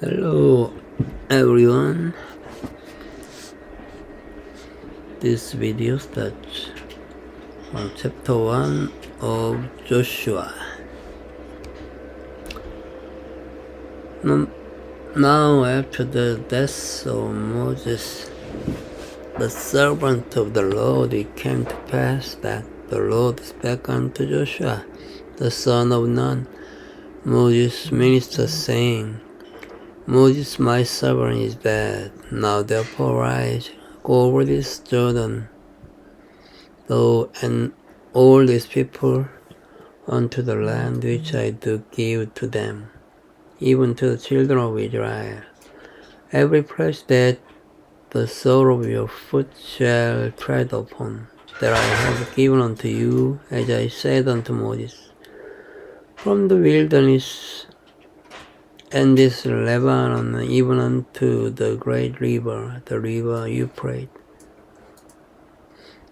Hello everyone, this video starts on chapter 1 of Joshua. Now after the death of Moses, the servant of the Lord, it came to pass that the Lord spake unto Joshua, the son of Nun, Moses' minister, saying, Moses my servant is dead. Now therefore rise, go over this Jordan, thou and all these people, unto the land which I do give to them, even to the children of Israel. Every place that the sole of your foot shall tread upon, that I have given unto you, as I said unto Moses. From the wilderness and this Lebanon, even unto the great river, the river Euphrates,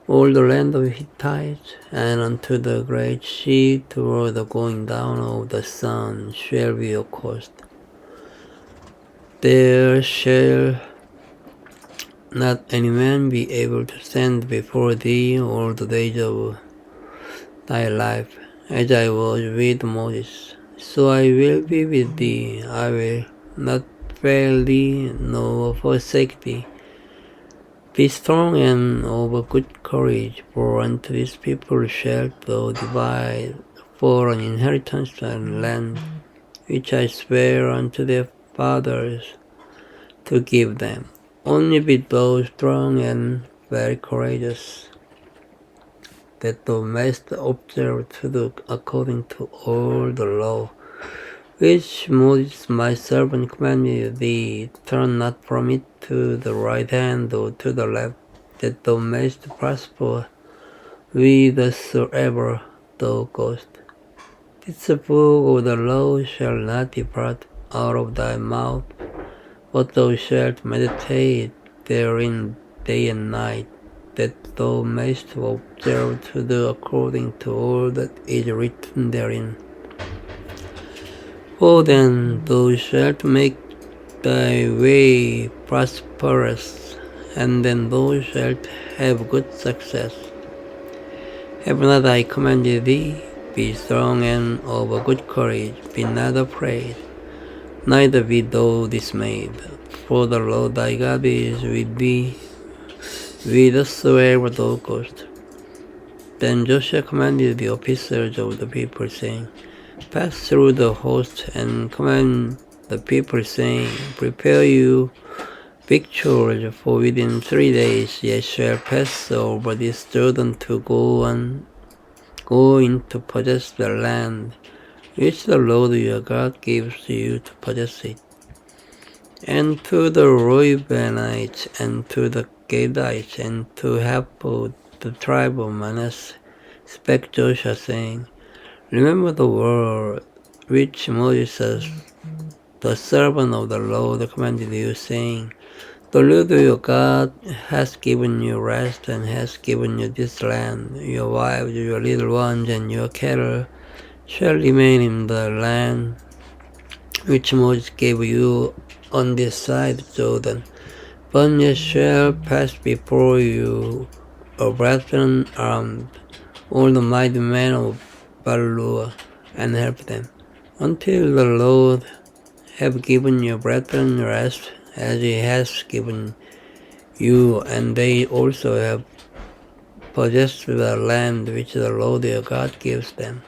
all the land of Hittites, and unto the great sea, toward the going down of the sun, shall be your coast. There shall not any man be able to stand before thee all the days of thy life, as I was with Moses. So I will be with thee, I will not fail thee, nor forsake thee. Be strong and of good courage, for unto this people shalt thou divide for an inheritance the land which I swear unto their fathers to give them. Only be thou strong and very courageous, that thou mayst observe to do according to all the law which Moses my servant commanded thee. Turn not from it to the right hand or to the left, that thou mayst prosper whithersoever thou goest. This book of the law shall not depart out of thy mouth, but thou shalt meditate therein day and night, that thou mayst observe to do according to all that is written therein. For then thou shalt make thy way prosperous, and then thou shalt have good success. Have not I commanded thee? Be strong and of a good courage, be not afraid, neither be thou dismayed, for the Lord thy God is with thee, whithersoever thou goest. Then Joshua commanded the officers of the people, saying, Pass through the host, and command the people, saying, Prepare you victuals, for within 3 days ye shall pass over this Jordan to go in to possess the land which the Lord your God gives you to possess it. And to the Reubenites, and to the Gadites, and to half of the tribe of Manasseh, spake Joshua, saying, Remember the word which Moses, the servant of the Lord, commanded you, saying, The Lord your God has given you rest, and has given you this land. Your wives, your little ones, and your cattle shall remain in the land which Moses gave you on this side Jordan. But ye shall pass before you a brethren armed, all the mighty men of Balua, and help them, until the Lord have given your brethren rest, as he has given you, and they also have possessed the land which the Lord your God gives them.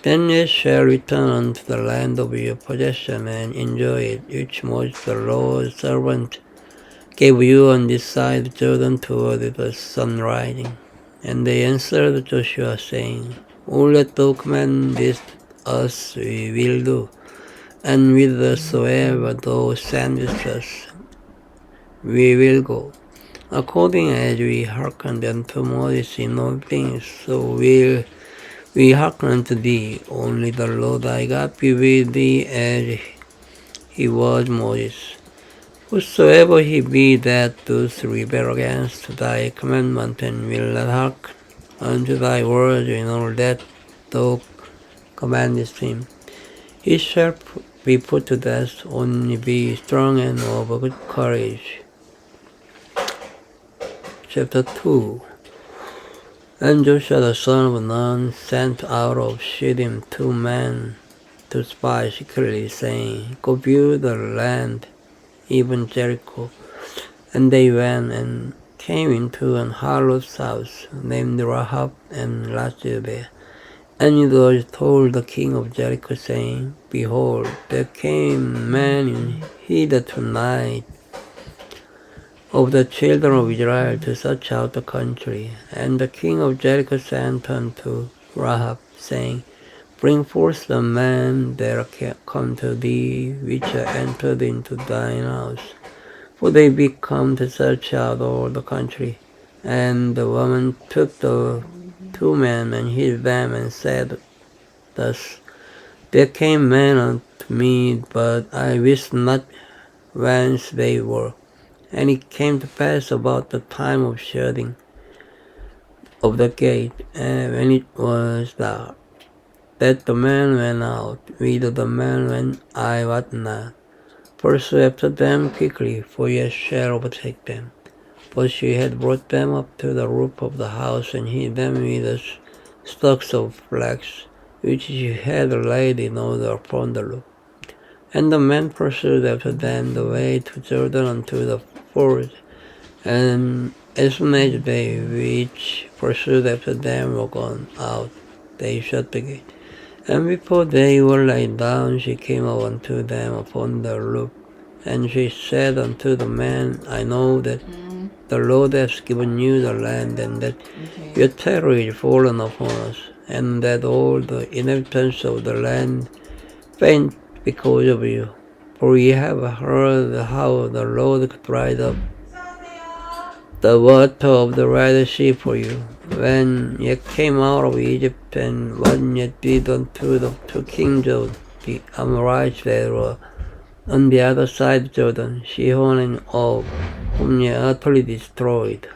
Then ye shall return unto the land of your possession, and enjoy it, which Moses the Lord's servant gave you on this side Jordan toward the sun rising. And they answered Joshua, saying, All that thou commandest us we will do, and whithersoever thou sendest us we will go, according as we hearkened unto Moses in all things, so will we hearken unto thee. Only the Lord thy God be with thee, as he was Moses. Whosoever he be that doth rebel against thy commandment, and will not hearken unto thy words in all that thou commandest him, he shall be put to death, only be strong and of good courage. Chapter 2. And Joshua the son of Nun sent out of Shittim 2 men to spy secretly, saying, Go view the land, even Jericho. And they went and came into an harlot's house, named Rahab, and lodged there. And it was told the king of Jericho, saying, Behold, there came men in hither tonight of the children of Israel to search out the country. And the king of Jericho sent unto Rahab, saying, Bring forth the men that are come to thee, which are entered into thine house. For they be come to search out all the country. And the woman took the 2 men and hid them, and said thus, There came men unto me, but I wist not whence they were. And it came to pass about the time of shutting of the gate, and when it was dark, that the men went out, whither the men went I wot not. Pursue after them quickly, for ye shall overtake them. But she had brought them up to the roof of the house, and hid them with the stalks of flax, which she had laid in order upon the roof. And the men pursued after them the way to Jordan unto the ford. And as soon as they which pursued after them were gone out, they shut the gate. And before they were laid down, she came up unto them upon the roof. And she said unto the men, I know that the Lord hath given you the land, and that your terror is fallen upon us, and that all the inhabitants of the land faint because of you. For ye have heard how the Lord dried up the water of the Red Sea for you, when ye came out of Egypt, and what ye did unto the 2 kings of the Amorites that were on the other side of Jordan, Sihon and Og, whom ye utterly destroyed.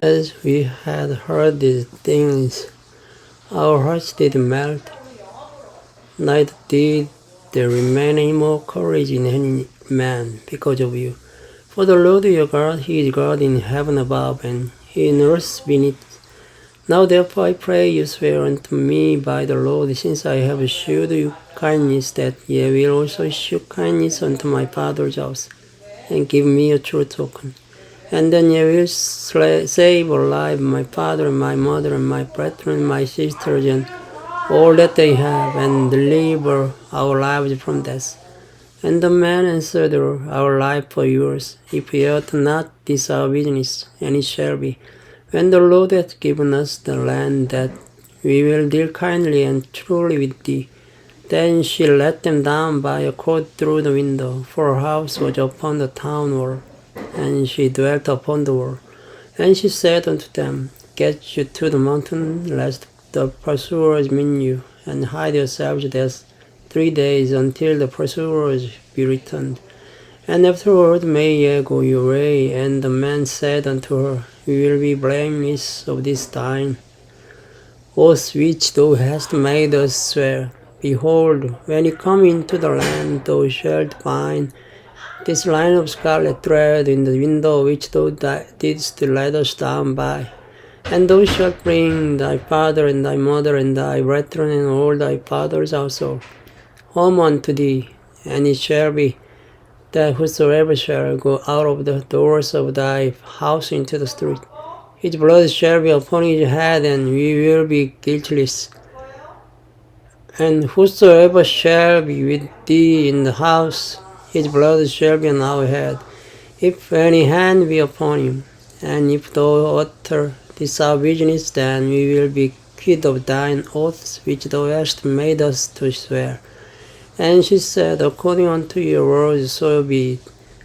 As we had heard these things, our hearts did melt, neither did there remain any more courage in any man because of you. For the Lord your God, He is God in heaven above, and He in earth beneath. Now therefore I pray you swear unto me by the Lord, since I have shewed you kindness, that ye will also shew kindness unto my father's house, and give me a true token. And then ye will save alive my father and my mother and my brethren and my sisters and all that they have, and deliver our lives from death. And the man answered, Our life for yours, if ye ought not, this our business, and it shall be, when the Lord hath given us the land, that we will deal kindly and truly with thee. Then she let them down by a cord through the window, for her house was upon the town wall, and she dwelt upon the wall. And she said unto them, Get you to the mountain, lest the pursuers meet you, and hide yourselves there 3 days until the pursuers be returned. And afterward may ye go your way. And the man said unto her, We will be blameless of this thine oath which thou hast made us swear. Behold, when you come into the land, thou shalt find this line of scarlet thread in the window which thou didst let us down by. And thou shalt bring thy father and thy mother and thy brethren and all thy father's household home unto thee. And it shall be that whosoever shall go out of the doors of thy house into the street, his blood shall be upon his head, and we will be guiltless. And whosoever shall be with thee in the house, his blood shall be on our head, if any hand be upon him. And if thou utter this our business, then we will be quit of thine oaths which thou hast made us to swear. And she said, According unto your words, so be it.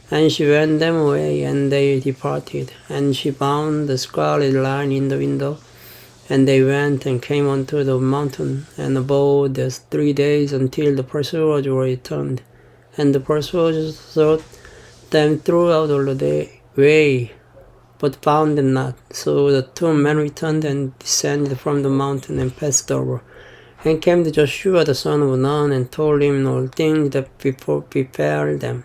And she went them away, and they departed. And she bound the scarlet line in the window. And they went and came unto the mountain, and abode there 3 days, until the pursuers were returned. And the pursuers sought them throughout all the way, but found them not. So the 2 men returned and descended from the mountain and passed over. And came to Joshua the son of Nun, and told him all things that before prepared them.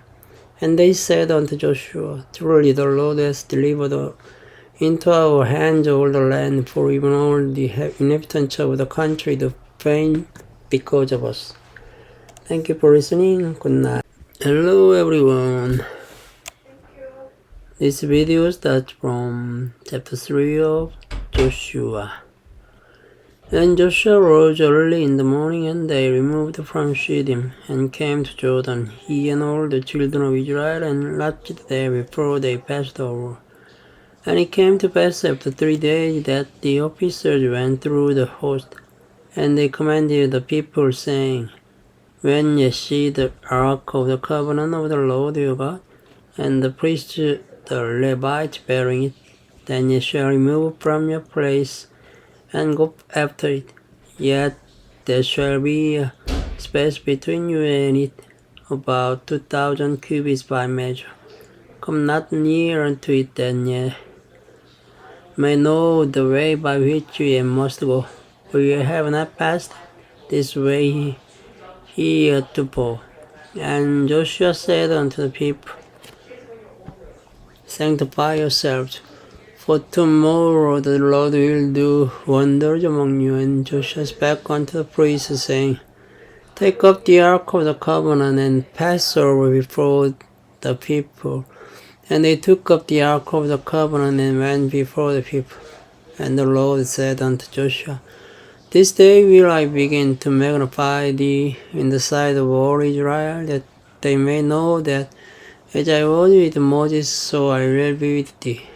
And they said unto Joshua, Truly the Lord has delivered into our hands all the land, for even all the inhabitants of the country do faint because of us. Thank you for listening. Good night. Hello everyone. This video starts from chapter 3 of Joshua. Then Joshua rose early in the morning, and they removed from Shittim, and came to Jordan, he and all the children of Israel, and lodged there before they passed over. And it came to pass after 3 days that the officers went through the host, and they commanded the people, saying, When ye see the ark of the covenant of the Lord your God, and the priests the Levites bearing it, then ye shall remove from your place, and go after it. Yet there shall be a space between you and it, about 2,000 cubits by measure. Come not near unto it, that ye may know the way by which ye must go, for ye have not passed this way heretofore. And Joshua said unto the people, Sanctify yourselves, for tomorrow the Lord will do wonders among you. And Joshua spake unto the priests, saying, Take up the ark of the covenant, and pass over before the people. And they took up the ark of the covenant, and went before the people. And the Lord said unto Joshua, This day will I begin to magnify thee in the sight of all Israel, that they may know that as I was with Moses, so I will be with thee.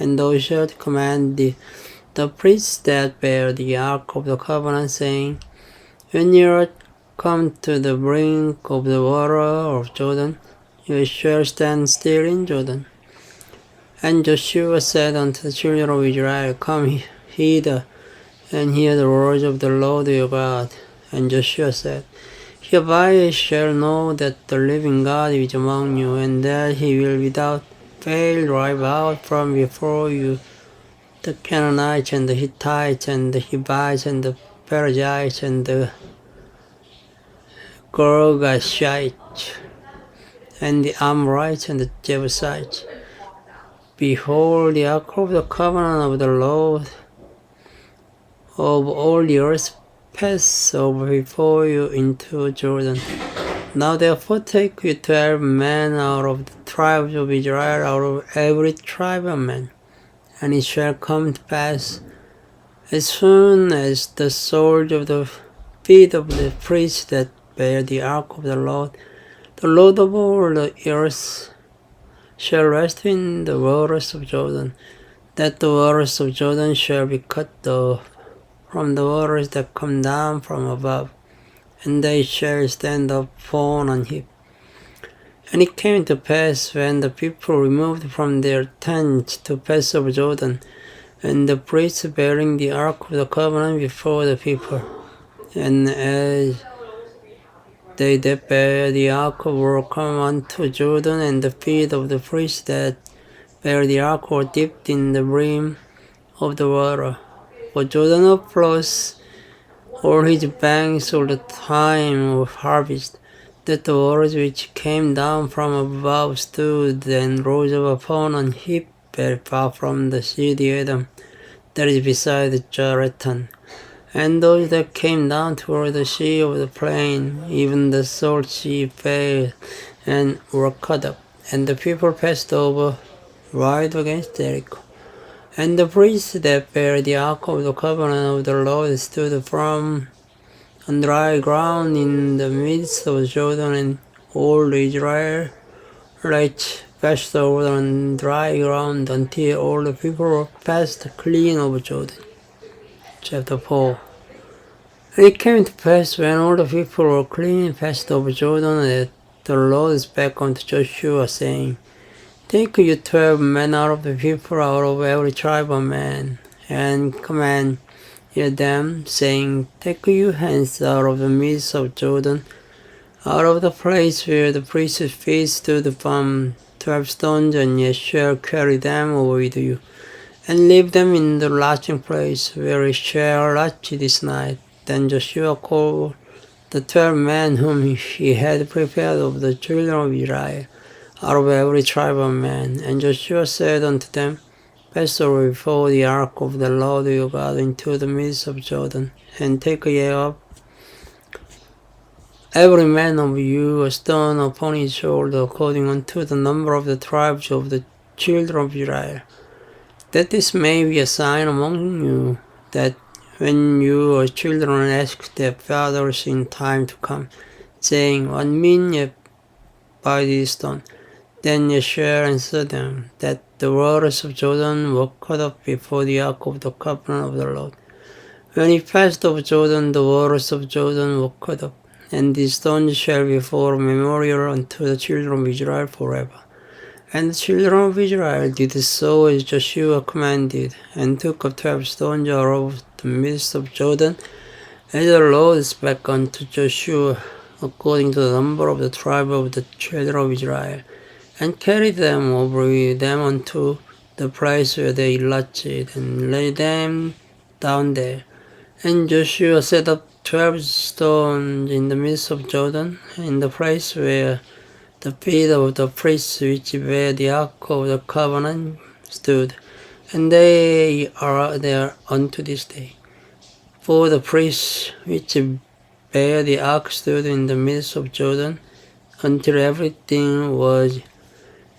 And thou shalt command the priests that bear the ark of the covenant, saying, When ye are come to the brink of the water of Jordan, you shall stand still in Jordan. And Joshua said unto the children of Israel, Come hither, and hear the words of the Lord your God. And Joshua said, Hereby ye shall know that the living God is among you, and that he will without fail drive out from before you the Canaanites, and the Hittites, and the Hivites, and the Perizzites, and the Girgashites, and the Amorites, and the Jebusites. Behold, the ark of the covenant of the Lord of all the earth pass over before you into Jordan. Now therefore take you 12 men out of the tribes of Israel, out of every tribe of men. And it shall come to pass, as soon as the soles of the feet of the priests that bear the ark of the Lord of all the earth, shall rest in the waters of Jordan, that the waters of Jordan shall be cut off from the waters that come down from above, and they shall stand upon an heap. And it came to pass, when the people removed from their tents to pass over Jordan, and the priests bearing the ark of the covenant before the people, and as they that bear the ark were come unto Jordan, and the feet of the priests that bear the ark were dipped in the brim of the water. For Jordan overflows all his banks all the time of harvest, that the waters which came down from above stood and rose up upon an heap very far from the sea of Edom, that is beside the Jordan. And those that came down toward the sea of the plain, even the salt sea, fell and were cut up. And the people passed over right against Jericho. And the priests that bear the ark of the covenant of the Lord stood firm on dry ground in the midst of Jordan, and all Israel passed over on dry ground until all the people were passed clean over Jordan. Chapter 4. And it came to pass, when all the people were clean passed over Jordan, that the Lord spake unto Joshua, saying, Take you 12 men out of the people, out of every tribe of man, and command ye them, saying, Take you hence out of the midst of Jordan, out of the place where the priest's feet stood from 12 stones, and ye shall carry them over with you, and leave them in the lodging place, where ye shall lodge this night, Then Joshua called the 12 men whom he had prepared of the children of Israel, out of every tribe of man. And Joshua said unto them, Pass over before the ark of the Lord your God into the midst of Jordan, and take ye up every man of you a stone upon his shoulder, according unto the number of the tribes of the children of Israel, that this may be a sign among you, that when your children ask their fathers in time to come, saying, What mean ye by this stone? Then ye shall answer them, that the waters of Jordan were cut off before the ark of the covenant of the Lord. When he passed over Jordan, the waters of Jordan were cut off, and these stones shall be for a memorial unto the children of Israel forever. And the children of Israel did so as Joshua commanded, and took up 12 stones out of the midst of Jordan, as the Lord spake unto Joshua, according to the number of the tribe of the children of Israel, and carried them over them unto the place where they lodged, and laid them down there. And Joshua set up 12 stones in the midst of Jordan, in the place where the feet of the priests which bear the ark of the covenant stood, and they are there unto this day. For the priests which bear the ark stood in the midst of Jordan, until everything was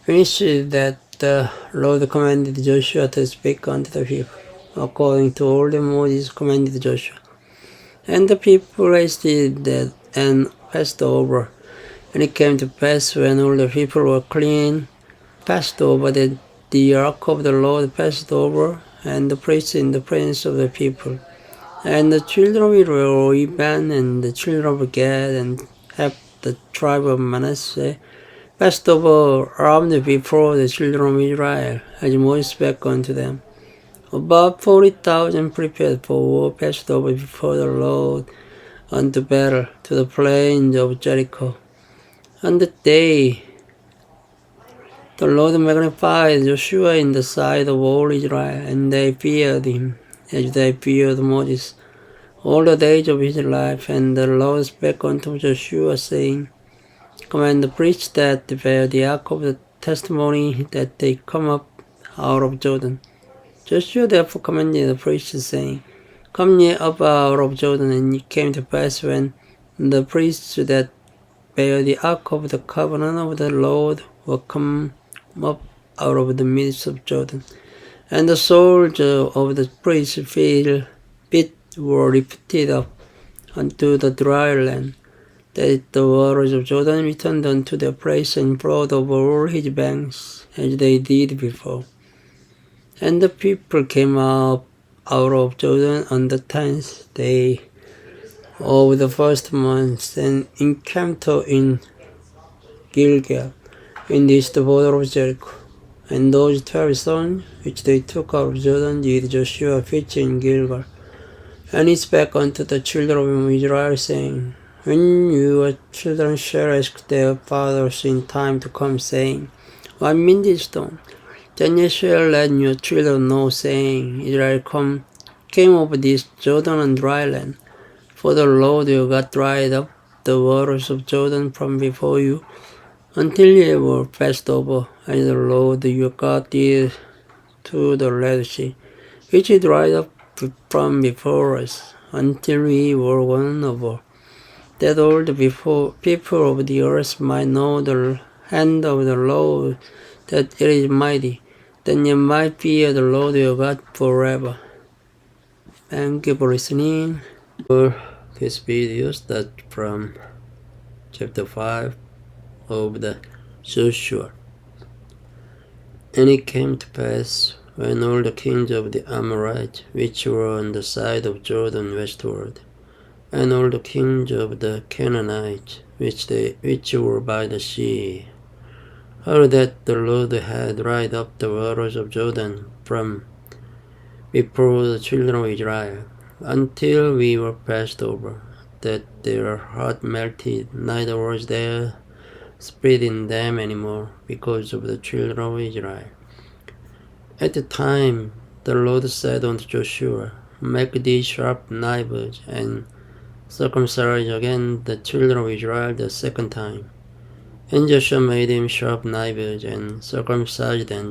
finished that the Lord commanded Joshua to speak unto the people, according to all that Moses commanded Joshua. And the people hasted that and passed over. And it came to pass, when all the people were clean, passed over, that the ark of the Lord passed over, and the priests in the presence of the people. And the children of Israel, Reuben, and the children of Gad, and half the tribe of Manasseh, passed over armed before the children of Israel, as Moses spake unto them. About 40,000 prepared for war passed over before the Lord unto battle to the plains of Jericho. On that day the Lord magnified Joshua in the sight of all Israel, and they feared him, as they feared Moses, all the days of his life. And the Lord spake unto Joshua, saying, Command the priests that bear the ark of the testimony, that they come up out of Jordan. Joshua therefore commanded the priests, saying, Come ye up out of Jordan. And it came to pass, when the priests that bear the ark of the covenant of the Lord were come up out of the midst of Jordan, and the soles of the priests' feet were lifted up unto the dry land, that the waters of Jordan returned unto their place, and flowed over all his banks, as they did before. And the people came up out of Jordan on the 10th day of the first month, and encamped in Gilgal, in the east border of Jericho. And those 12 stones which they took out of Jordan did Joshua pitch in Gilgal. And he spake unto the children of Israel, saying, When your children shall ask their fathers in time to come, saying, What mean this stone? Then ye shall let your children know, saying, Israel came over this Jordan on dry land. For the Lord your God dried up the waters of Jordan from before you, until ye were passed over, as the Lord your God did to the Red Sea, which he dried up from before us, until we were gone over, that all the people of the earth might know the hand of the Lord, that it is mighty, then ye might fear the Lord your God forever. Thank you for listening. This video starts from chapter 5 of the Joshua. And it came to pass, when all the kings of the Amorites, which were on the side of Jordan westward, and all the kings of the Canaanites, which were by the sea, heard that the Lord had dried up the waters of Jordan from before the children of Israel, until we were passed over, that their heart melted, neither was there spirit in them any more, because of the children of Israel. At the time the Lord said unto Joshua, Make thee sharp knives, and circumcise again the children of Israel the second time. And Joshua made him sharp knives, and circumcised them,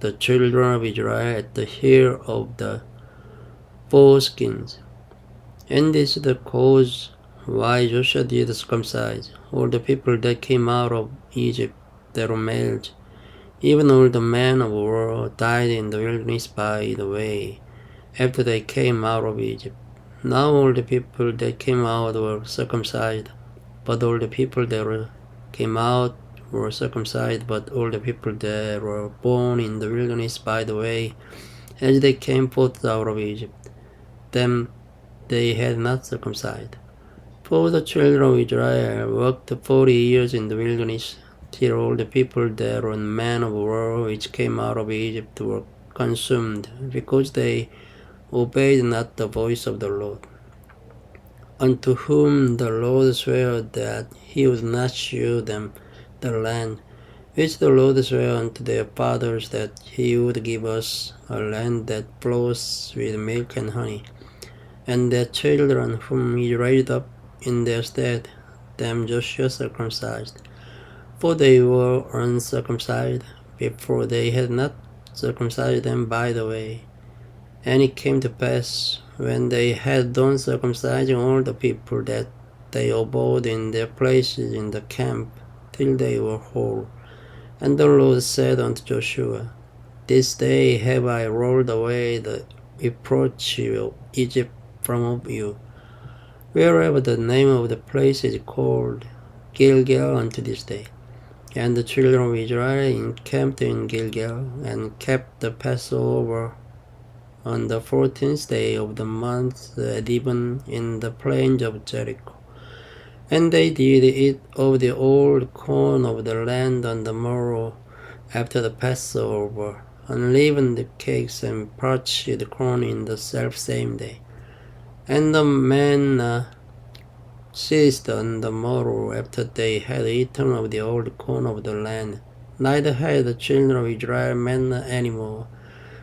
the children of Israel, at the hair of the foreskins. And this is the cause why Joshua did circumcise all the people that came out of Egypt that were males. Even all the men of war died in the wilderness by the way, after they came out of Egypt. Now all the people that came out were circumcised, but all the people that came out were circumcised, but all the people that were born in the wilderness by the way, as they came forth out of Egypt, them they had not circumcised. For the children of Israel worked 40 years in the wilderness, till all the people that were men of war which came out of Egypt were consumed, because they obeyed not the voice of the Lord, unto whom the Lord sware that he would not shew them the land, which the Lord sware unto their fathers, that he would give us a land that flows with milk and honey. And their children whom he raised up in their stead, them Joshua circumcised, for they were uncircumcised before they had not circumcised them by the way. And it came to pass, when they had done circumcising all the people, that they abode in their places in the camp till they were whole. And the Lord said unto Joshua, This day have I rolled away the reproach of Egypt from off you. Wherever the name of the place is called Gilgal unto this day. And the children of Israel encamped in Gilgal, and kept the Passover on the 14th day of the month at even in the plains of Jericho. And they did eat of the old corn of the land on the morrow after the Passover, unleavened cakes and parched corn in the selfsame day. And the manna ceased on the morrow after they had eaten of the old corn of the land. Neither had the children of Israel manna any more,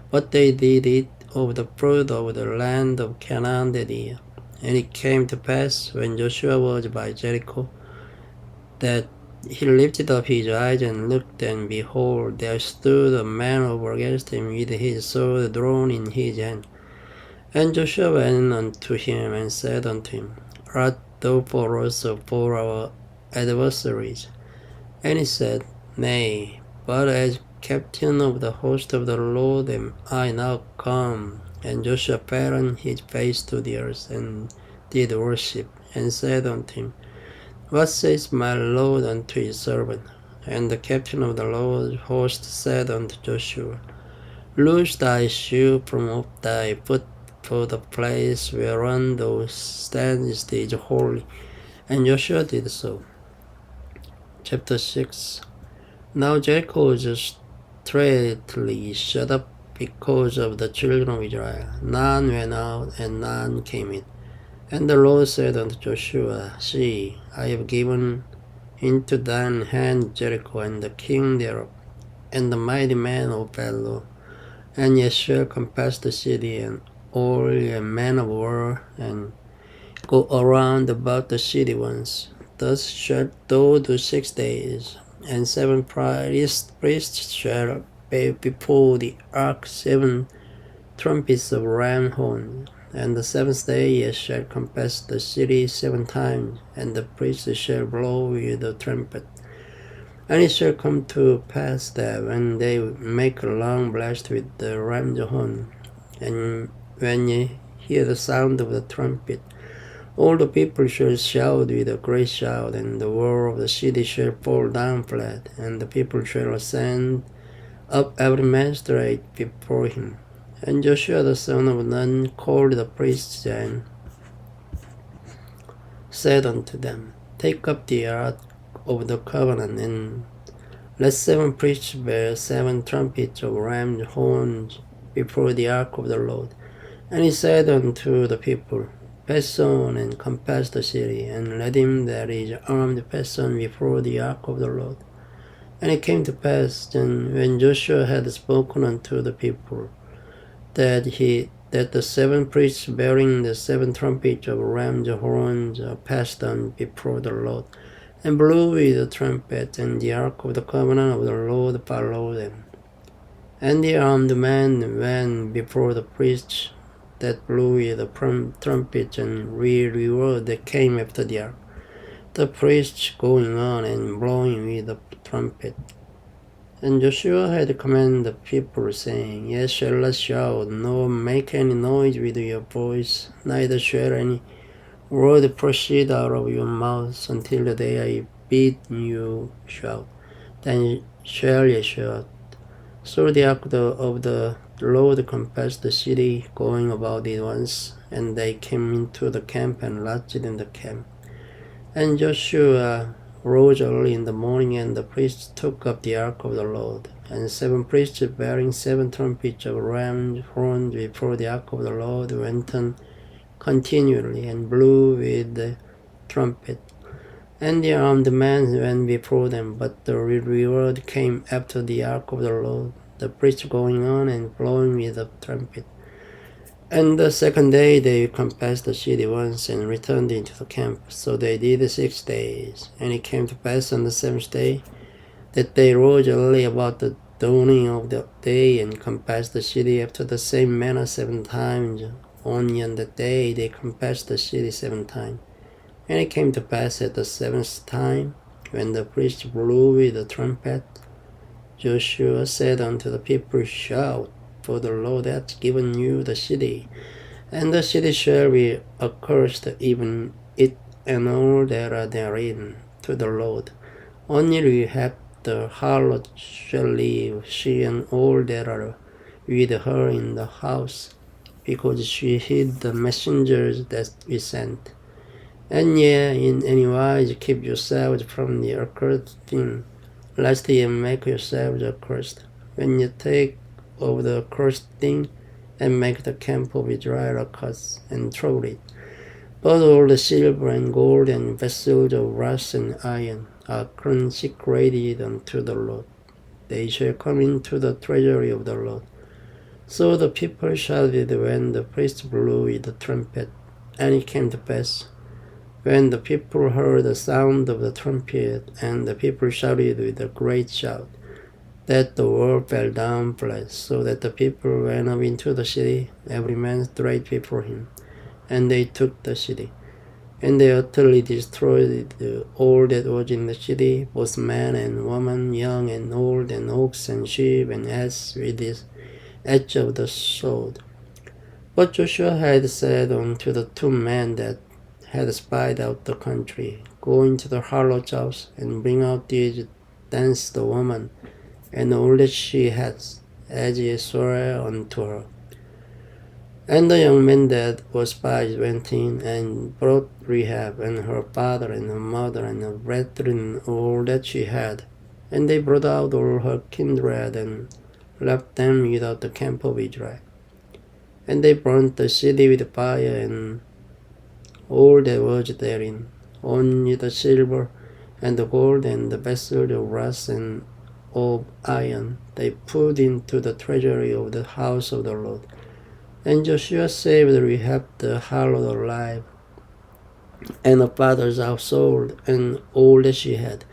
but they did eat of the fruit of the land of Canaan that year. And it came to pass, when Joshua was by Jericho, that he lifted up his eyes and looked, and behold, there stood a man over against him with his sword drawn in his hand. And Joshua went unto him and said unto him, Art thou for us or for our adversaries? And he said, Nay, but as captain of the host of the Lord am I now come. And Joshua fell on his face to the earth, and did worship, and said unto him, What says my Lord unto his servant? And the captain of the Lord's host said unto Joshua, Loose thy shoe from off thy foot, for the place whereon thou standest is holy. And Joshua did so. Chapter 6. Now Jericho was straitly shut up because of the children of Israel. None went out, and none came in. And the Lord said unto Joshua, See, I have given into thine hand Jericho, and the king thereof, and the mighty men of valor. And ye shall compass the city, and all ye men of war, and go around about the city once. Thus shalt thou do 6 days. And 7 priests shall bear before the ark 7 trumpets of ram horns. And the 7th day ye shall compass the city 7 times, and the priests shall blow with the trumpet. And it shall come to pass that when they make a long blast with the ram's horn, and when ye hear the sound of the trumpet, all the people shall shout with a great shout, and the wall of the city shall fall down flat, and the people shall ascend up every man straight before him. And Joshua the son of Nun called the priests, and said unto them, Take up the ark of the covenant, and let 7 priests bear 7 trumpets of ram's horns before the ark of the Lord. And he said unto the people, Pass on and compass the city, and let him that is armed pass on before the ark of the Lord. And it came to pass, then, when Joshua had spoken unto the people, that that the 7 priests bearing the 7 trumpets of ram's horns passed on before the Lord, and blew with the trumpet, and the ark of the covenant of the Lord followed them. And the armed men went before the priests that blew with the trumpets, and reward that came after the ark, the priests going on and blowing with the trumpet. And Joshua had commanded the people, saying, Ye shall not shout, nor make any noise with your voice, neither shall any word proceed out of your mouth until the day I bid you shout. Then shall ye shout. So the ark of the Lord compassed the city, going about it once, and they came into the camp and lodged in the camp. And Joshua rose early in the morning, and the priests took up the ark of the Lord, and 7 priests bearing 7 trumpets of ram's horns before the ark of the Lord went on continually and blew with the trumpet. And the armed men went before them, but the reward came after the ark of the Lord, the priests going on and blowing with the trumpet. And the second day they compassed the city once and returned into the camp. So they did 6 days. And it came to pass on the 7th day that they rose early about the dawning of the day and compassed the city after the same manner 7 times. Only on that day they compassed the city 7 times. And it came to pass at the 7th time, when the priest blew with the trumpet, Joshua said unto the people, Shout, for the Lord hath given you the city, and the city shall be accursed, even it and all that are therein, to the Lord. Only Rahab the harlot shall live, she and all that are with her in the house, because she hid the messengers that we sent. And ye in any wise keep yourselves from the accursed thing, lest ye make yourselves accursed. When ye take of the accursed thing, and make the camp of Israel accursed, and trouble it. But all the silver and gold and vessels of brass and iron are consecrated unto the Lord. They shall come into the treasury of the Lord. So the people shouted when the priest blew with the trumpet. And it came to pass, when the people heard the sound of the trumpet, and the people shouted with a great shout, that the wall fell down flat, so that the people went up into the city, every man straight before him. And they took the city. And they utterly destroyed all that was in the city, both man and woman, young and old, and ox and sheep and ass, with the edge of the sword. But Joshua had said unto the 2 men that had spied out the country, Go into the harlot's house, and bring out thence the woman, and all that she has, as ye swore unto her. And the young men that were spies went in, and brought Rahab, and her father, and her mother, and her brethren, all that she had. And they brought out all her kindred, and left them without the camp of Israel. And they burnt the city with fire, and all that was therein, only the silver, and the gold, and the vessels of brass and of iron, they put into the treasury of the house of the Lord. And Joshua saved Rahab the harlot alive, and her father's household, and all that she had.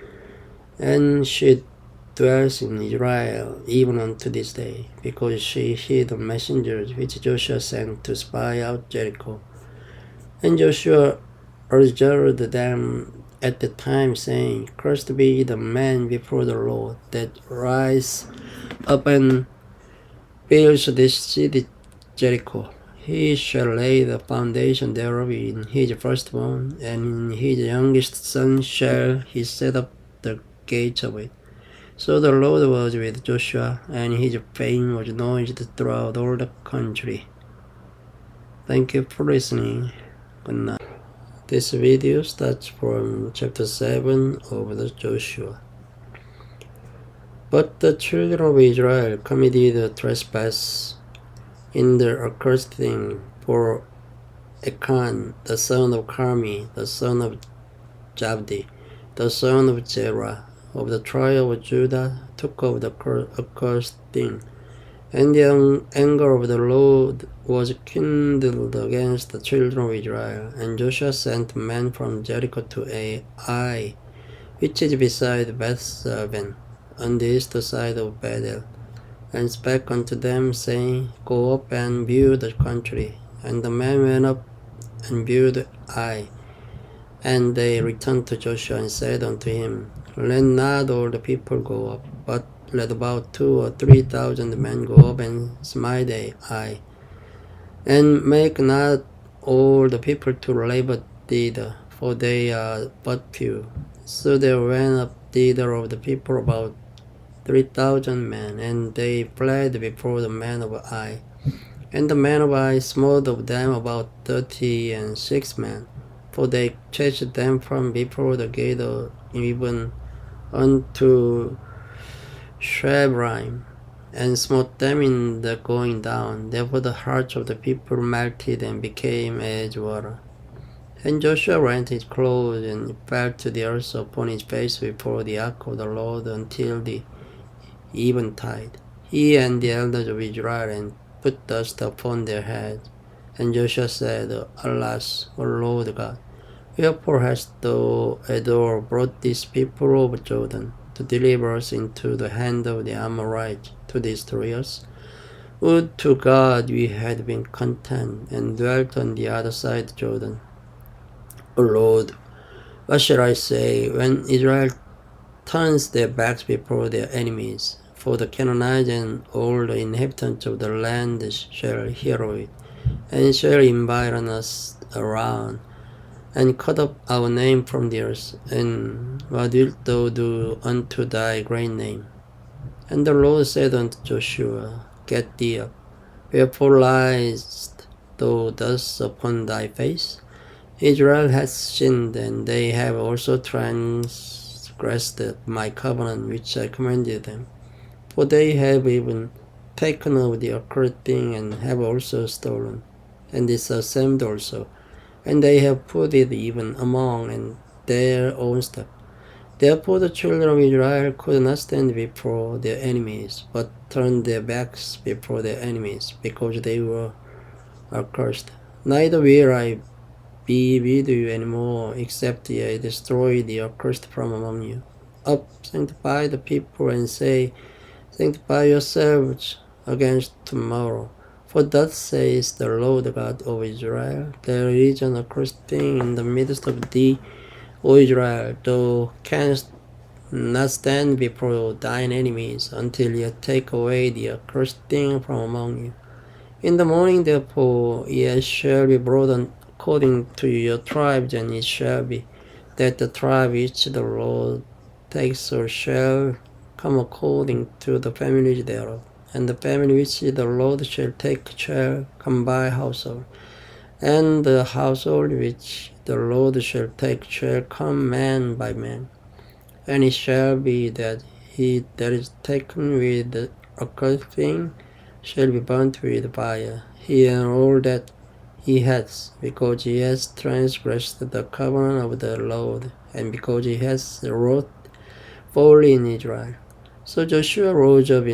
And she dwells in Israel even unto this day, because she hid the messengers which Joshua sent to spy out Jericho. And Joshua adjured them at the time, saying, Cursed be the man before the Lord that rise up and builds this city Jericho. He shall lay the foundation thereof in his firstborn, and in his youngest son shall he set up the gates of it. So the Lord was with Joshua, and his fame was noised throughout all the country. Thank you for listening. Good night. This video starts from chapter 7 of the Joshua. But the children of Israel committed a trespass in their accursed thing, for Achan, the son of Carmi, the son of Jabdi, the son of Zerah, of the tribe of Judah, took of the accursed thing, And the anger of the Lord was kindled against the children of Israel. And Joshua sent men from Jericho to Ai, which is beside Beth-aven, on the east side of Bethel, and spake unto them, saying, Go up and view the country. And the men went up and viewed Ai. And they returned to Joshua and said unto him, Let not all the people go up, but let about 2,000 or 3,000 men go up and smite Ai. And make not all the people to labor thither, for they are but few. So there went up thither of the people about 3,000 men, and they fled before the men of Ai. And the men of Ai smote of them about 36 men, for they chased them from before the gate even unto Shebraim, and smote them in the going down. Therefore the hearts of the people melted and became as water. And Joshua rent his clothes and fell to the earth upon his face before the ark of the Lord until the eventide, he and the elders of Israel, and put dust upon their heads. And Joshua said, Alas, O Lord God, wherefore hast thou, Edor, brought these people over Jordan, to deliver us into the hand of the Amorites, to destroy us? Would to God we had been content, and dwelt on the other side of Jordan. O Lord, what shall I say when Israel turns their backs before their enemies? For the Canaanites and all the inhabitants of the land shall hear of it, and shall environ us around, and cut up our name from the earth. And what wilt thou do unto thy great name? And the Lord said unto Joshua, Get thee up, wherefore liest thou thus upon thy face? Israel hath sinned, and they have also transgressed my covenant which I commanded them. For they have even taken of the accursed thing, and have also stolen, and disassembled also, and they have put it even among and their own stuff. Therefore the children of Israel could not stand before their enemies, but turned their backs before their enemies, because they were accursed. Neither will I be with you any more, except ye destroy the accursed from among you. Up, sanctify the people, and say, Sanctify yourselves against tomorrow. For thus says the Lord God of Israel, There is an accursed thing in the midst of thee, O Israel. Thou canst not stand before thine enemies, until ye take away the accursed thing from among you. In the morning therefore ye shall be brought according to your tribes, and it shall be that the tribe which the Lord takes shall come according to the families thereof, and the family which the Lord shall take shall come by household, and the household which the Lord shall take shall come man by man. And it shall be that he that is taken with the accursed thing shall be burnt with fire, he and all that he has, because he has transgressed the covenant of the Lord, and because he has wrought folly in Israel. So Joshua rose up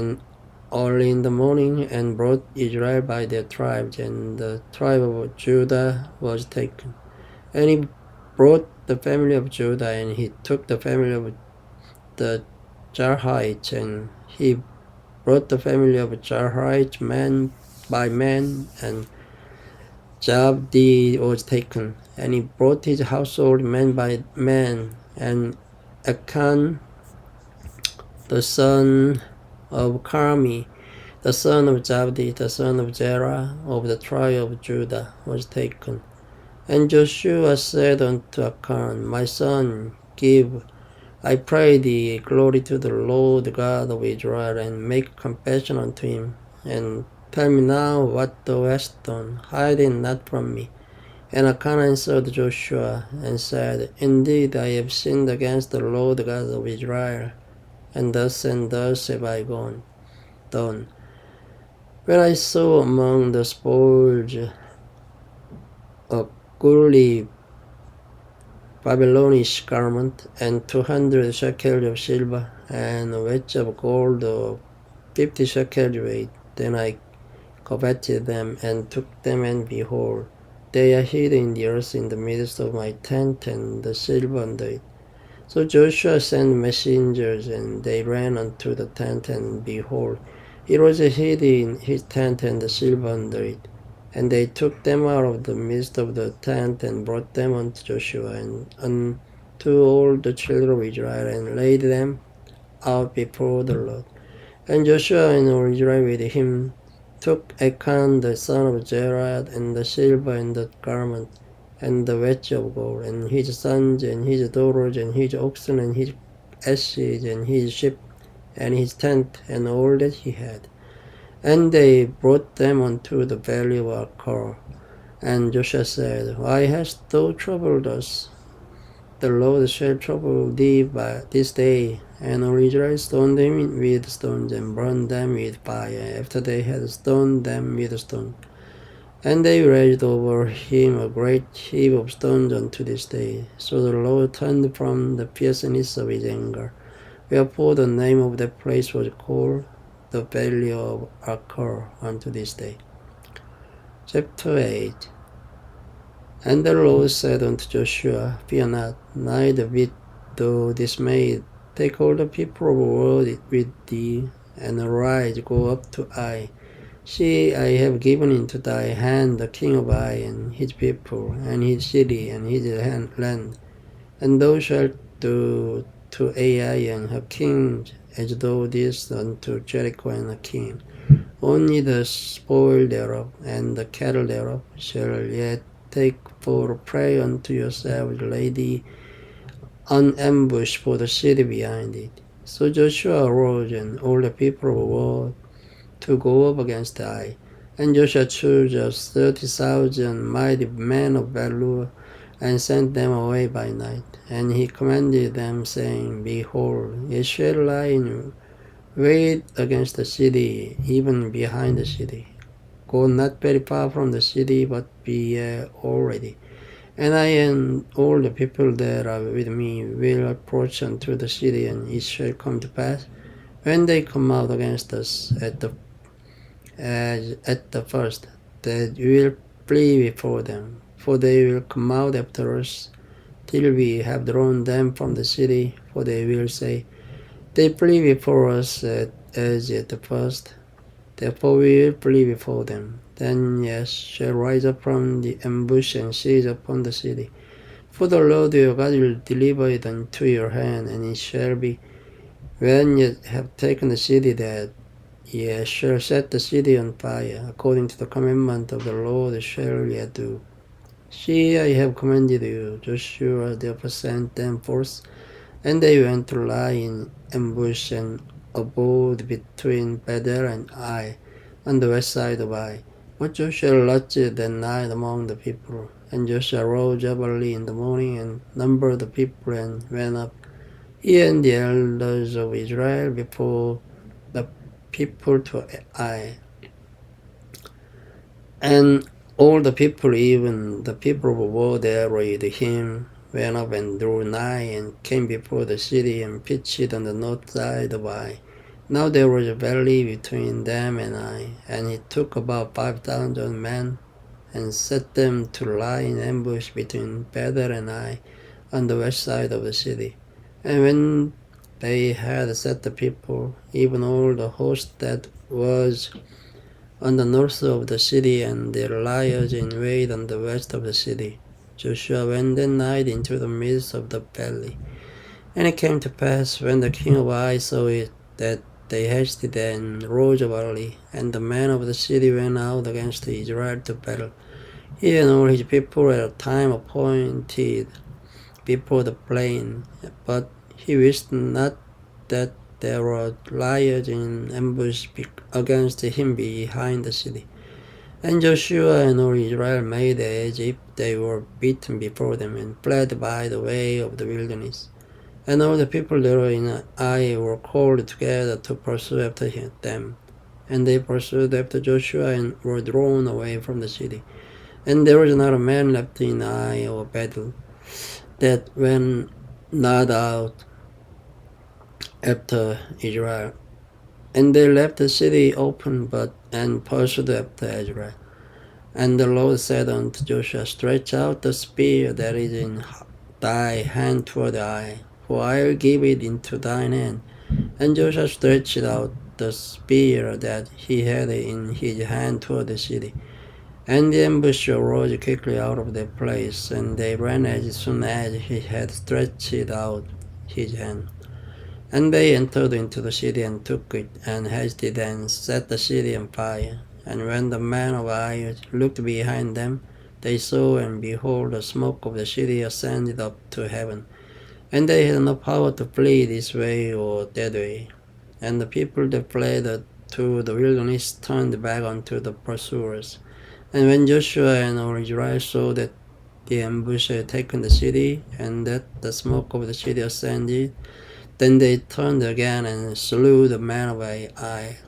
early in the morning, and brought Israel by their tribes, and the tribe of Judah was taken. And he brought the family of Judah, and he took the family of the Jarhites, and he brought the family of Jarhites man by man, and Jabdi was taken. And he brought his household man by man, and Achan, the son of Carmi, the son of Jabdi, the son of Zerah, of the tribe of Judah, was taken. And Joshua said unto Achan, My son, give, I pray thee, glory to the Lord God of Israel, and make compassion unto him, and tell me now what thou hast done, hide it not from me. And Achan answered Joshua, and said, Indeed, I have sinned against the Lord God of Israel, and thus have I done. When I saw among the spoils a goodly Babylonish garment, and 200 shekels of silver, and a wedge of gold of 50 shekels weight, Then I coveted them and took them, and behold, they are hid in the earth in the midst of my tent, and the silver under it. So Joshua sent messengers, and they ran unto the tent, and behold, it was hid in his tent, and the silver under it. And they took them out of the midst of the tent, and brought them unto Joshua, and unto all the children of Israel, and laid them out before the Lord. And Joshua and all Israel with him took Achan the son of Zerah, and the silver, and the garment, and the wedge of gold, and his sons, and his daughters, and his oxen, and his asses, and his sheep, and his tent, and all that he had. And they brought them unto the valley of Achor. And Joshua said, Why hast thou troubled us? The Lord shall trouble thee by this day. And all Israel stoned them with stones, and burned them with fire, after they had stoned them with stones. And they raised over him a great heap of stones unto this day. So the Lord turned from the fierceness of his anger. Wherefore the name of that place was called the Valley of Achor unto this day. Chapter 8. And the Lord said unto Joshua, Fear not, neither be thou dismayed. Take all the people of the world with thee, and arise, go up to Ai. See, I have given into thy hand the king of Ai, and his people, and his city, and his land. And thou shalt do to Ai and her king as thou didst unto Jericho and her king. Only the spoil thereof, and the cattle thereof, shall yet take for a prey unto yourselves, lay thee an ambush for the city behind it. So Joshua arose, and all the people of the world, to go up against Ai. And Joshua chose us 30,000 mighty men of valor, and sent them away by night. And he commanded them, saying, Behold, ye shall lie in wait against the city, even behind the city. Go not very far from the city, but be all ready. And I and all the people that are with me will approach unto the city, and it shall come to pass, when they come out against us at the first, that we will flee before them. For they will come out after us, till we have drawn them from the city. For they will say, They flee before us as at the first. Therefore we will flee before them. Then yes shall rise up from the ambush, and seize upon the city. For the Lord your God will deliver it into your hand, and it shall be, when ye have taken the city, that ye shall set the city on fire, according to the commandment of the Lord shall ye do. See, I have commanded you. Joshua therefore sent them forth, and they went to lie in ambush, and abode between Bethel and Ai, on the west side of Ai. But Joshua lodged that night among the people. And Joshua rose up early in the morning, and numbered the people, and went up, he and the elders of Israel, before the people to Ai. And all the people, even the people of war there with him, went up and drew nigh, and came before the city, and pitched on the north side of Ai. Now there was a valley between them and Ai, and he took about 5,000 men, and set them to lie in ambush between Bethel and Ai, on the west side of the city. And when they had set the people, even all the host that was on the north of the city, and their liers in wait on the west of the city, Joshua went that night into the midst of the valley. And it came to pass, when the king of Ai saw it, that they hasted and rose up early, and the men of the city went out against Israel to battle, he and all his people at a time appointed before the plain. But he wist not that there were liers in ambush against him behind the city. And Joshua and all Israel made as if they were beaten before them, and fled by the way of the wilderness. And all the people that were in Ai were called together to pursue after them. And they pursued after Joshua, and were drawn away from the city. And there was not a man left in Ai or Bethel that went not out after Israel. And they left the city open, and pursued after Israel. And the Lord said unto Joshua, Stretch out the spear that is in thy hand toward I, for I will give it into thine hand. And Joshua stretched out the spear that he had in his hand toward the city. And the ambush arose quickly out of their place, and they ran as soon as he had stretched out his hand. And they entered into the city and took it, and hasted and set the city on fire. And when the men of Ai looked behind them, they saw, and behold, the smoke of the city ascended up to heaven. And they had no power to flee this way or that way. And the people that fled to the wilderness turned back unto the pursuers. And when Joshua and all Israel saw that the ambush had taken the city, and that the smoke of the city ascended, then they turned again and slew the men of Ai.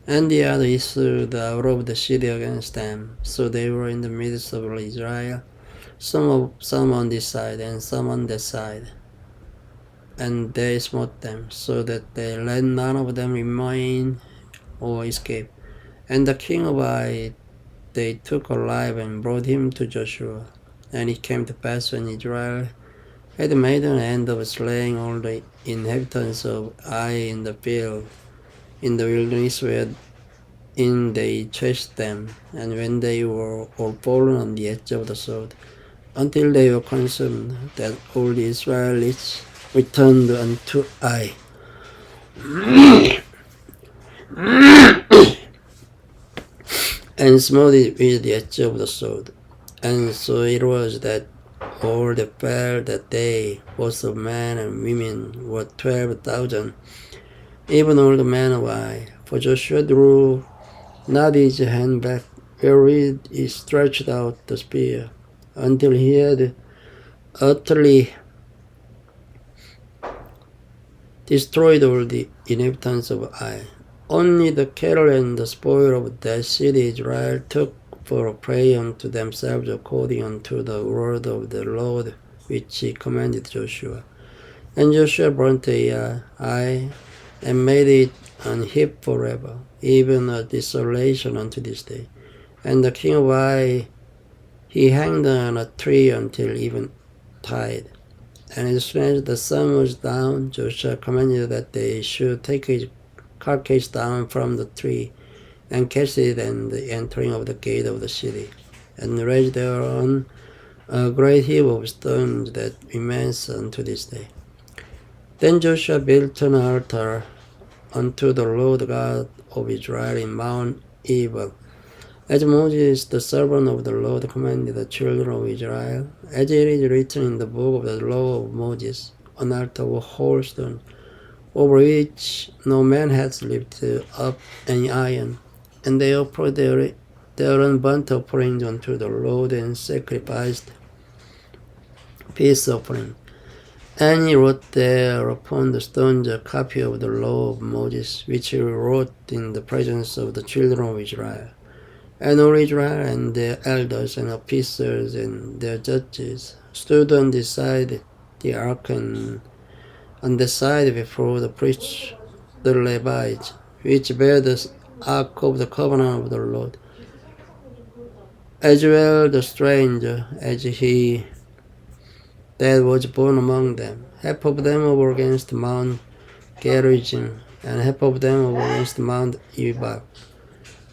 And the other issued out of the city against them. So they were in the midst of Israel, some on this side and some on that side. And they smote them, so that they let none of them remain or escape. And the king of Ai they took alive and brought him to Joshua. And it came to pass when Israel had made an end of slaying all the inhabitants of Ai in the field, in the wilderness wherein they chased them, and when they were all fallen on the edge of the sword, until they were consumed, that all the Israelites returned unto Ai. And smote it with the edge of the sword. And so it was that all that fell that day, both of men and women, were 12,000, even all the men of Ai. For Joshua drew not his hand back, wherewith he stretched out the spear, until he had utterly destroyed all the inhabitants of Ai. Only the cattle and the spoil of that city Israel took for a prey unto themselves, according unto the word of the Lord which he commanded Joshua. And Joshua burnt Ai, and made it an heap forever, even a desolation unto this day. And the king of Ai he hanged on a tree until eventide. And as soon as the sun was down, Joshua commanded that they should take his carcass down from the tree, and cast it in the entering of the gate of the city, and raised thereon a great heap of stones that remains unto this day. Then Joshua built an altar unto the Lord God of Israel in Mount Ebal, as Moses the servant of the Lord commanded the children of Israel, as it is written in the book of the law of Moses, an altar of whole stone, over which no man has lifted up any iron. And they offered their own burnt offerings unto the Lord, and sacrificed peace offering. And he wrote there upon the stones a copy of the law of Moses, which he wrote in the presence of the children of Israel. And all Israel and their elders and officers and their judges stood on this side the ark, and on the side before the priests, the Levites, which bear the ark of the covenant of the Lord, as well the stranger as he that was born among them, half of them over against Mount Gerizim, and half of them over against Mount Ebal,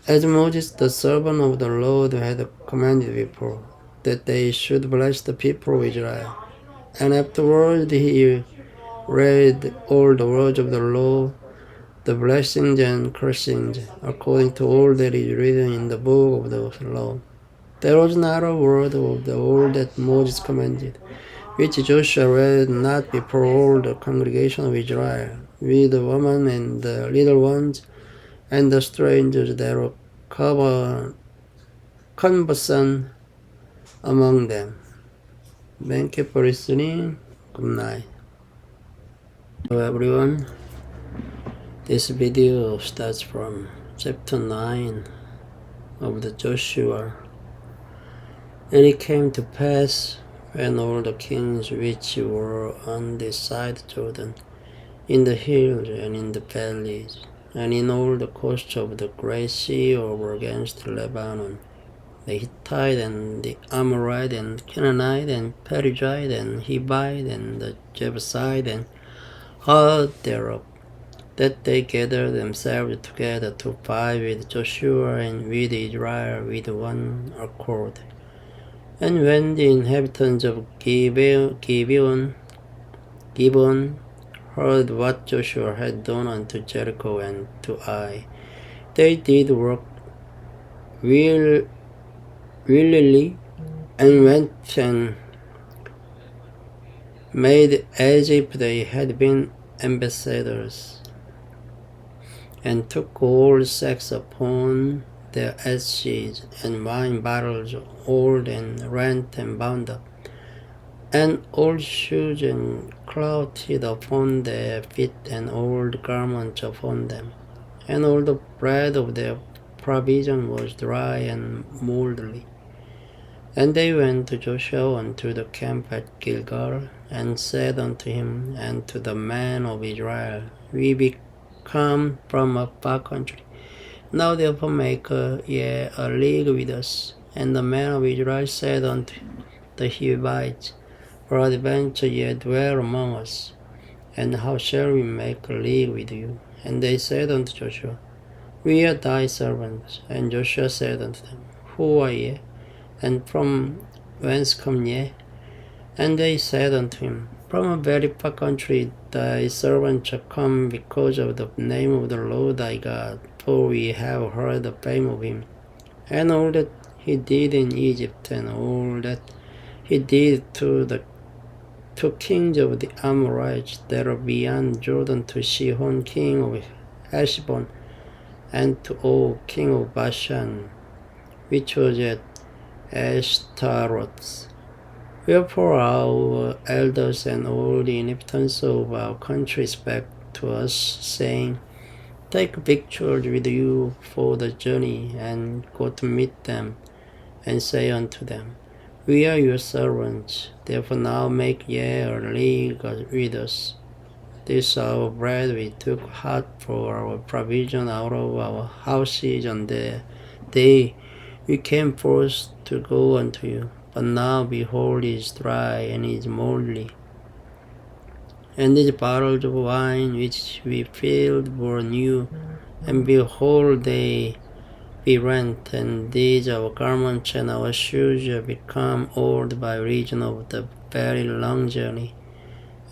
as Moses the servant of the Lord had commanded before, that they should bless the people of Israel. And afterward he read all the words of the law, the blessings and cursings, according to all that is written in the book of the law. There was not a word of the all that Moses commanded, which Joshua read not before all the congregation of Israel, with the women and the little ones, and the strangers that were conversant among them. Thank you for listening. Good night. Hello everyone. This video starts from chapter 9 of the Joshua. And it came to pass, when all the kings which were on this side Jordan, in the hills and in the valleys, and in all the coasts of the Great Sea over against Lebanon, the Hittite and the Amorite and Canaanite and Perizzite and Hivite and the Jebusite and heard thereof, that they gathered themselves together to fight with Joshua and with Israel with one accord. And when the inhabitants of Gibeon heard what Joshua had done unto Jericho and to Ai, they did work willingly, and went and made as if they had been ambassadors, and took gold sacks upon their asses, and wine bottles old and rent and bound up, and old shoes and clouted upon their feet, and old garments upon them, and all the bread of their provision was dry and mouldy. And they went to Joshua unto the camp at Gilgal, and said unto him and to the men of Israel, We be come from a far country. Now therefore make ye a league with us. And the men of Israel said unto the Hivites, Peradventure ye dwell among us, and how shall we make a league with you? And they said unto Joshua, We are thy servants. And Joshua said unto them, Who are ye? And from whence come ye? And they said unto him, From a very far country thy servants shall come, because of the name of the Lord thy God, for we have heard the fame of him, and all that he did in Egypt, and all that he did to the two kings of the Amorites that are beyond Jordan, to Sihon king of Heshbon, and to Og king of Bashan, which was at Ashtaroth. Wherefore our elders and all the inhabitants of our country spake to us, saying, Take victuals with you for the journey, and go to meet them, and say unto them, We are your servants, therefore now make ye a league with us. This our bread we took hot for our provision out of our houses on the day we came forth to go unto you. But now behold, it is dry and is mouldy. And these bottles of wine which we filled were new, and behold, they be rent, and these our garments and our shoes are become old by reason of the very long journey.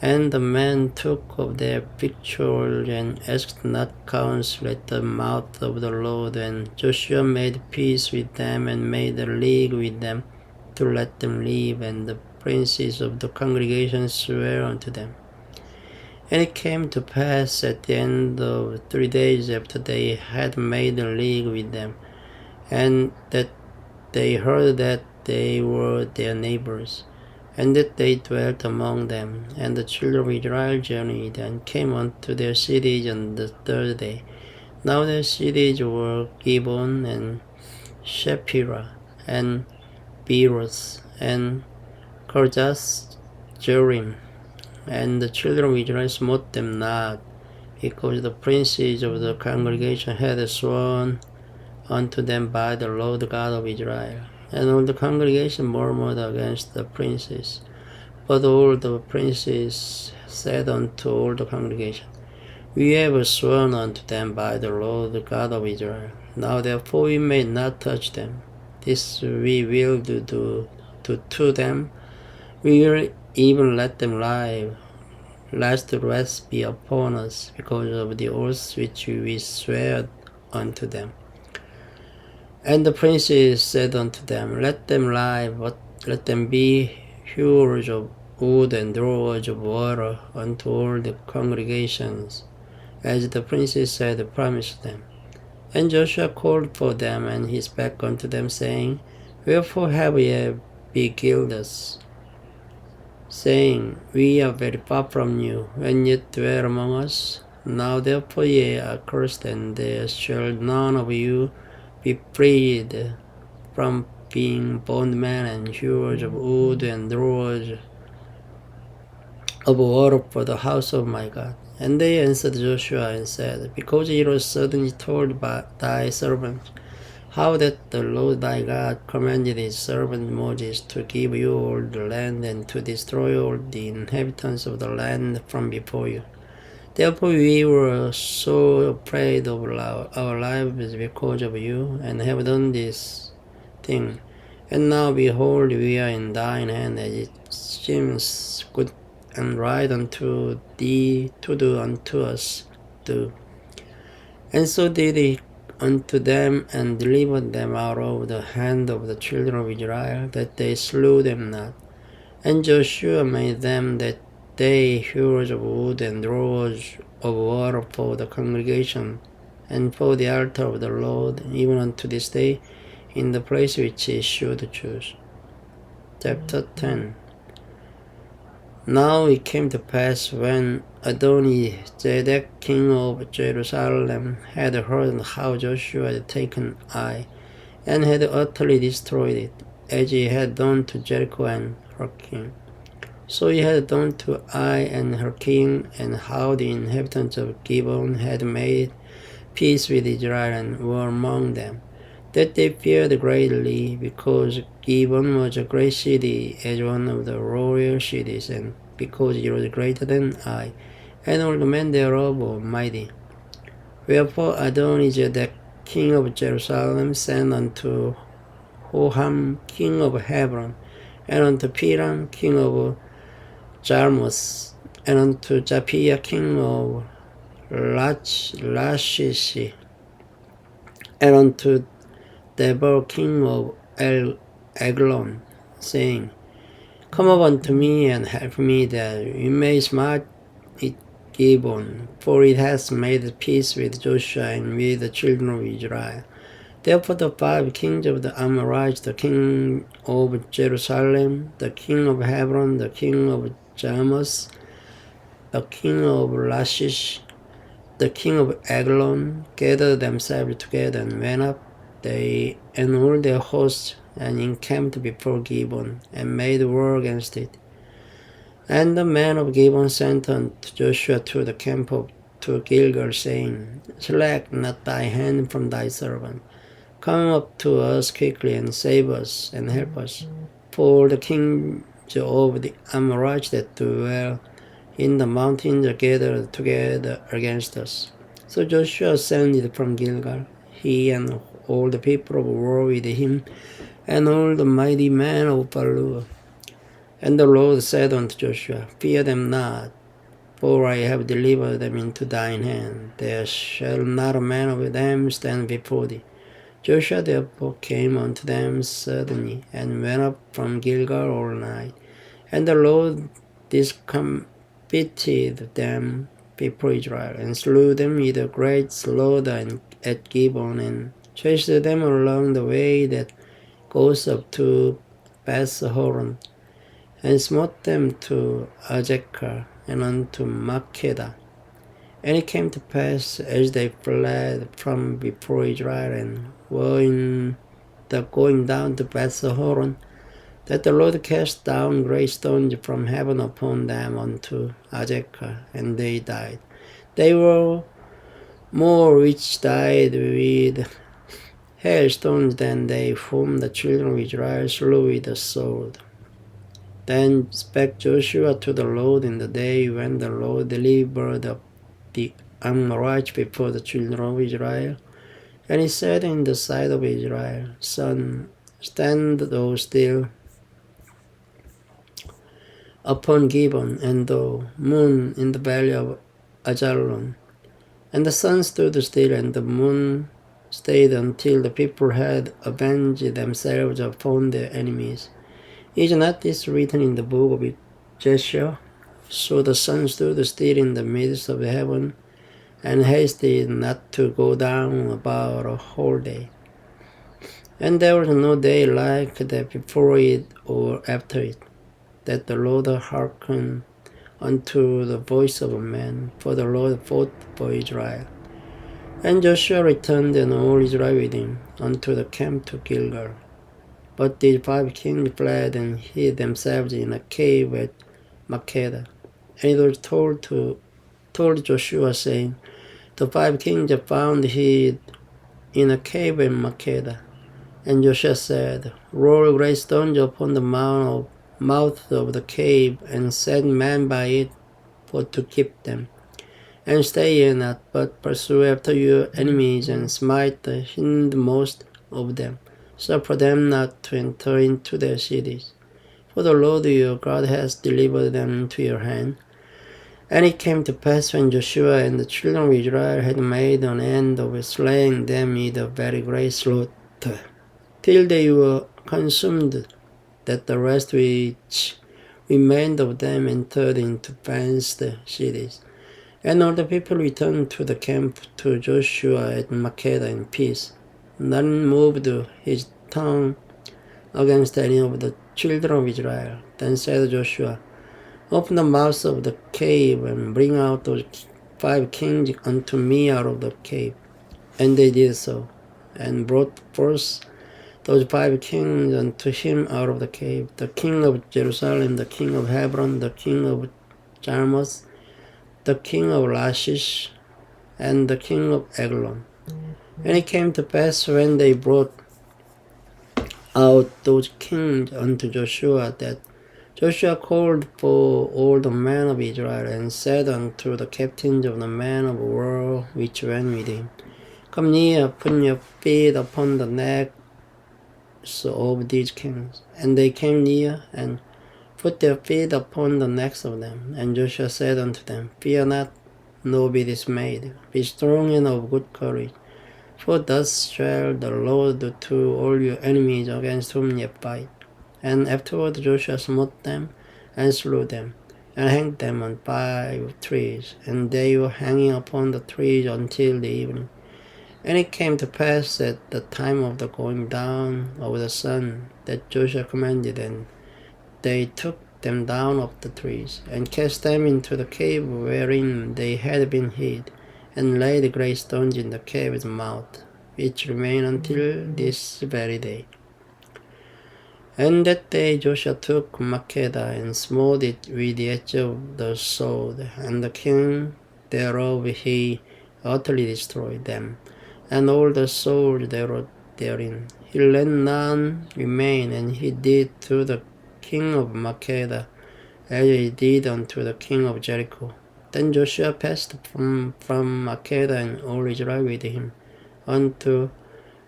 And the men took of their victuals, and asked not counsel at the mouth of the Lord. And Joshua made peace with them, and made a league with them, to let them live. And the princes of the congregation sware unto them. And it came to pass at the end of 3 days after they had made a league with them, and that they heard that they were their neighbors, and that they dwelt among them. And the children of Israel journeyed, and came unto their cities on the 3rd day. Now their cities were Gibeon, and Shepherah, and Beeroth, and Kirjath Jearim. And the children of Israel smote them not, because the princes of the congregation had sworn unto them by the Lord God of Israel. And all the congregation murmured against the princes. But all the princes said unto all the congregation, We have sworn unto them by the Lord God of Israel. Now therefore we may not touch them. This we will do to them. We will even let them lie, lest the wrath be upon us, because of the oaths which we swear unto them. And the princes said unto them, Let them lie, but let them be hewers of wood and drawers of water unto all the congregations, as the princes had promised them. And Joshua called for them, and he spake unto them, saying, Wherefore have ye beguiled us, saying, We are very far from you, when ye dwell among us? Now therefore ye are cursed, and there shall none of you be freed from being bondmen and hewers of wood and drawers of water for the house of my God. And they answered Joshua and said, Because it was suddenly told by thy servant, how that the Lord thy God commanded his servant Moses to give you all the land and to destroy all the inhabitants of the land from before you. Therefore we were so afraid of our lives because of you, and have done this thing. And now behold, we are in thine hand, as it seems good and right unto thee to do unto us. Do. And so did he unto them, and delivered them out of the hand of the children of Israel, that they slew them not. And Joshua made them that day hewers of wood and drawers of water for the congregation, and for the altar of the Lord, even unto this day, in the place which he should choose. Chapter 10. Now it came to pass, when Adoni-Zedek, king of Jerusalem, had heard how Joshua had taken Ai, and had utterly destroyed it, as he had done to Jericho and her king. So he had done to Ai and her king, and how the inhabitants of Gibeon had made peace with Israel and were among them, that they feared greatly, because Gibeon was a great city, as one of the royal cities, and because it was greater than Ai, and all the men thereof were mighty. Wherefore Adoni-Zedek, king of Jerusalem, sent unto Hoham, king of Hebron, and unto Piram, king of Jarmuth, and unto Japhia, king of Lachish, and unto Deborah, king of Eglon, saying, Come up unto me, and help me, that we may smite it Gibeon, for it has made peace with Joshua and with the children of Israel. Therefore the 5 kings of the Amorites, the king of Jerusalem, the king of Hebron, the king of Jarmuth, the king of Lachish, the king of Eglon, gathered themselves together and went up, they and all their hosts, and encamped before Gibeon, and made war against it. And the men of Gibeon sent unto Joshua to the camp to Gilgal, saying, Slack not thy hand from thy servant. Come up to us quickly, and save us, and help us. For the kings of the Amorites that dwell in the mountains are gathered together against us. So Joshua ascended from Gilgal, he and all the people of war with him, and all the mighty men of Baalah. And the Lord said unto Joshua, Fear them not, for I have delivered them into thine hand. There shall not a man of them stand before thee. Joshua therefore came unto them suddenly, and went up from Gilgal all night. And the Lord discomfited them before Israel, and slew them with a great slaughter at Gibeon, and chased them along the way that goes up to Beth-horon, and smote them to Azekah, and unto Makkedah. And it came to pass, as they fled from before Israel, and were in the going down to Beth-horon, that the Lord cast down great stones from heaven upon them unto Azekah, and they died. They were more which died with hailstones than they whom the children of Israel slew with the sword. Then spake Joshua to the Lord in the day when the Lord delivered up the Amorites before the children of Israel. And he said in the sight of Israel, Sun, stand thou still upon Gibeon, and thou, moon, in the valley of Ajalon. And the sun stood still, and the moon stayed until the people had avenged themselves upon their enemies. Is not this written in the book of Joshua? So the sun stood still in the midst of heaven, and hasted not to go down about a whole day. And there was no day like that before it or after it, that the Lord hearkened unto the voice of a man, for the Lord fought for Israel. And Joshua returned, and all Israel with him, unto the camp to Gilgal. But these 5 kings fled and hid themselves in a cave at Makkedah. And it was told to told Joshua, saying, "The 5 kings are found hid in a cave in Makeda." And Joshua said, "Roll great stones upon the mouth of the cave, and set men by it for to keep them. And stay ye not, but pursue after your enemies, and smite the hindmost of them. Suffer them not to enter into their cities. For the Lord your God has delivered them into your hand." And it came to pass, when Joshua and the children of Israel had made an end of slaying them with a very great slaughter, till they were consumed, that the rest which remained of them entered into fenced cities. And all the people returned to the camp to Joshua at Makeda in peace. None moved his tongue against any of the children of Israel. Then said Joshua, "Open the mouth of the cave, and bring out those 5 kings unto me out of the cave." And they did so, and brought forth those 5 kings unto him out of the cave: the king of Jerusalem, the king of Hebron, the king of Jarmuth, the king of Lachish, and the king of Eglon. And it came to pass, when they brought out those kings unto Joshua, that Joshua called for all the men of Israel, and said unto the captains of the men of war which went with him, "Come near, put your feet upon the necks of these kings." And they came near, and put their feet upon the necks of them. And Joshua said unto them, "Fear not, nor be dismayed. Be strong and of good courage. For thus shall the Lord do to all your enemies against whom ye fight." And afterward Joshua smote them, and slew them, and hanged them on 5 trees. And they were hanging upon the trees until the evening. And it came to pass at the time of the going down of the sun, that Joshua commanded, and they took them down off the trees, and cast them into the cave wherein they had been hid, and laid great stones in the cave's mouth, which remain until this very day. And that day Joshua took Makeda, and smote it with the edge of the sword, and the king thereof he utterly destroyed them, and all the souls therein. He let none remain, and he did to the king of Makeda as he did unto the king of Jericho. Then Joshua passed from Makeda, and all Israel with him, unto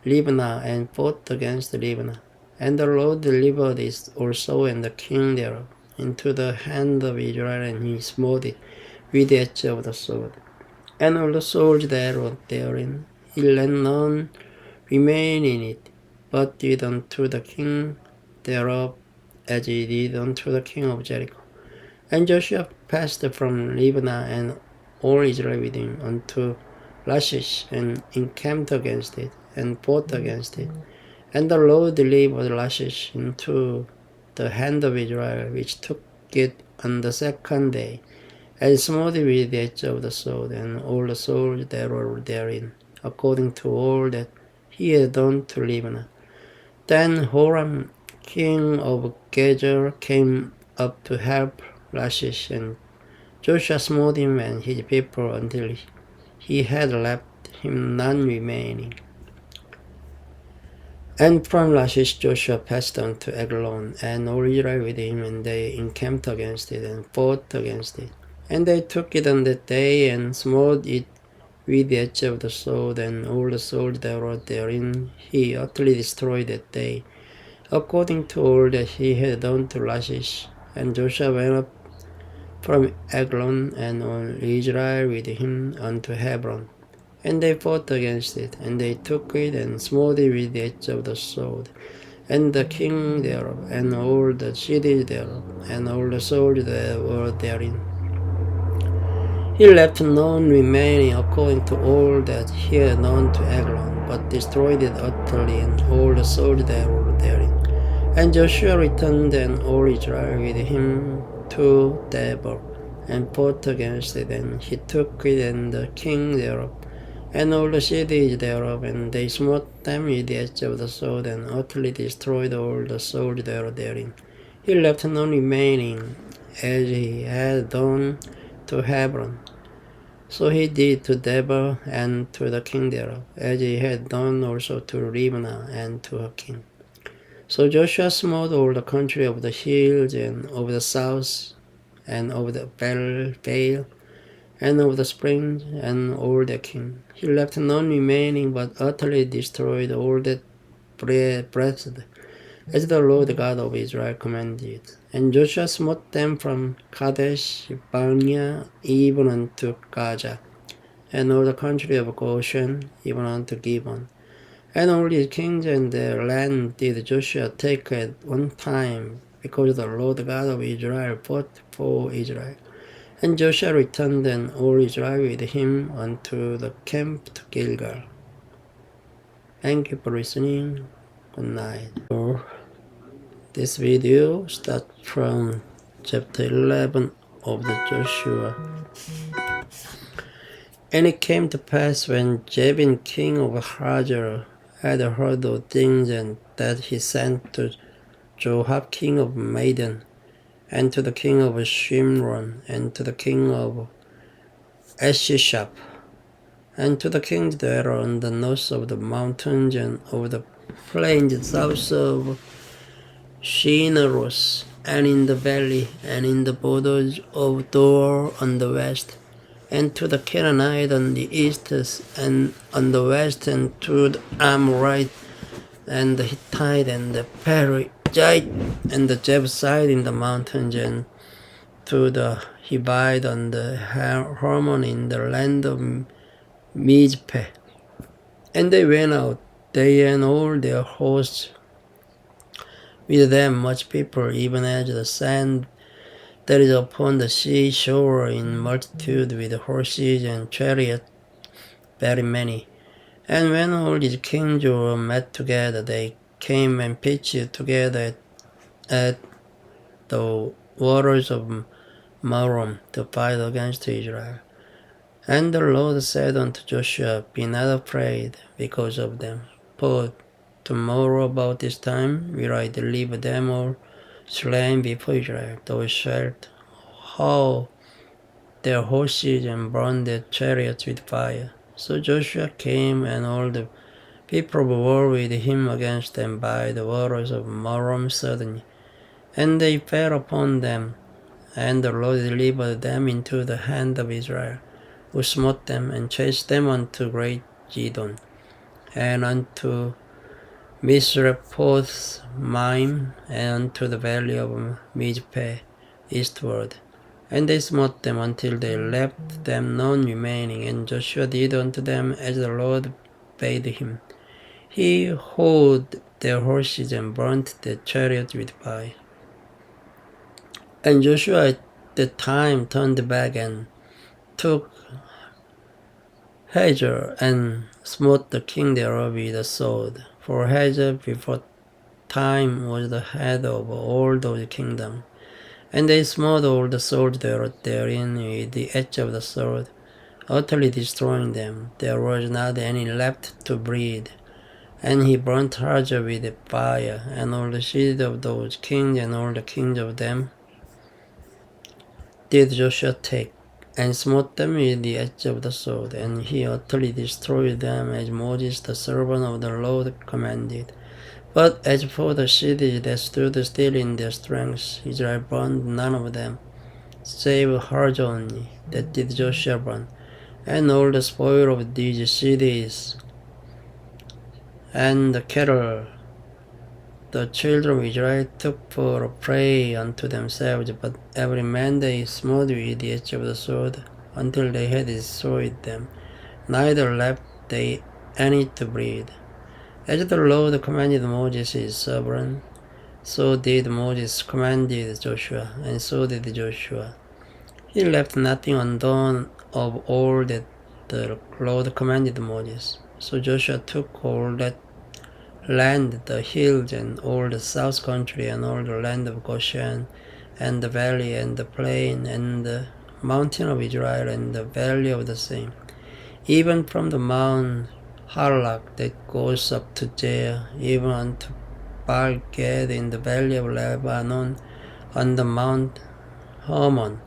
Libnah, and fought against Libnah. And the Lord delivered it also, and the king thereof, into the hand of Israel, and he smote it with the edge of the sword. And all the souls therein, he let none remain in it, but did unto the king thereof as he did unto the king of Jericho. And Joshua passed from Libnah, and all Israel with him, unto Lachish, and encamped against it, and fought against it. And the Lord delivered Lachish into the hand of Israel, which took it on the 2nd day, and smote it with the edge of the sword, and all the souls that were therein, according to all that he had done to Libnah. Then Horam, king of Gezer, came up to help Lachish, and Joshua smote him and his people until he had left him none remaining. And from Lachish Joshua passed on to Eglon, and all Israel with him, and they encamped against it, and fought against it. And they took it on that day, and smote it with the edge of the sword, and all the souls that were therein he utterly destroyed that day, according to all that he had done to Lachish. And Joshua went up from Eglon, and all Israel with him, unto Hebron. And they fought against it, and they took it, and smote it with the edge of the sword, and the king thereof, and all the cities thereof, and all the souls that were therein. He left none remaining according to all that he had done to Eglon, but destroyed it utterly, and all the souls that were therein. And Joshua returned, and all Israel with him, to Debir, and fought against it, and he took it, and the king thereof, and all the cities thereof, and they smote them with the edge of the sword, and utterly destroyed all the souls that were therein. He left none remaining, as he had done to Hebron. So he did to Deborah and to the king thereof, as he had done also to Libnah and to her king. So Joshua smote all the country of the hills and of the south, and of the vale, and of the springs, and all their king. He left none remaining, but utterly destroyed all that breathed, as the Lord God of Israel commanded. And Joshua smote them from Kadesh Barnea even unto Gaza, and all the country of Goshen even unto Gibeon. And all his kings and their land did Joshua take at one time, because the Lord God of Israel fought for Israel. And Joshua returned and all Israel with him unto the camp to Gilgal. Thank you for listening. Good night. This video starts from chapter 11 of the Joshua. And it came to pass when Jabin king of Hajar had heard of things, and that he sent to Joab king of Madon, and to the king of Shimron, and to the king of Eshishap, and to the kings that are on the north of the mountains and of the plains south of Shineros, and in the valley, and in the borders of Dor on the west, and to the Canaanite on the east, and on the west, and to the Amorite, and the Hittite, and the Perizzite, and the Jebusite in the mountains, and to the Hivite on the Hermon in the land of Mizpeh. And they went out, they and all their hosts, with them much people, even as the sand that is upon the seashore in multitude, with horses and chariots very many. And when all these kings were met together, they came and pitched together at the waters of Merom to fight against Israel. And the Lord said unto Joshua, Be not afraid because of them, for tomorrow about this time will I deliver them all slain before Israel. Thou shalt haul their horses and burn their chariots with fire. So Joshua came, and all the people of war with him against them by the waters of Merom suddenly. And they fell upon them, and the Lord delivered them into the hand of Israel, who smote them, and chased them unto great Zidon, and unto Misrephoth Maim, and unto the valley of Mizpeh eastward. And they smote them until they left them none remaining. And Joshua did unto them as the Lord bade him. He hauled their horses and burnt their chariots with fire. And Joshua at the time turned back and took Hajar, and smote the king thereof with a sword. For Hajar before time was the head of all those kingdoms. And they smote all the souls therein with the edge of the sword, utterly destroying them. There was not any left to breathe. And he burnt Hajar with fire, and all the seed of those kings, and all the kings of them did Joshua take, and smote them with the edge of the sword. And he utterly destroyed them, as Moses the servant of the Lord commanded. But as for the cities that stood still in their strength, Israel burned none of them, save Hajar only, that did Joshua burn. And all the spoil of these cities, and the cattle, the children of Israel took for a prey unto themselves, but every man they smote with the edge of the sword, until they had destroyed them, neither left they any to breathe. As the Lord commanded Moses his servant, so did Moses commanded Joshua, and so did Joshua. He left nothing undone of all that the Lord commanded Moses. So Joshua took all that land, the hills, and all the south country, and all the land of Goshen, and the valley, and the plain, and the mountain of Israel, and the valley of the same, even from the Mount Harlak that goes up to Jair, even unto Baal-gad in the valley of Lebanon, on the Mount Hermon,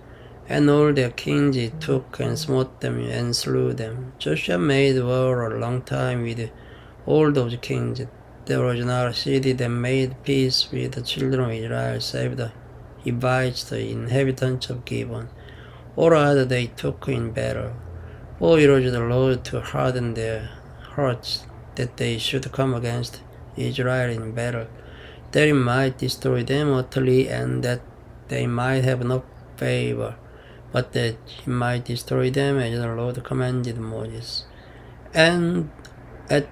And all their kings he took and smote them and slew them. Joshua made war a long time with all those kings. There was not a city that made peace with the children of Israel save the Hivites, the inhabitants of Gibeon. All other they took in battle. For it was the Lord to harden their hearts, that they should come against Israel in battle, that he might destroy them utterly, and that they might have no favor, but that he might destroy them as the Lord commanded Moses. And at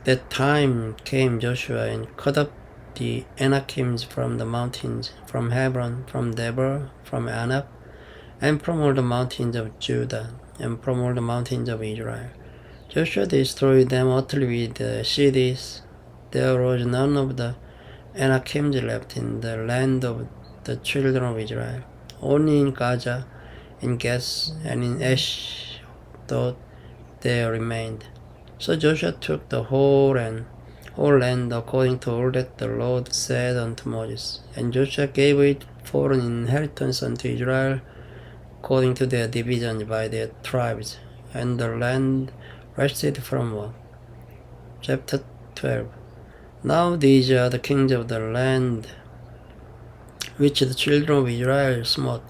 that time came Joshua and cut up the Anakims from the mountains, from Hebron, from Deborah, from Anak, and from all the mountains of Judah, and from all the mountains of Israel. Joshua destroyed them utterly with the cities. There was none of the Anakims left in the land of the children of Israel. Only in Gaza, in Gath, and in Ashdod there remained. So Joshua took the whole land according to all that the Lord said unto Moses. And Joshua gave it for an inheritance unto Israel according to their divisions by their tribes. And the land rested from war. Chapter 12. Now these are the kings of the land which the children of Israel smote,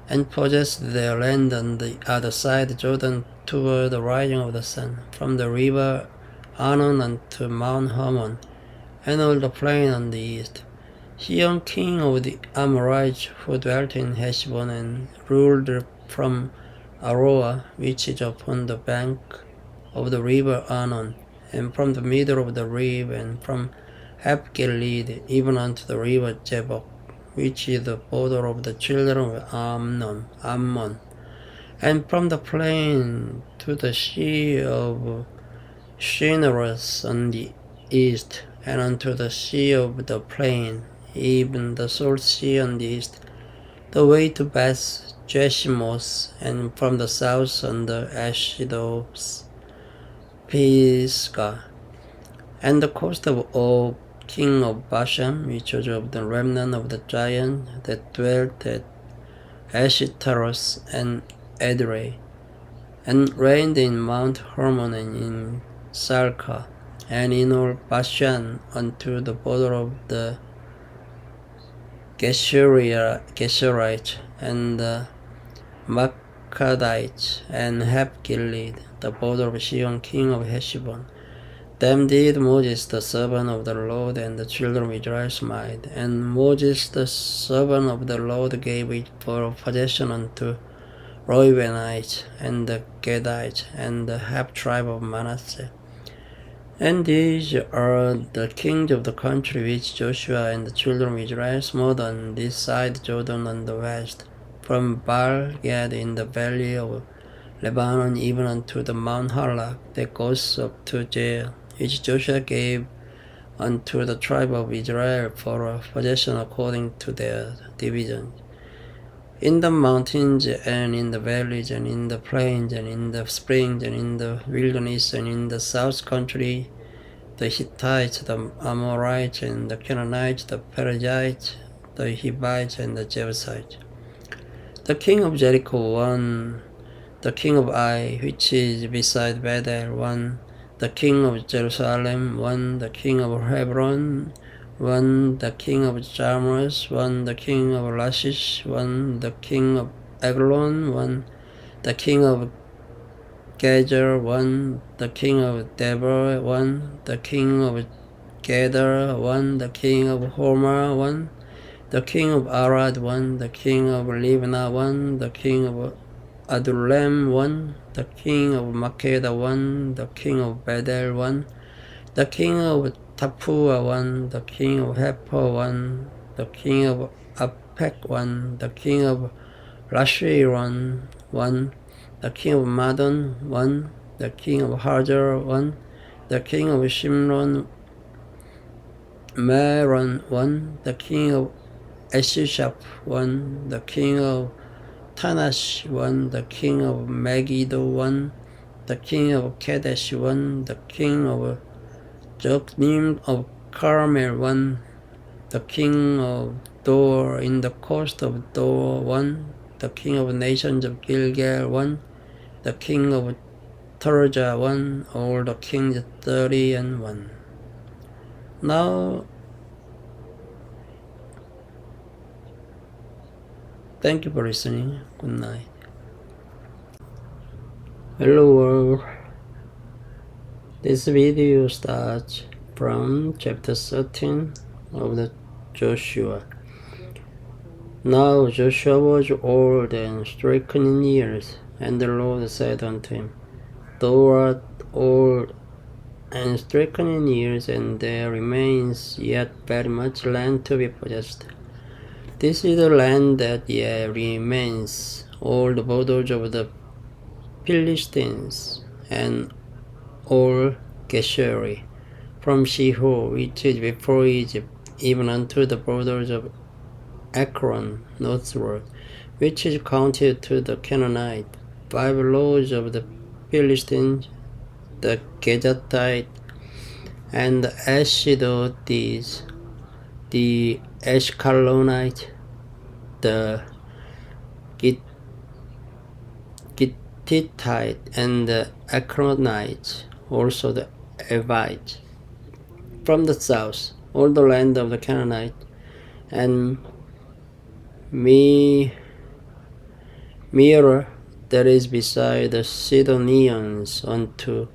and possessed their land on the other side Jordan toward the rising of the sun, from the river Arnon unto Mount Hermon, and all the plain on the east. Sihon king of the Amorites, who dwelt in Heshbon, and ruled from Aroah, which is upon the bank of the river Arnon, and from the middle of the river, and from Gilead, even unto the river Jabbok, which is the border of the children of Ammon, and from the plain to the sea of Shineros on the east, and unto the sea of the plain, even the salt sea on the east, the way to Beth Jeshimoth, and from the south under Ashdod's Pisgah, and the coast of Og, king of Bashan, which was of the remnant of the giants that dwelt at Ashtaroth and Edrei, and reigned in Mount Hermon and in Salca, and in all Bashan unto the border of the Geshurites and the Makadites, and Gilead, the border of Sihon king of Heshbon. Them did Moses the servant of the Lord and the children of Israel smite, and Moses the servant of the Lord gave it for possession unto Reubenites and the Gadites and the half tribe of Manasseh. And these are the kings of the country which Joshua and the children of Israel smote on this side Jordan on the west, from Baal-Gad in the valley of Lebanon even unto the Mount Halak that goes up to Jair, which Joshua gave unto the tribe of Israel for a possession according to their divisions. In the mountains and in the valleys and in the plains and in the springs and in the wilderness and in the south country, the Hittites, the Amorites and the Canaanites, the Perizzites, the Hivites and the Jebusites. The king of Jericho won, the king of Ai, which is beside Bethel, won, the king of Jerusalem, won, the king of Hebron, won, the king of Jarmuth, won, the king of Lachish, won, the king of Eglon, won, the king of Gezer, won, the king of Deborah, won, the king of Gedar, won, the king of Hormah, won, the king of Arad, won, the king of Libnah, won, the king of Adullam, won, the king of Makeda, won, the king of Bethel, won, the king of Tapua, won, the king of Hepher, won, the king of Apek, won, the king of Lashiron, won, the king of Madon, won, the king of Hajar, won, the king of Shimron, Meron, won, the king of Eshishap, won, the king of Tanash, won, the king of Megiddo, won, the king of Kadesh, won, the king of Joknim of Carmel, won, the king of Dor in the coast of Dor, won, the king of nations of Gilgal, 1, the king of Tirzah, 1, all the kings 30 and 1. Now, thank you for listening. Good night. Hello world. This video starts from chapter 13 of the Joshua. Now Joshua was old and stricken in years, and the Lord said unto him, Thou art old and stricken in years, and there remains yet very much land to be possessed. This is the land that yet remains, all the borders of the Philistines, and all Geshuri, from Shihor, which is before Egypt, even unto the borders of Ekron northward, which is counted to the Canaanite, 5 lords of the Philistines, the Gezatite, and the Ashdodite, the Ashkelonite, the Gittite, and the Ekronite, also the Evite. From the south, all the land of the Canaanite, and Meera, that is beside the Sidonians, unto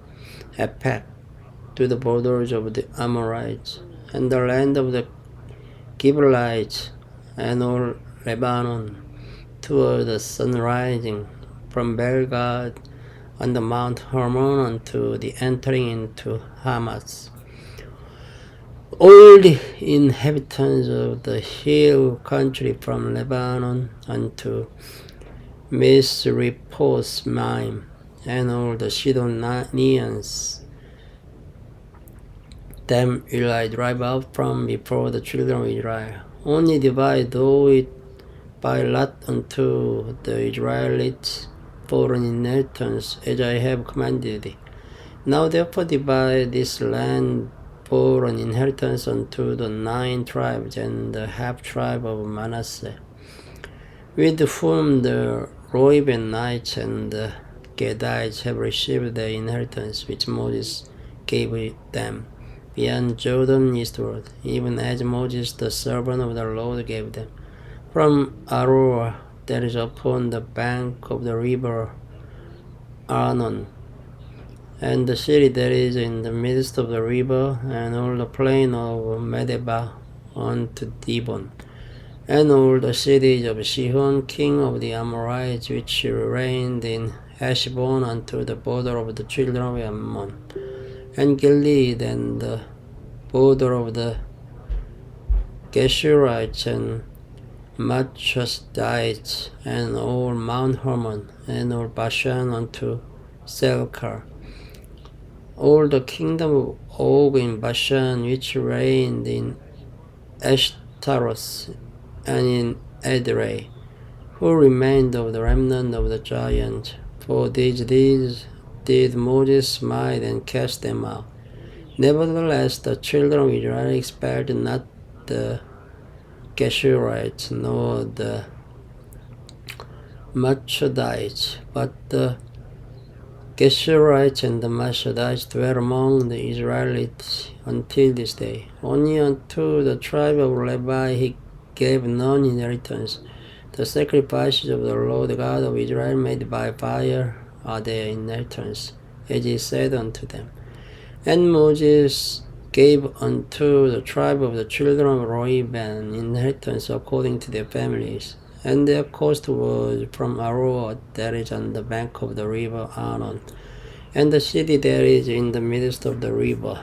Aphek, to the borders of the Amorites, and the land of the Gibeonites, and all Lebanon, toward the sun rising, from Belgad on the Mount Hermon unto the entering into Hamath. All the inhabitants of the hill country from Lebanon unto Misrephoth-maim, and all the Sidonians, them will I drive out from before the children of Israel. Only divide thou it by lot unto the Israelites for an inheritance, as I have commanded thee. Now therefore divide this land for an inheritance unto the 9 tribes and the half tribe of Manasseh, with whom the Reubenites and the Gadites have received their inheritance, which Moses gave them, beyond Jordan eastward, even as Moses the servant of the Lord gave them, from Aroer, that is upon the bank of the river Arnon, and the city that is in the midst of the river, and all the plain of Medeba unto Dibon, and all the cities of Sihon king of the Amorites, which reigned in Heshbon, unto the border of the children of Ammon, and Gilead, and the border of the Geshurites, and Matulungan, and all Mount Hermon, and all Bashan unto Selkar, all the kingdom of Og in Bashan, which reigned in Ashtaroth and in Edrei, who remained of the remnant of the giants. For these deeds did Moses smite and cast them out. Nevertheless, the children of Israel expelled not the Geshurites nor the Matulungites, but the Geshurites and the Matulungites dwell among the Israelites until this day. Only unto the tribe of Levi he gave none inheritance. The sacrifices of the Lord God of Israel made by fire are their inheritance, as he said unto them. And Moses gave unto the tribe of the children of Reuben inheritance according to their families, and their coast was from Aroer, that is on the bank of the river Arnon, and the city that is in the midst of the river,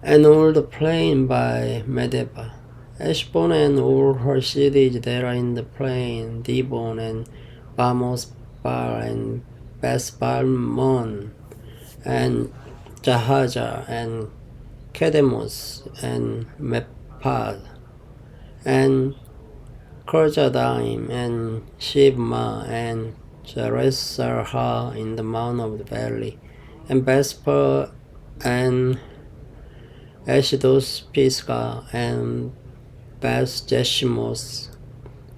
and all the plain by Medeba, Heshbon and all her cities that are in the plain, Dibon and Bamoth-baal and Beth-balmon, and Jahaza and Kedemoth and Mephad, and Kirjathaim and Shibma and Jerusalem in the mount of the valley, and Bethper and Ashdod Pisgah and Beth Jeshimoth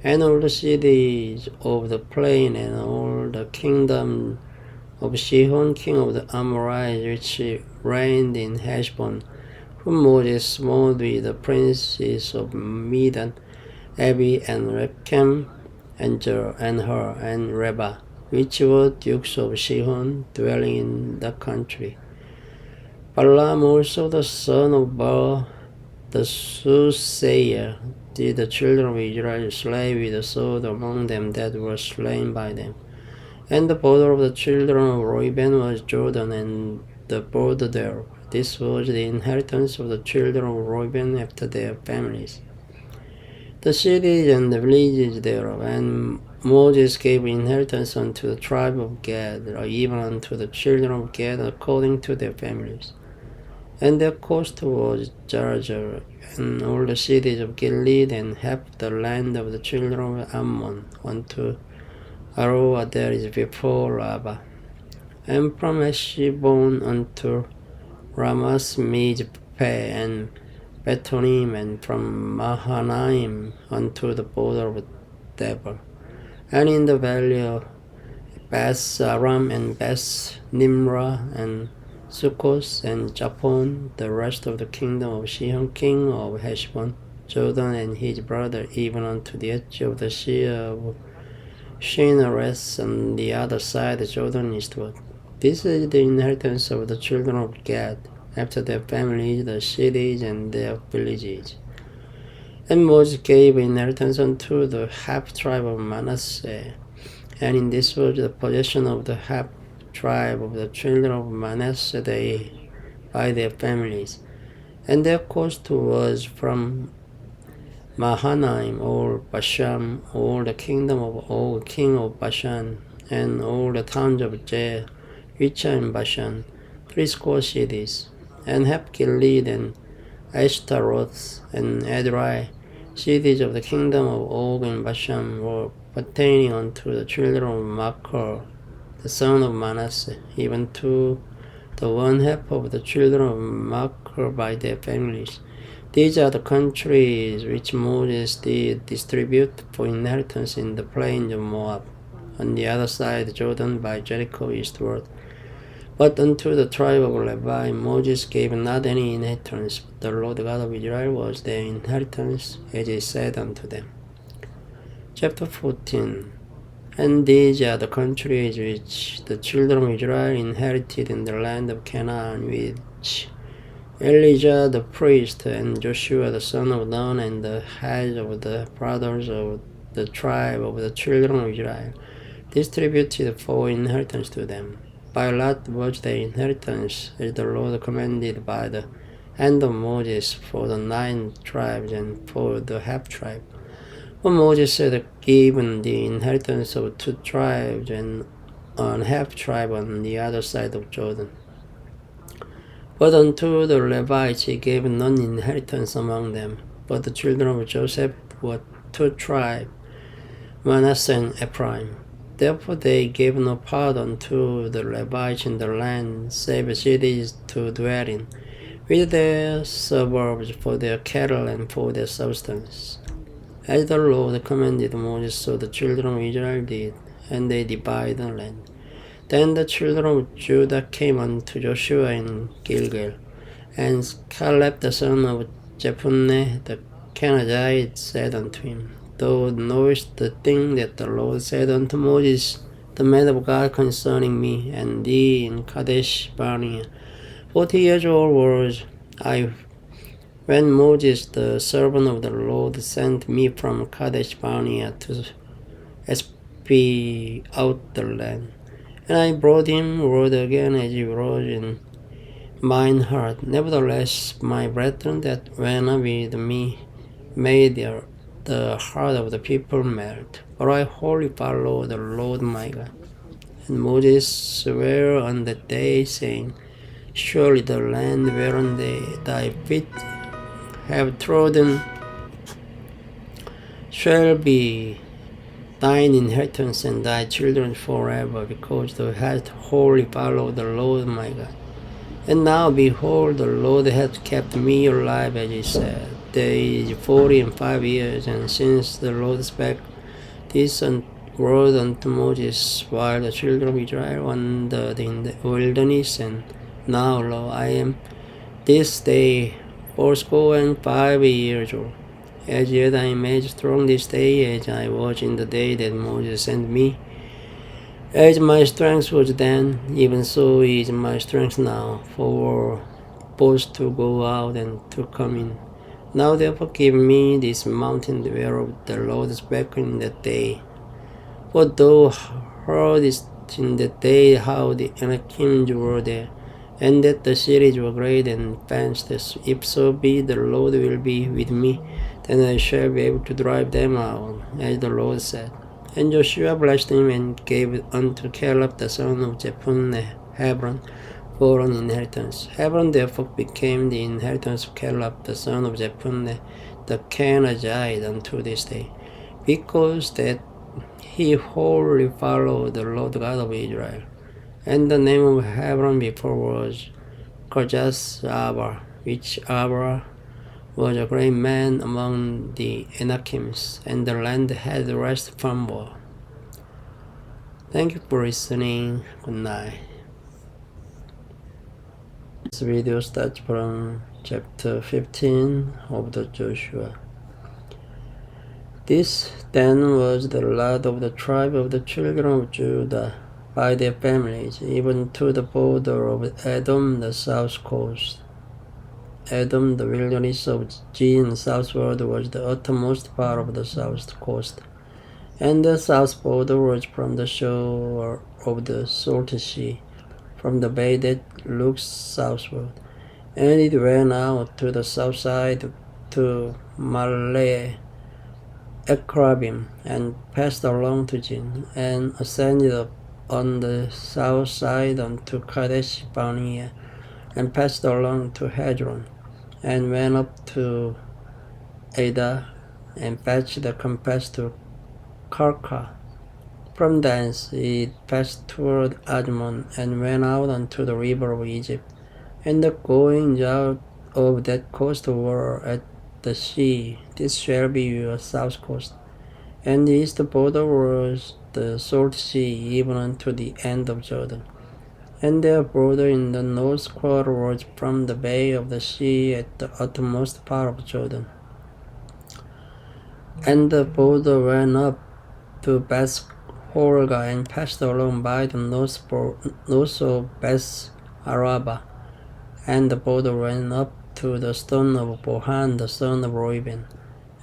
and all the cities of the plain, and all the kingdom of Sihon, king of the Amorites, which reigned in Heshbon, whom Moses smote with the princes of Midian, Abi, and Rechem, and Jer, and Hur, and Reba, which were dukes of Sihon, dwelling in the country. Balaam also, the son of Beor, the soothsayer, did the children of Israel slay with the sword among them that were slain by them. And the border of the children of Reuben was Jordan, and the border thereof. This was the inheritance of the children of Reuben after their families, the cities and the villages thereof. And Moses gave inheritance unto the tribe of Gad, even unto the children of Gad according to their families. And their coast was Jazer, and all the cities of Gilead, and half the land of the children of Ammon, unto Aroah there is before Rabbah. And from Heshbon unto Ramath Mizpeh, and Betonim, and from Mahanaim unto the border of Debir, and in the valley of Beth Aram, and Beth Nimrah, and Sukkos, and Japon, the rest of the kingdom of Sihon, king of Heshbon, Jordan, and his brother, even unto the edge of the sea of Shinareth, on the other side of Jordan eastward. This is the inheritance of the children of Gad, after their families, the cities and their villages. And Moses gave inheritance unto the half tribe of Manasseh, and in this was the possession of the half tribe of the children of Manasseh by their families. And their coast was from Mahanaim, all Bashan, all the kingdom of Og, king of Bashan, and all the towns of Jer, which are in Bashan, 80 cities, and half Gilead, and Ashtaroth, and Edrei, cities of the kingdom of Og and Bashan, were pertaining unto the children of Machir, the son of Manasseh, even to the one half of the children of Machir by their families. These are the countries which Moses did distribute for inheritance in the plains of Moab, on the other side of Jordan by Jericho eastward. But unto the tribe of Levi Moses gave not any inheritance, but the Lord God of Israel was their inheritance, as he said unto them. Chapter 14. And these are the countries which the children of Israel inherited in the land of Canaan, which Elijah the priest, and Joshua the son of Nun, and the heads of the brothers of the tribe of the children of Israel, distributed for inheritance to them. By lot was their inheritance, as the Lord commanded by the hand of Moses, for the 9 tribes and for the half tribe. For Moses had given the inheritance of 2 tribes and an half tribe on the other side of Jordan. But unto the Levites he gave none inheritance among them, but the children of Joseph were 2 tribes, Manasseh and Ephraim. Therefore they gave no part unto the Levites in the land, save cities to dwell in, with their suburbs for their cattle and for their substance. As the Lord commanded Moses, so the children of Israel did, and they divided the land. Then the children of Judah came unto Joshua in Gilgal, and Caleb the son of Jephunneh the Kenizzite said unto him, Thou knowest the thing that the Lord said unto Moses, the man of God, concerning me and thee in Kadesh Barnea. 40 years old was I when Moses, the servant of the Lord, sent me from Kadesh Barnea to espy out the land. And I brought him word again as he wrote in mine heart. Nevertheless, my brethren that went with me made the heart of the people melt. But I wholly follow the Lord my God. And Moses sware on that day, saying, Surely the land whereon thy feet have trodden shall be thine inheritance and thy children forever, because thou hast wholly followed the Lord my God. And now, behold, the Lord hath kept me alive, as he said. There is 45 years, and since the Lord spake this word unto Moses while the children of Israel wandered in the wilderness, and now, lo, I am this day 85 years old. As yet I am as strong this day as I was in the day that Moses sent me. As my strength was then, even so is my strength now, for both to go out and to come in. Now therefore give me this mountain whereof the Lord spake in that day. For thou heardest in that day how the Anakims were there, and that the cities were great and fenced. If so be the Lord will be with me, then I shall be able to drive them out, as the Lord said. And Joshua blessed him and gave unto Caleb the son of Jephunneh Hebron for an inheritance. Hebron therefore became the inheritance of Caleb the son of Jephunneh the Kenizzite unto this day, because that he wholly followed the Lord God of Israel. And the name of Hebron before was Kirjath-arba, which Arba was a great man among the Anakims, and the land had rest from war. Thank you for listening. Good night. This video starts from chapter 15 of the Joshua. This then was the lot of the tribe of the children of Judah by their families, even to the border of Edom, the south coast. Edom, the wilderness of Zin southward, was the uttermost part of the south coast, and the south border was from the shore of the Salt Sea, from the bay that looks southward, and it went out to the south side to Malay Akrabim, and passed along to Zin, and ascended up on the south side unto Kadesh Barnea, and passed along to Hezron, and went up to Ada, and fetched the compass to Karka. From thence it passed toward Ajmon, and went out unto the river of Egypt, and the goings out of that coast were at the sea. This shall be your south coast. And the east border was the Salt Sea, even unto the end of Jordan. And their border in the north quarter was from the bay of the sea at the uttermost part of Jordan. And the border went up to Beth Horga, and passed along by the north of Beth Araba. And the border went up to the stone of Bohan, the son of Reuben.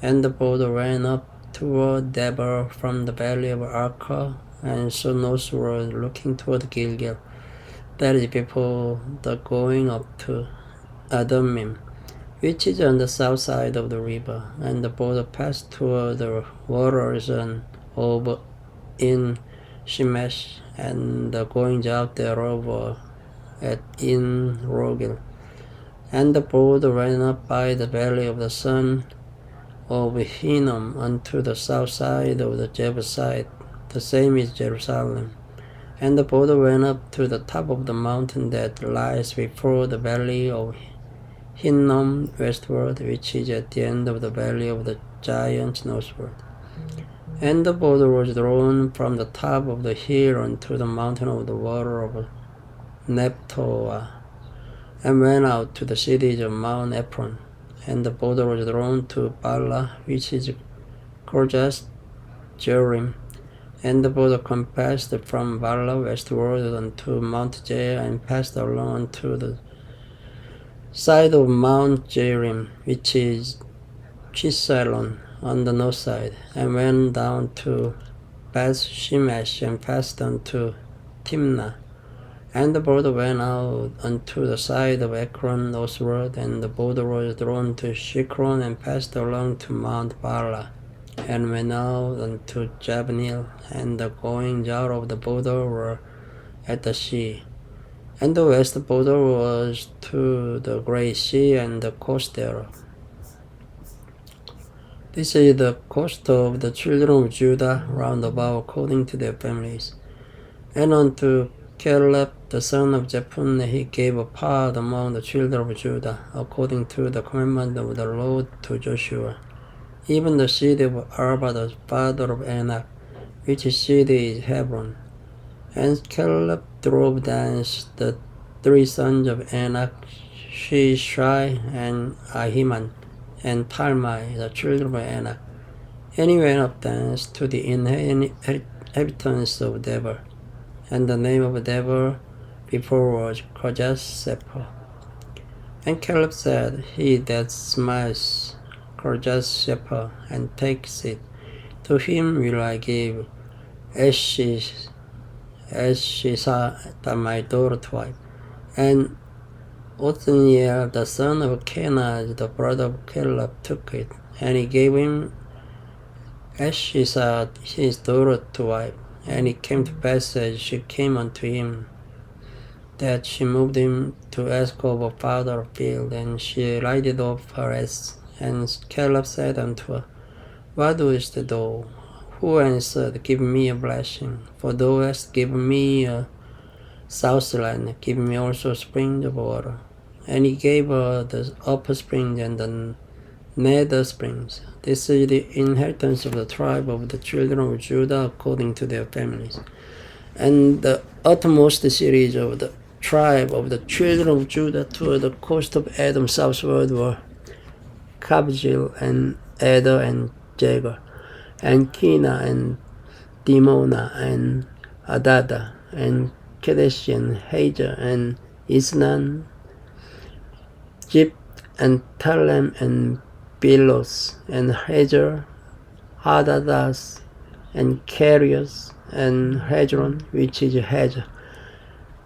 And the border went up toward Deborah from the valley of Arka, and so northward, looking toward Gilgal. That is before the going up to Adumim, which is on the south side of the river. And the border passed toward the waters of in Shemesh, and the goings out thereof were at in Rogel. And the border went up by the valley of the son of Hinnom unto the south side of the Jebusite, the same is Jerusalem. And the border went up to the top of the mountain that lies before the valley of Hinnom westward, which is at the end of the valley of the giants northward. And the border was drawn from the top of the hill unto the mountain of the water of Nephtoah, and went out to the cities of Mount Ephron. And the border was drawn to Bala, which is Kirjath Jearim. And the border compassed from Bala westward unto Mount Jair, and passed along unto the side of Mount Jearim, which is Chisalon, on the north side, and went down to Beth Shemesh, and passed unto Timnah. And the border went out unto the side of Ekron northward, and the border was drawn to Shikron, and passed along to Mount Bala, and went out unto Jabneel. And the goings out of the border were at the sea. And the west border was to the great sea, and the coast thereof. This is the coast of the children of Judah round about according to their families. And unto Caleb the son of Jephunneh he gave a part among the children of Judah, according to the commandment of the Lord to Joshua, even the seed of Arba the father of Anak, which city is Hebron. And Caleb drove down the 3 sons of Anak, Shishai, and Ahiman, and Talmai, the children of Anak. And he went up thence to the inhabitants of Deber. And the name of Deber before was Kirjath-sepher. And Caleb said, He that smites Kirjath-sepher and takes it, to him will I give Eshisa, my daughter, to wife. And Othniel, the son of Kenaz, the brother of Caleb, took it, and he gave him Eshisa, his daughter, to wife. And it came to pass as she came unto him, that she moved him to ask of her father a field, and she lighted off her ass. And Caleb said unto her, What doest thou? Who answered, Give me a blessing, for thou hast given me a southland, give me also springs of water. And he gave her the upper springs and the nether springs. This is the inheritance of the tribe of the children of Judah according to their families. And the uttermost cities of the tribe of the children of Judah toward the coast of Edom southward were Kabzeel and Eder and Jagur, and Kina and Dimona and Adada and Kadesh and Hajar and Isnan, Jip and Talem and Bilos and Hajar, Hadadas and Carius and Hezron, which is Hajar,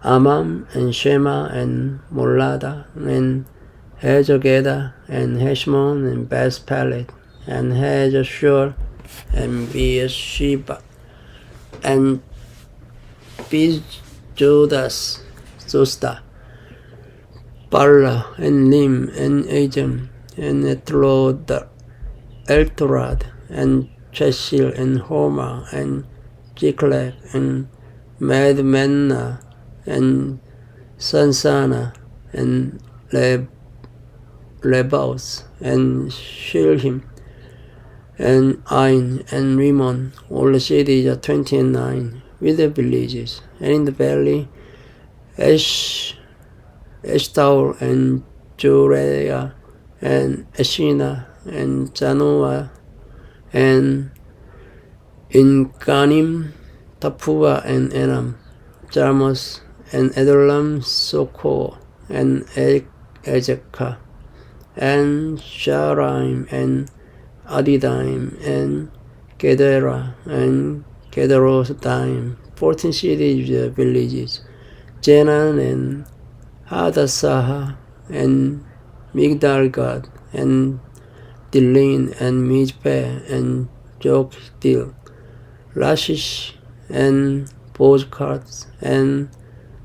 Amam and Shema and Molada and Hezogeda and Heshmon and Beth Pelet and Hezashur and Beersheba and Bizjodas, Zosta, Bala and Lim and Ajam and Eltorad and Cheshil and Homa and Jiklag and Madmenna and Sansana and Lebos and Shilhim and Ain and Rimmon. All the cities are 29 with their villages. And in the valley, Eshtaol and Jureah and Ashina and Janoah and Inganim, Tapua and Enam, Jarmus and Edolam, Soko and Ezekah and Sharaim and Adidaim and Gedera and Gederothaim, 14 cities with villages, Jenan and Hadassah and Migdalgad and Dilin and Mizpeh and Jokdil, Lashish and Bozkat and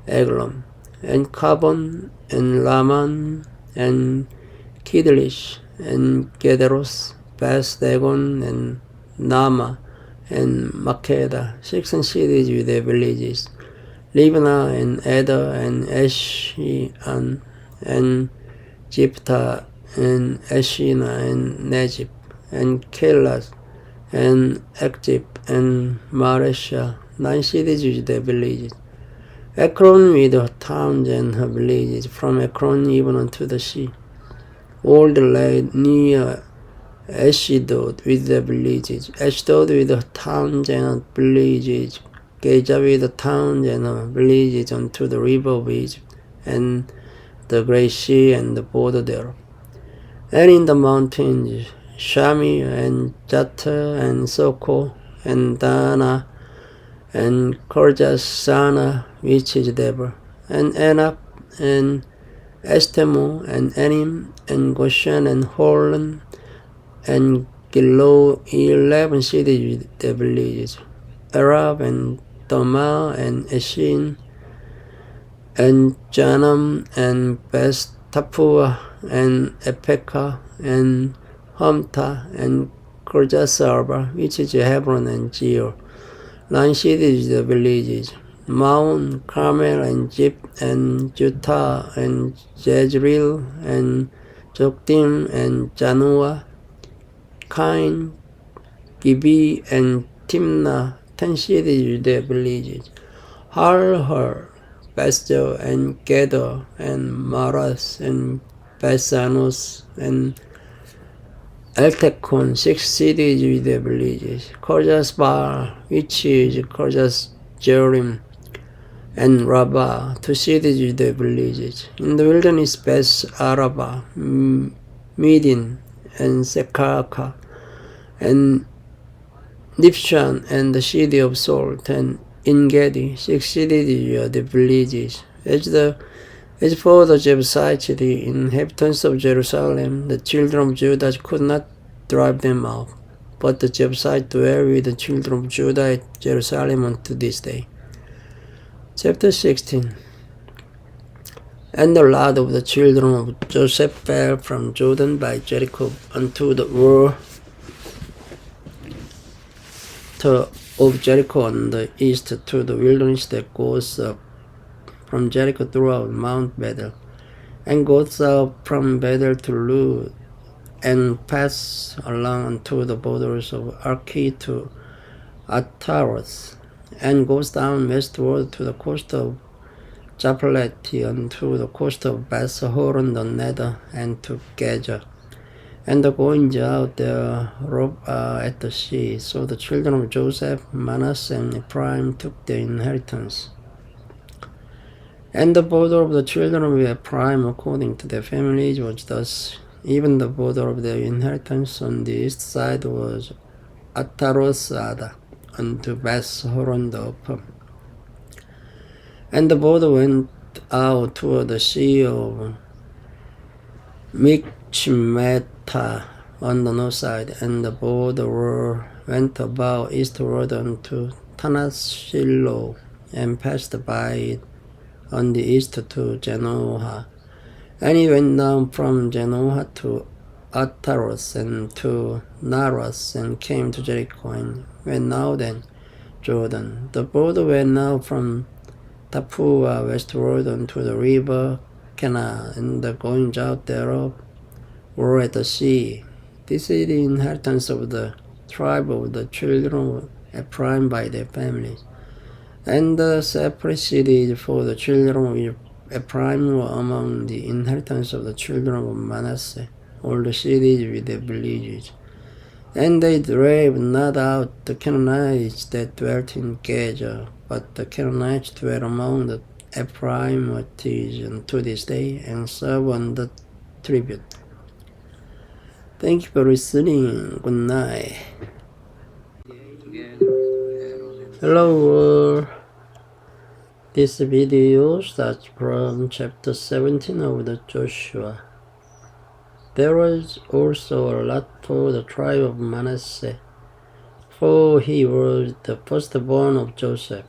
Eglon and Kabon and Laman and Kidlish and Gederos, Beth Dagon and Nama and Makeda, 16 cities with their villages, Libnah and Eder and Eshian and Jipta and Eshina and Nejib and Kelas and Ekjib and Maresha, 9 cities with their villages, Ekron with her towns and her villages, from Ekron even unto the sea, all the land near Ashdod with the villages, Ashdod with the towns and her villages, Gaza with the towns and her villages unto the river of Egypt, and the great sea and the border thereof. And in the mountains, Shami and Jata and Soko and Dana and Korjasana, which is Deber, and Anak and Estemo and Enim and Goshen and Holon and Gilo, 11 cities with their villages, Arab and Doma and Eshin and Janam and Beth Tapua and Epeka and Hamta and Korjasarba, which is Hebron and Geo, 9 cities with their villages, Mount Carmel and Jip and Juttah and Jezreel and Joktim and Janoah, Kain, Gibi and Timnah, 10 cities Judean villages, Har, Bestel, and Gedor, and Maras, and Besanos, and Eltekon, 6 cities Judean villages, Korjas Bar, which is Korjas Jerim, and Rabbah, 2 cities Judean villages. In the wilderness, Beth Araba, Midin, and Sekaka, and Nifshan, and the city of Salt, and Engedi, 6 cities are the villages. As for the Jebusites, the inhabitants of Jerusalem, the children of Judah could not drive them out, but the Jebusites dwell with the children of Judah at Jerusalem unto this day. Chapter 16. And the lot of the children of Joseph fell from Jordan by Jericho unto the wall of Jericho on the east to the wilderness that goes up from Jericho throughout Mount Bethel, and goes up from Bethel to Lud, and pass along unto the borders of Arki to Ataros, and goes down westward to the coast of Japhleti, unto the coast of Beth-horon the Nether, and to Gaza. And the goings out there at the sea. So the children of Joseph, Manasseh, and Ephraim took their inheritance. And the border of the children of Ephraim according to their families was thus. Even the border of their inheritance on the east side was Atarosada, unto Beth-horon the upper. And the border went out toward the sea of Mikmeta on the north side, and the border went about eastward unto Tanashilo, and passed by it on the east to Genoa. And he went down from Genoa to Ataros, and to Naros, and came to Jericho, and went out then Jordan. The border went out from Tapua westward unto the river Cana, and the goings out thereof were at the sea. This is the inheritance of the tribe of the children of Ephraim by their families. And the separate cities for the children of Ephraim were among the inheritance of the children of Manasseh, all the cities with their villages. And they drave not out the Canaanites that dwelt in Gaza, but the Canaanites dwell among the Ephraimites unto this day, and serve on the tribute. Thank you for listening. Good night. Hello world. This video starts from chapter 17 of the Joshua. There was also a lot for the tribe of Manasseh, for he was the firstborn of Joseph,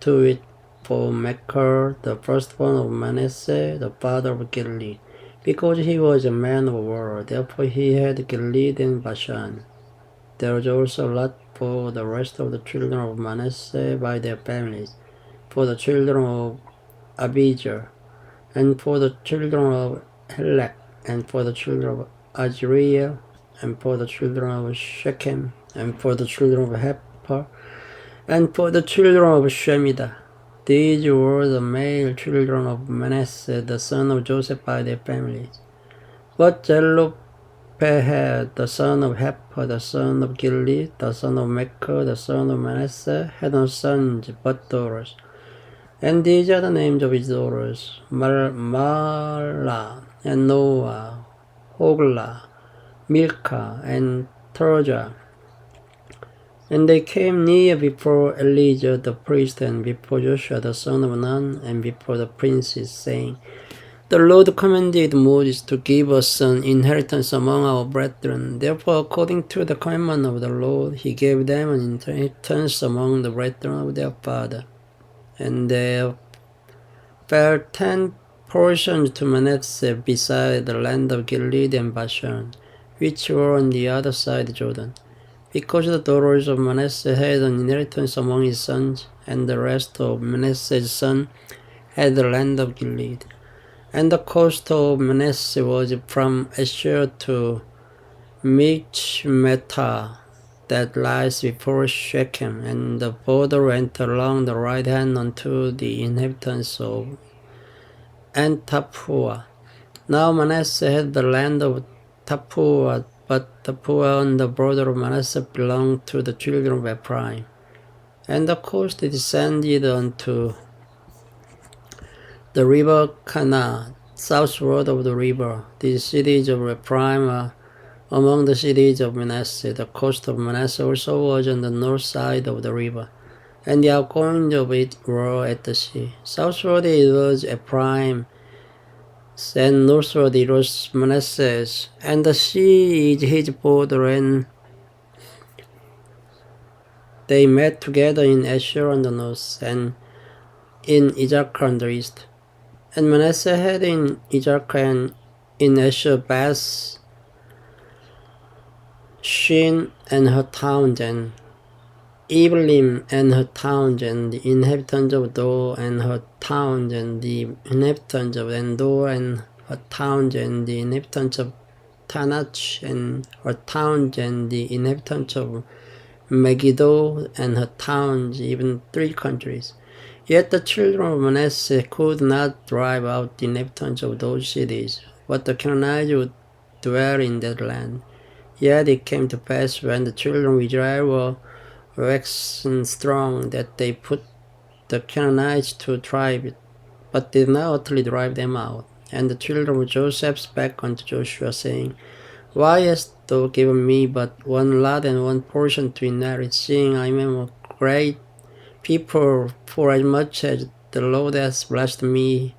to it for Makar, the firstborn of Manasseh, the father of Gilead, because he was a man of war, therefore he had Gilead and Bashan. There was also a lot for the rest of the children of Manasseh by their families, for the children of Abijah, and for the children of Helek, and for the children of Azriel, and for the children of Shechem, and for the children of Hephah, and for the children of Shemidah. These were the male children of Manasseh, the son of Joseph by their families. But Zelophehad, the son of Hephah, the son of Gilead, the son of Makar, the son of Manasseh, had no sons but daughters. And these are the names of his daughters: Mahlah, and Noah, Hoglah, Milcah, and Tirzah. And they came near before Elijah the priest, and before Joshua the son of Nun, and before the princes, saying, The Lord commanded Moses to give us an inheritance among our brethren. Therefore, according to the commandment of the Lord, he gave them an inheritance among the brethren of their father. And there fell 10 portions to Manasseh beside the land of Gilead and Bashan, which were on the other side Jordan, because the daughters of Manasseh had an inheritance among his sons, and the rest of Manasseh's sons had the land of Gilead. And the coast of Manasseh was from Asher to Michmetah, that lies before Shechem, and the border went along the right hand unto the inhabitants of Tappuah. Now Manasseh had the land of Tappuah, but Tappuah on the border of Manasseh belonged to the children of Ephraim. And the coast descended unto the river Kana, southward of the river. The cities of Ephraim are among the cities of Manasseh. The coast of Manasseh also was on the north side of the river, and the outgoings of it were at the sea. Southward it was Ephraim, and northward it was Manasseh's, and the sea is his border, and they met together in Asher on the north, and in Issachar on the east. And Manasseh had in Issachar and in Asher Beth Shin and her towns, and Ebelim and her towns, and the inhabitants of Dor and her towns, and the inhabitants of Endor and her towns, and the inhabitants of Tanach and her towns, and the inhabitants of Megiddo and her towns, even 3 countries. Yet the children of Manasseh could not drive out the inhabitants of those cities, but the Canaanites would dwell in that land. Yet it came to pass when the children of Israel were waxen strong, that they put the Canaanites to tribe it, but did not utterly drive them out. And the children of Joseph spake unto Joshua, saying, Why hast thou given me but one lot and one portion to inherit, seeing I am a great people, for as much as the Lord has blessed me,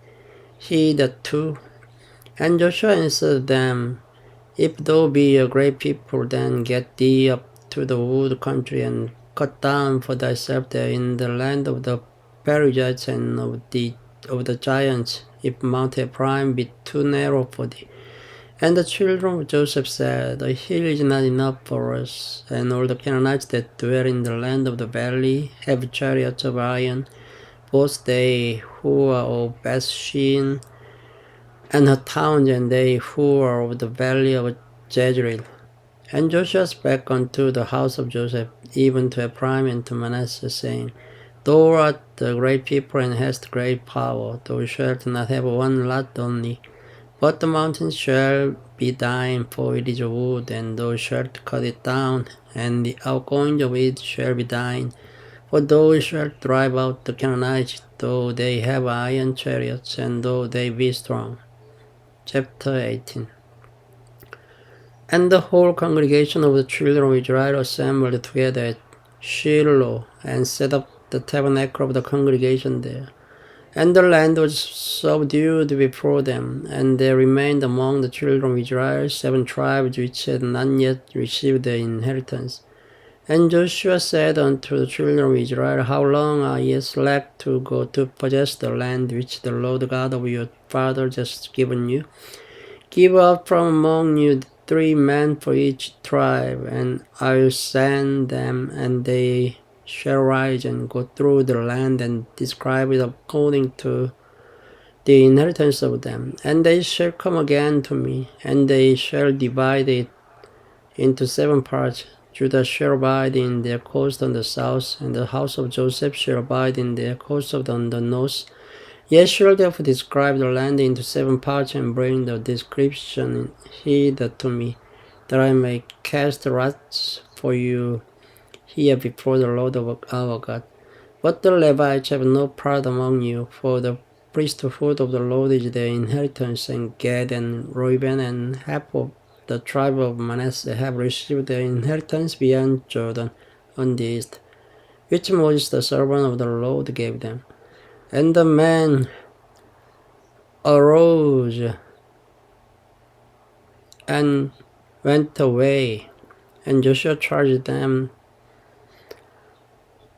he that too? And Joshua answered them, If thou be a great people, then get thee up to the wood country, and cut down for thyself there in the land of the Perizzites and of the giants, if Mount Ephraim be too narrow for thee. And the children of Joseph said, The hill is not enough for us, and all the Canaanites that dwell in the land of the valley have chariots of iron, both they who are of Bethshean and her towns, and they who are of the valley of Jezreel. And Joshua spake unto the house of Joseph, even to Ephraim and to Manasseh, saying, Thou art a great people, and hast great power. Thou shalt not have one lot only, but the mountains shall be thine, for it is wood, and thou shalt cut it down, and the outgoings of it shall be thine. For thou shalt drive out the Canaanites, though they have iron chariots, and though they be strong. Chapter 18. And the whole congregation of the children of Israel assembled together at Shiloh, and set up the tabernacle of the congregation there. And the land was subdued before them, and there remained among the children of Israel 7 tribes which had not yet received their inheritance. And Joshua said unto the children of Israel, How long are ye slack to go to possess the land which the Lord God of your fathers has given you? Give out from among you 3 men for each tribe, and I will send them, and they shall rise and go through the land and describe it according to the inheritance of them. And they shall come again to me, and they shall divide it into 7 parts. Judah shall abide in their coast on the south, and the house of Joseph shall abide in their coast on the north. Ye shall therefore describe the land into 7 parts, and bring the description hither to me, that I may cast lots for you here before the Lord of our God. But the Levites have no part among you, for the priesthood of the Lord is their inheritance, and Gad and Reuben and half of the tribe of Manasseh have received their inheritance beyond Jordan on the east, which Moses the servant of the Lord gave them. And the men arose and went away, and Joshua charged them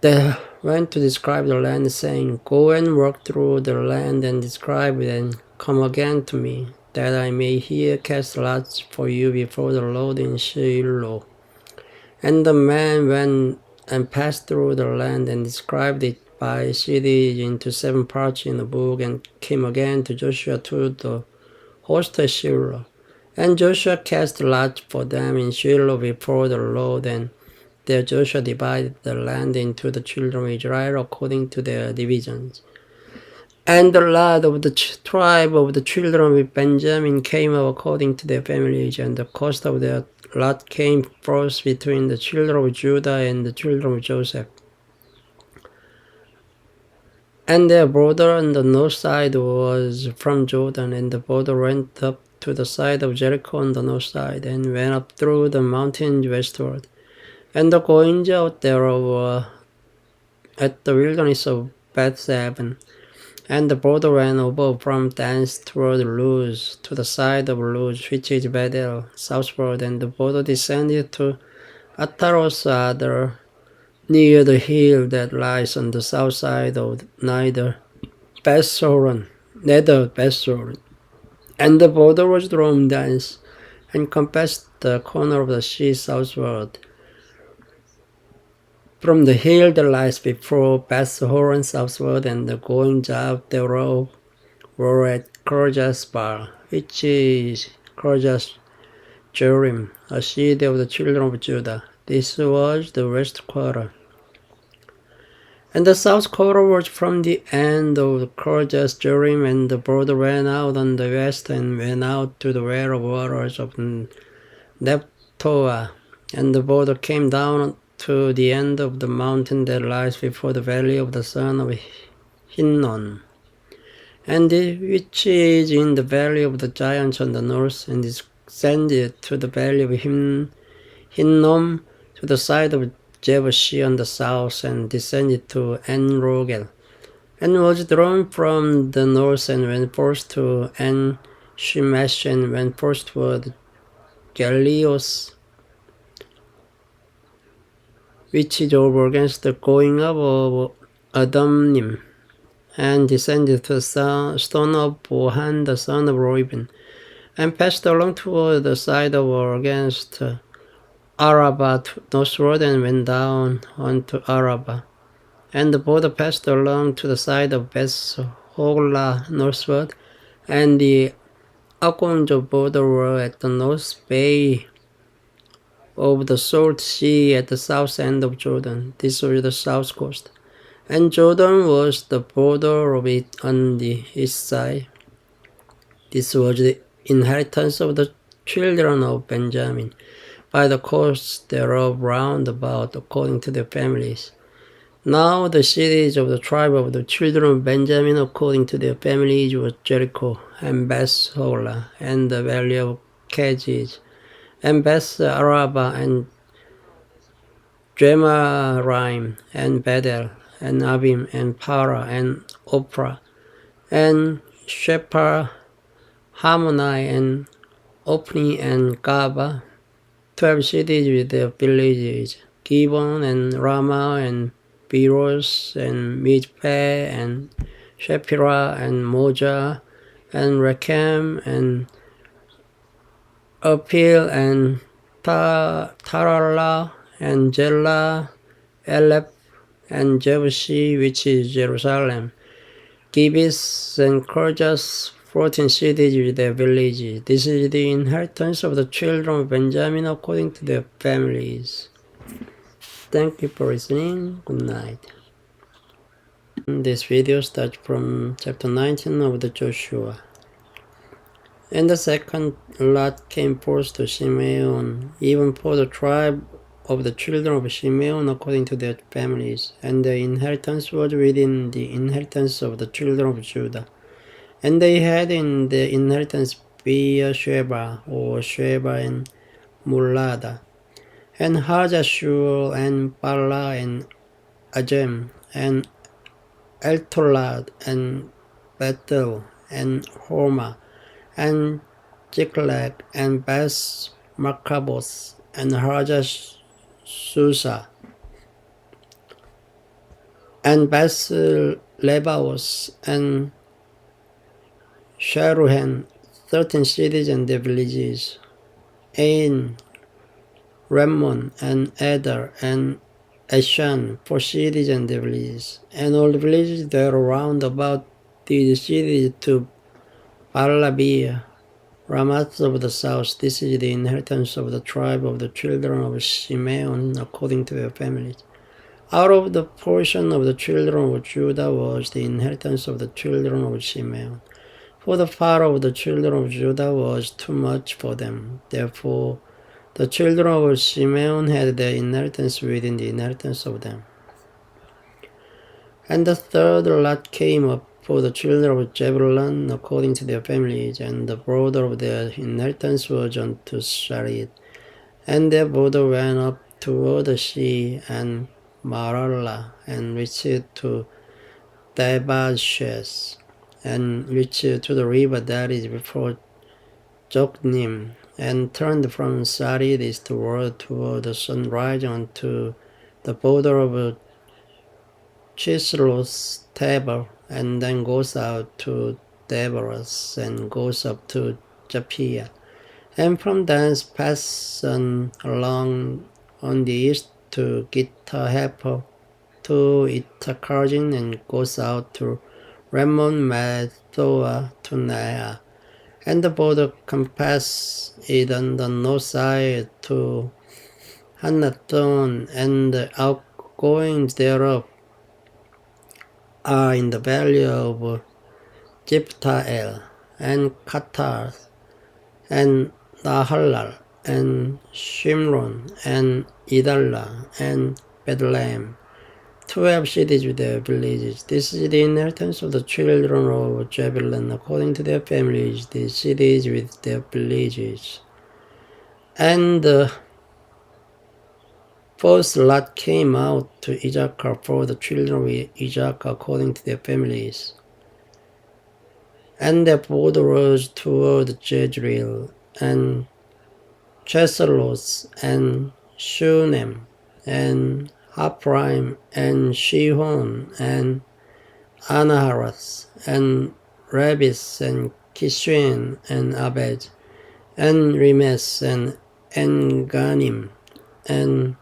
that went to describe the land, saying, Go and walk through the land and describe it, and come again to me, that I may here cast lots for you before the Lord in Shiloh. And the men went and passed through the land and described it by cities into 7 parts in the book, and came again to Joshua to the host at Shiloh. And Joshua cast lots for them in Shiloh before the Lord, and There Joshua divided the land into the children of Israel according to their divisions. And the lot of the tribe of the children of Benjamin came up according to their families, and the cost of their lot came first between the children of Judah and the children of Joseph. And their border on the north side was from Jordan, and the border went up to the side of Jericho on the north side, and went up through the mountains westward. And the goings out thereof were at the wilderness of Beth-seven. And the border ran over from thence toward Luz, to the side of Luz, which is Bethel, southward, and the border descended to Ataros Adar, near the hill that lies on the south side of neither Bethhoron. And the border was drawn thence, and compassed the corner of the sea southward, from the hill that lies before Bethhoron southward, and the goings out thereof were at Kirjath Bar, which is Kirjath Jearim, a city of the children of Judah. This was the west quarter. And the south quarter was from the end of Kirjath Jearim, and the border ran out on the west, and went out to the well of waters of Nephtoah. And the border came down to the end of the mountain that lies before the valley of the son of Hinnom, and which is in the valley of the giants on the north, and descended to the valley of Hinnom, to the side of Jebusi on the south, and descended to En-Rogel, and was drawn from the north, and went forth to En-Shemesh, and went forth toward Galios, which is over against the going up of Adamnim, and descended to the stone of Bohan, the son of Reuben, and passed along toward the side of or against Arabah northward, and went down unto Arabah. And the border passed along to the side of Beth-Hoglah northward, and the outgoings of border were at the north bay of the Salt Sea at the south end of Jordan. This was the south coast. And Jordan was the border of it on the east side. This was the inheritance of the children of Benjamin, by the coasts thereof round about, according to their families. Now the cities of the tribe of the children of Benjamin, according to their families, was Jericho, and Beth-Hoglah, and the valley of Keziz, and Beth-Arabah, and Gemaraim, and Bethel, and Abim, and Para, and Ophrah, and Shephar, Hamonai, and Ophni, and Gaba, 12 cities with their villages, Gibeon, and Ramah, and Beeros, and Mizpeh, and Shephirah, and Moja, and Rechem, and Apil, and Tarala, and Jelah, Eleph, and Jebusi, which is Jerusalem, Gibis, and Kirjath, 14 cities with their villages. This is the inheritance of the children of Benjamin according to their families. Thank you for listening. Good night. This video starts from chapter 19 of the Joshua. And the second lot came forth to Simeon, even for the tribe of the children of Simeon according to their families. And the inheritance was within the inheritance of the children of Judah. And they had in the inheritance Beersheba, or Sheba, and Mulada, and Hajashur, and Bala, and Ajem, and Eltolad, and Bethel, and Hormah, and Ziklag, and Beth Markaboth, and Hajashusha, and Beth Lebaoth, and Sharuhen, 13 cities and their villages, Ain, Rammon, and Adar, and Ashan, 4 cities and their villages, and all the villages that are round about these cities to Baalabia, Ramath of the south. This is the inheritance of the tribe of the children of Simeon according to their families. Out of the portion of the children of Judah was the inheritance of the children of Simeon. For the part of the children of Judah was too much for them. Therefore, the children of Simeon had their inheritance within the inheritance of them. And the third lot came up for the children of Zebulun according to their families, and the border of their inheritance was unto Sarid. And their border went up toward the sea and Maralah, and reached to Damascus, and reached to the river that is before Joknim, and turned from Sarid eastward toward the sunrise unto the border of Chisloth Tabor, and then goes out to Deborahs, and goes up to Japhia, and from thence passes along on the east to Gittah-Hefer, to Itacharjin, and goes out to Rammon Methoa to Nea, and the border compasses it on the north side to Hanaton, and the outgoings thereof are in the valley of Jiptael, and Qatar, and Nahalal, and Shimron, and Idallah, and Bethlehem, 12 cities with their villages. This is the inheritance of the children of Zebulun according to their families, the cities with their villages. And the first lot came out to Issachar for the children of Issachar according to their families. And their border was toward Jezreel, and Chesalos, and Shunem, and Hapraim, and Shihon, and Anaharas, and Rabis, and Kishin, and Abed, and Rimes, and Enganim, and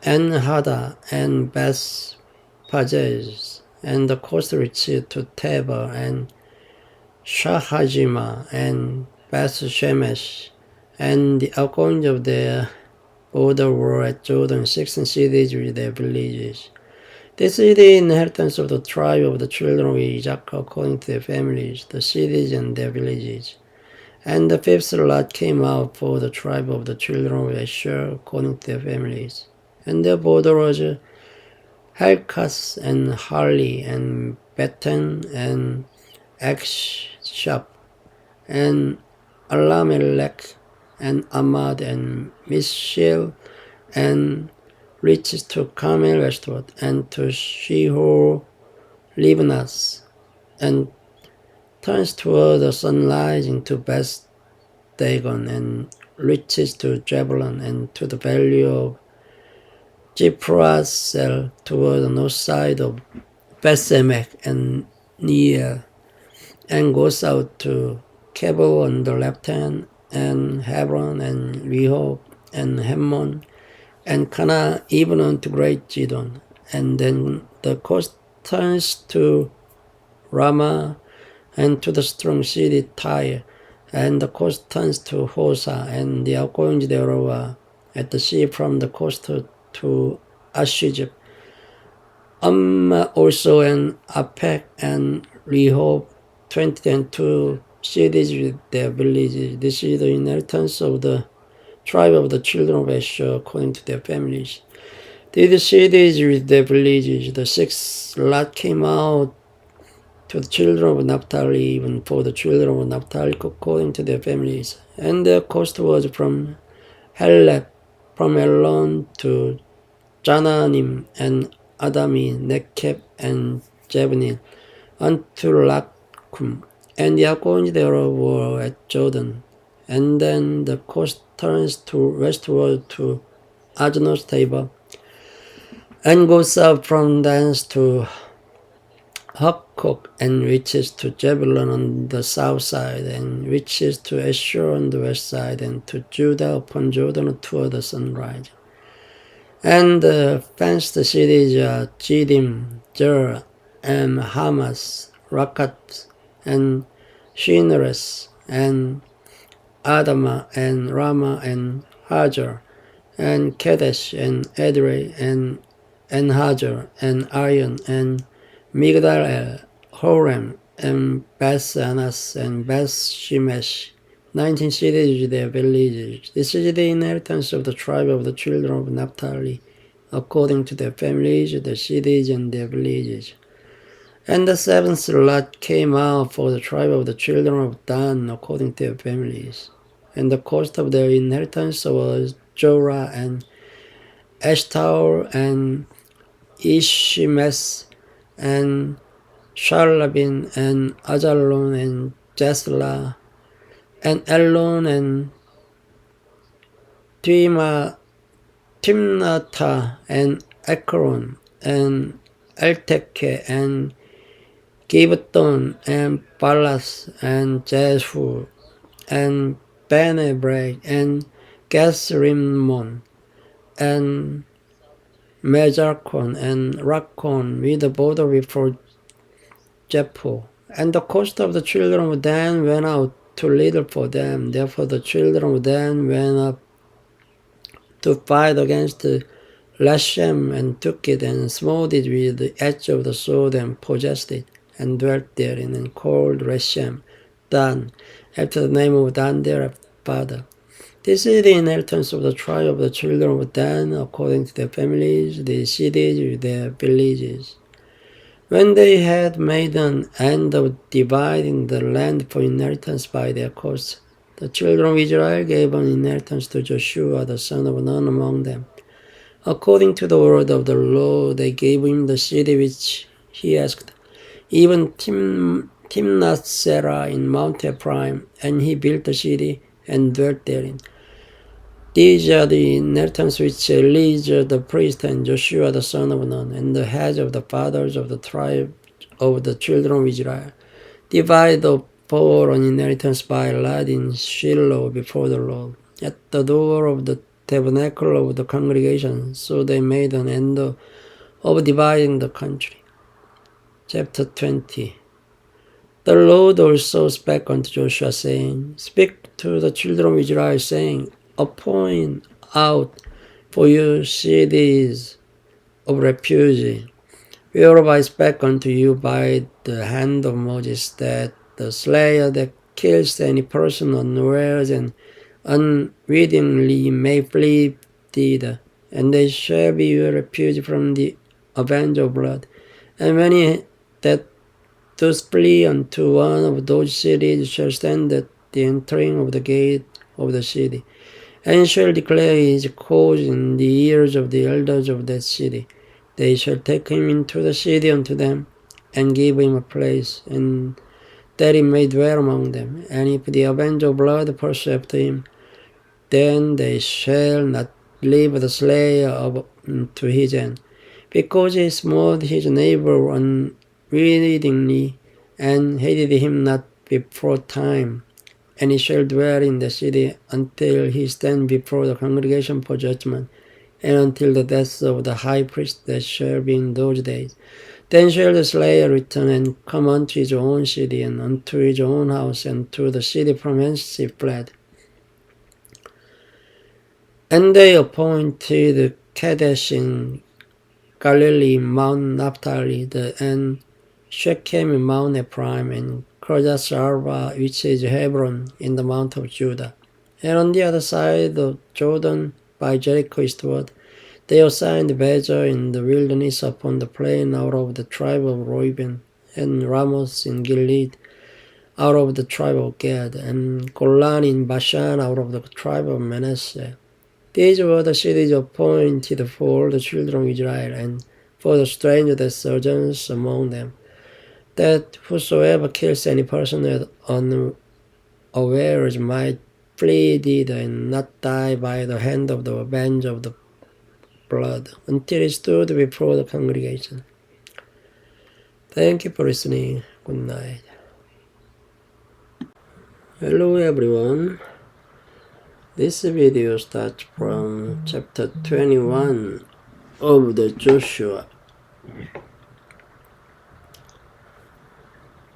Enhada, and Beth Pajes, and the coast reached to Tabor, and Shahajima, and Beth Shemesh, and the outgoings of their border were at Jordan, 16 cities with their villages. This is the inheritance of the tribe of the children of Issachar according to their families, the cities and their villages. And the fifth lot came out for the tribe of the children of Asher according to their families. And their border was Helkas, and Harli, and Beten, and Akshap, and Alamelech, and Amad, and Mishil, and reaches to Carmel westward, and to Shihor Libnas, and turns toward the sunrise into Beth Dagon, and reaches to Jebulun, and to the valley of Jiprasel toward the north side of Bethsemek and Neiel, and goes out to Kebel on the left hand, and Hebron, and Rehob, and Hemmon, and Cana, even unto Great Zidon. And then the coast turns to Ramah, and to the strong city Tyre, and the coast turns to Hosa, and the outgoings thereof are at the sea from the coast to Ashijab. Also, and Apek, and Rehob, 22 cities with their villages. This is the inheritance of the tribe of the children of Asher according to their families. These cities with their villages. The sixth lot came out to the children of Naphtali, even for the children of Naphtali according to their families. And their coast was from Helep, from Elon to Jananim, and Adami, Nekeb, and Jebnil, unto Lakum, and the outgoings thereof were at Jordan. And then the coast turns to westward to Ajnos Tabor, and goes up from thence to Hukkok, and reaches to Zebulun on the south side, and reaches to Asher on the west side, and to Judah upon Jordan toward the sunrise. And the fenced cities are Jidim, Zer, and Hamas, Rakat, and Shineres, and Adama and Rama and Hajar, and Kadesh and Edrei and Hajar and Aryon and Migdal Horem and Beth Anas and Beth Shemesh. 19 cities with their villages. This is the inheritance of the tribe of the children of Naphtali, according to their families, the cities and their villages. And the seventh lot came out for the tribe of the children of Dan, according to their families. And the coast of their inheritance was Jorah and Eshtaol and Ishimes and Shalabin and Ajalon and Jesla and Elon and Timnatha and Ekron and Elteke and Gibeton and Balas and Jeshur and Benebreg and Gasrimmon and Mejarkon and Rakkon with the border before Jephthah. And the coast of the children of Dan went out too little for them. Therefore the children of Dan went up to fight against Lashem and took it and smote it with the edge of the sword and possessed it and dwelt therein and called Reshem Dan, after the name of Dan their father. This is the inheritance of the tribe of the children of Dan, according to their families, the cities with their villages. When they had made an end of dividing the land for inheritance by their coasts, the children of Israel gave an inheritance to Joshua, the son of Nun, among them. According to the word of the Lord, they gave him the city which he asked, even Timnath-serah in Mount Ephraim, and he built the city and dwelt therein. These are the inheritance which Elijah the priest and Joshua the son of Nun and the heads of the fathers of the tribe of the children of Israel divided for an inheritance by lot in Shiloh before the Lord, at the door of the tabernacle of the congregation. So they made an end of dividing the country. Chapter 20. The Lord also spake unto Joshua, saying, Speak to the children of Israel, saying, Appoint out for you cities of refuge, whereof I spake unto you by the hand of Moses, that the slayer that kills any person unawares and unwittingly may flee thither, and they shall be your refuge from the avenger of blood. And many that does flee unto one of those cities shall stand at the entering of the gate of the city, and shall declare his cause in the ears of the elders of that city. They shall take him into the city unto them, and give him a place, and that he may dwell among them. And if the avenger of blood pursue after him, then they shall not leave the slayer to his end, because he smote his neighbor unwittingly, and hated him not before time. And he shall dwell in the city until he stand before the congregation for judgment, and until the death of the high priest that shall be in those days. Then shall the slayer return and come unto his own city, and unto his own house, and to the city from whence he fled. And they appointed Kadesh in Galilee, Mount Naphtali, and Shechem in Mount Ephraim, and Kirjath Arba, which is Hebron, in the mount of Judah. And on the other side of Jordan, by Jericho eastward, they assigned Bezer in the wilderness upon the plain out of the tribe of Reuben, and Ramoth in Gilead out of the tribe of Gad, and Golan in Bashan out of the tribe of Manasseh. These were the cities appointed for the children of Israel, and for the stranger that sojourns among them, that whosoever kills any person that unawares might flee thither and not die by the hand of the avenger of the blood, until he stood before the congregation. Thank you for listening. Good night. Hello everyone. This video starts from chapter 21 of the Joshua.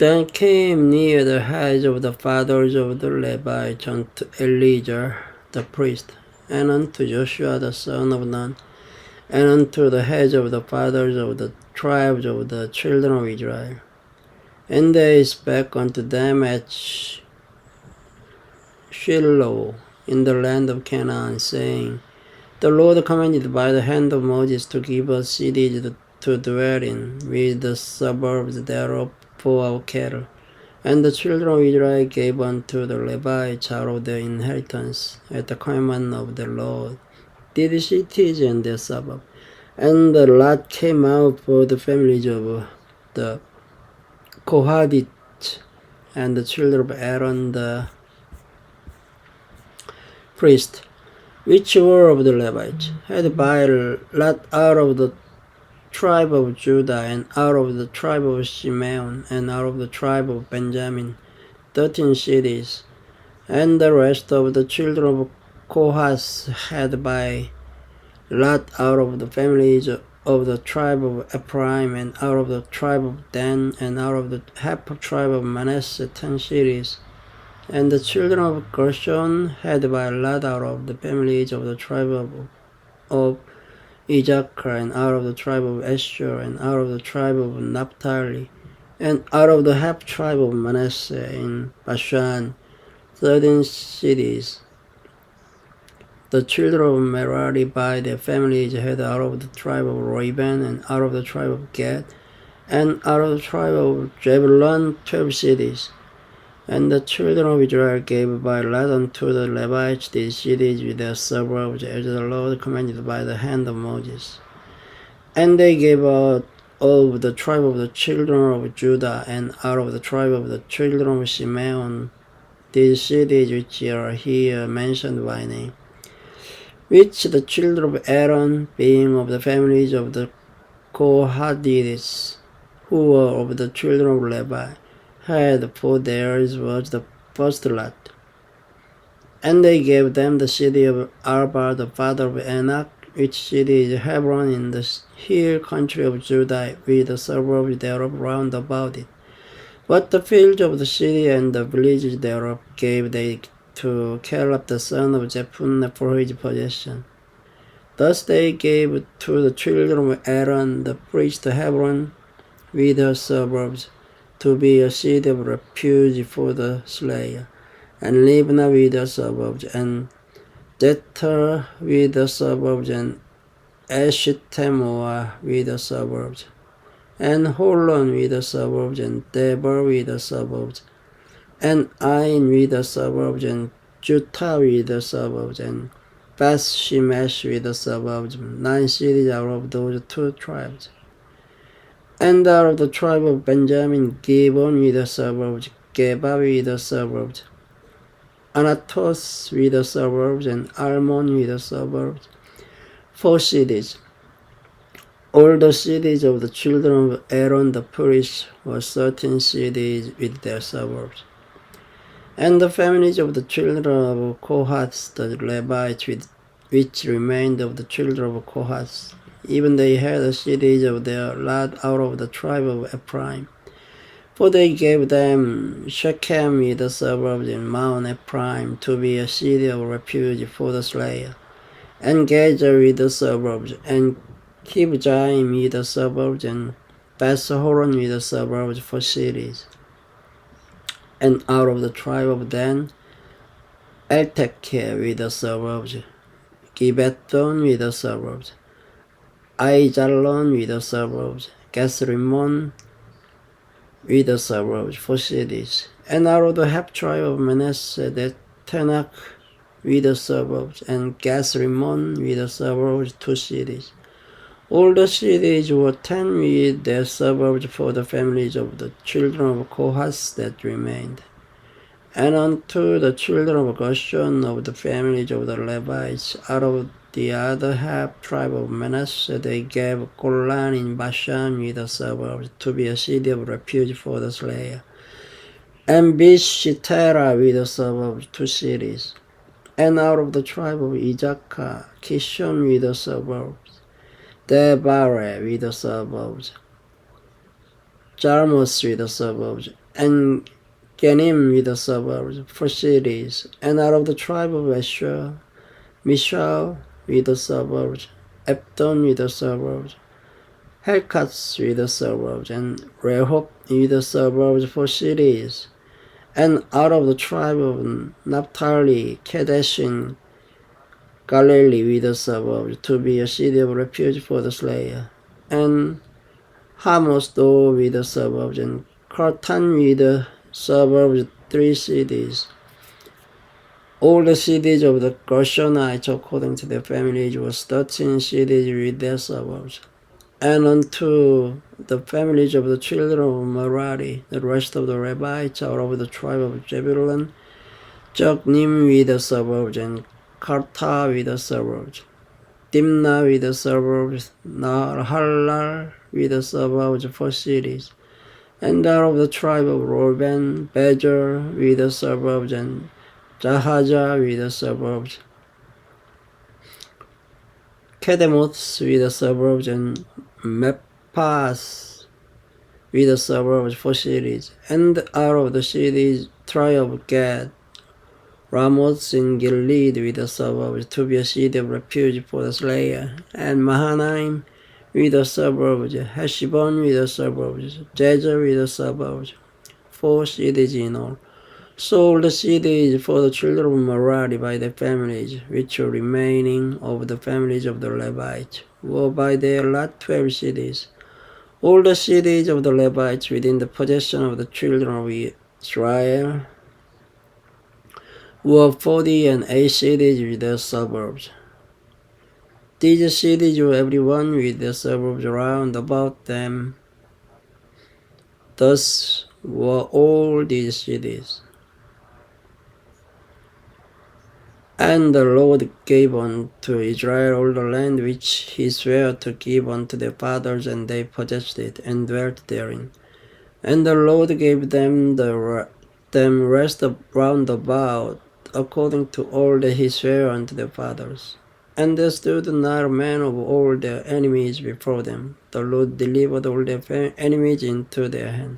Then came near the heads of the fathers of the Levites unto Eleazar the priest, and unto Joshua the son of Nun, and unto the heads of the fathers of the tribes of the children of Israel. And they spake unto them at Shiloh in the land of Canaan, saying, The Lord commanded by the hand of Moses to give us cities to dwell in, with the suburbs thereof for our cattle. And the children of Israel gave unto the Levites out of their inheritance, at the command of the Lord, these cities and their suburbs. And the lot came out for the families of the Kohathites, and the children of Aaron the priest, which were of the Levites, had by lot out of the tribe of Judah, and out of the tribe of Simeon, and out of the tribe of Benjamin, 13 cities. And the rest of the children of Kohath had by lot out of the families of the tribe of Ephraim, and out of the tribe of Dan, and out of the half tribe of Manasseh, 10 cities. And the children of Gershon had by lot out of the families of the tribe of Issachar, and out of the tribe of Asher, and out of the tribe of Naphtali, and out of the half tribe of Manasseh in Bashan, 13 cities. The children of Merari by their families had out of the tribe of Reuben, and out of the tribe of Gad, and out of the tribe of Zebulun, 12 cities. And the children of Israel gave by lot unto the Levites these cities with their suburbs, as the Lord commanded by the hand of Moses. And they gave out of the tribe of the children of Judah, and out of the tribe of the children of Simeon, these cities which are here mentioned by name, which the children of Aaron, being of the families of the Kohathites, who were of the children of Levi, had, for theirs was the first lot. And they gave them the city of Arba, the father of Anak, which city is Hebron in the hill country of Judah, with the suburbs thereof round about it. But the fields of the city and the villages thereof gave they to Caleb the son of Jephunneh for his possession. Thus they gave to the children of Aaron the priest Hebron with her suburbs, to be a city of refuge for the slayer, and Libnah with the suburbs, and Jether with the suburbs, and Eshtemoa with the suburbs, and Holon with the suburbs, and Debir with the suburbs, and Ain with the suburbs, and Juttah with the suburbs, and Beth Shemesh with the suburbs, 9 cities out of those 2 tribes. And out of the tribe of Benjamin, Gibeon with the suburbs, Geba with the suburbs, Anatos with the suburbs, and Almon with the suburbs, 4 cities. All the cities of the children of Aaron the priest were 13 cities with their suburbs. And the families of the children of Kohath, the Levites, which remained of the children of Kohath, even they had the cities of their lot out of the tribe of Ephraim. For they gave them Shechem with the suburbs in Mount Ephraim, to be a city of refuge for the slayer, and Gezer with the suburbs, and Kibzaim with the suburbs, and Beth-horon with the suburbs, 4 cities. And out of the tribe of Dan, Eltekeh with the suburbs, Gibbethon with the suburbs, Aijalon with the suburbs, Gathrimmon with the suburbs, 4 cities. And out of the half tribe of Manasseh, the Tanakh with the suburbs, and Gathrimmon with the suburbs, 2 cities. All the cities were 10 with their suburbs for the families of the children of Kohath that remained. And unto the children of Gershon of the families of the Levites, out of the other half tribe of Manasseh, they gave Golan in Bashan with the suburbs, to be a city of refuge for the slayer, and Bishitera with the suburbs, 2 cities. And out of the tribe of Issachar, Kishon with the suburbs, Debare with the suburbs, Jarmuth with the suburbs, and Ganim with the suburbs, 4 cities, and out of the tribe of Asher, Mishal with the suburbs, Epton with the suburbs, Helkatz with the suburbs, and Rehob with the suburbs, 4 cities, and out of the tribe of Naphtali, Kadesh in Galilee with the suburbs, to be a city of refuge for the slayer, and Hamosto with the suburbs, and Kartan with the suburbs, 3 cities. All the cities of the Gershonites according to their families was 13 cities with their suburbs. And unto the families of the children of Merari, the rest of the Levites out of the tribe of Zebulun, Joknim with the suburbs, and Karta with the suburbs, Dimna with the suburbs, Nahalal with the suburbs, 4 cities, and out of the tribe of Reuben, Bezer with the suburbs, and Jahaja with the suburbs, Kedemoth with the suburbs, and Meppas with the suburbs, 4 cities, and out of the cities, tribe of Gad, Ramoth in Gilead with the suburbs, to be a city of refuge for the slayer, and Mahanaim with the suburbs, Heshbon with the suburbs, Jezer with the suburbs, 4 cities in all. So all the cities for the children of Merari by their families, which were remaining of the families of the Levites, were by their lot 12 cities. All the cities of the Levites within the possession of the children of Israel were 48 cities with their suburbs. These cities were every one with their suburbs round about them. Thus were all these cities. And the Lord gave unto Israel all the land which he sware to give unto their fathers, and they possessed it, and dwelt therein. And the Lord gave them rest round about, according to all that he sware unto their fathers. And there stood not a man of all their enemies before them. The Lord delivered all their enemies into their hand.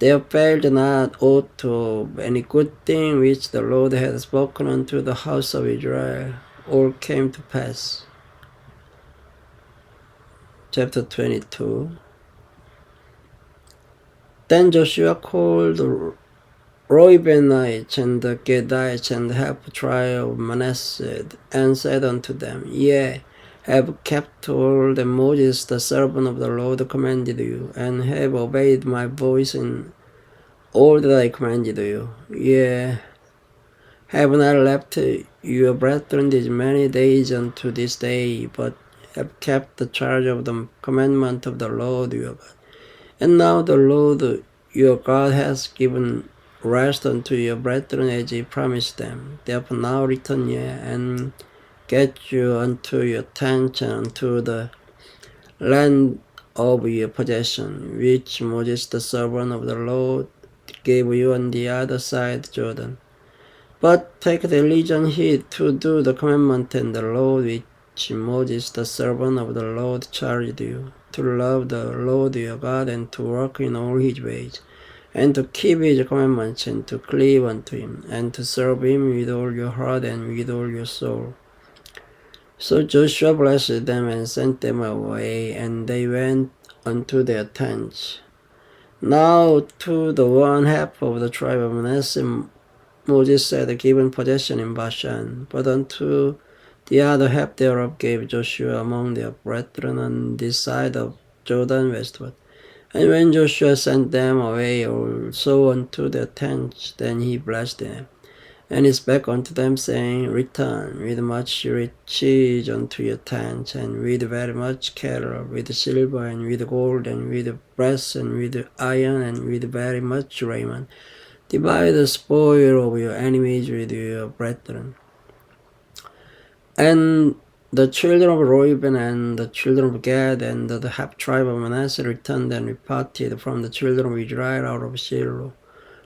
There failed not aught of any good thing which the Lord had spoken unto the house of Israel. All came to pass. Chapter 22. Then Joshua called the Reubenites and the Gadites and the half tribe of Manasseh, and said unto them, Ye have kept all that Moses the servant of the Lord commanded you, and have obeyed my voice in all that I commanded you. Ye have not left your brethren these many days unto this day, but have kept the charge of the commandment of the Lord your God. And now the Lord your God has given rest unto your brethren as he promised them. Therefore now return ye, and get you unto your tents and unto the land of your possession, which Moses the servant of the Lord gave you on the other side Jordan. But take diligent heed to do the commandment and the law which Moses the servant of the Lord charged you, to love the Lord your God, and to walk in all his ways, and to keep his commandments, and to cleave unto him, and to serve him with all your heart and with all your soul. So Joshua blessed them and sent them away, and they went unto their tents. Now to the one half of the tribe of Manasseh Moses had given possession in Bashan, but unto the other half thereof gave Joshua among their brethren on this side of Jordan westward. And when Joshua sent them away also unto their tents, then he blessed them, and he spake unto them, saying, Return with much riches unto your tents, and with very much cattle, with silver, and with gold, and with brass, and with iron, and with very much raiment. Divide the spoil of your enemies with your brethren. And the children of Reuben and the children of Gad and the half tribe of Manasseh returned and departed from the children of Israel out of Shiloh,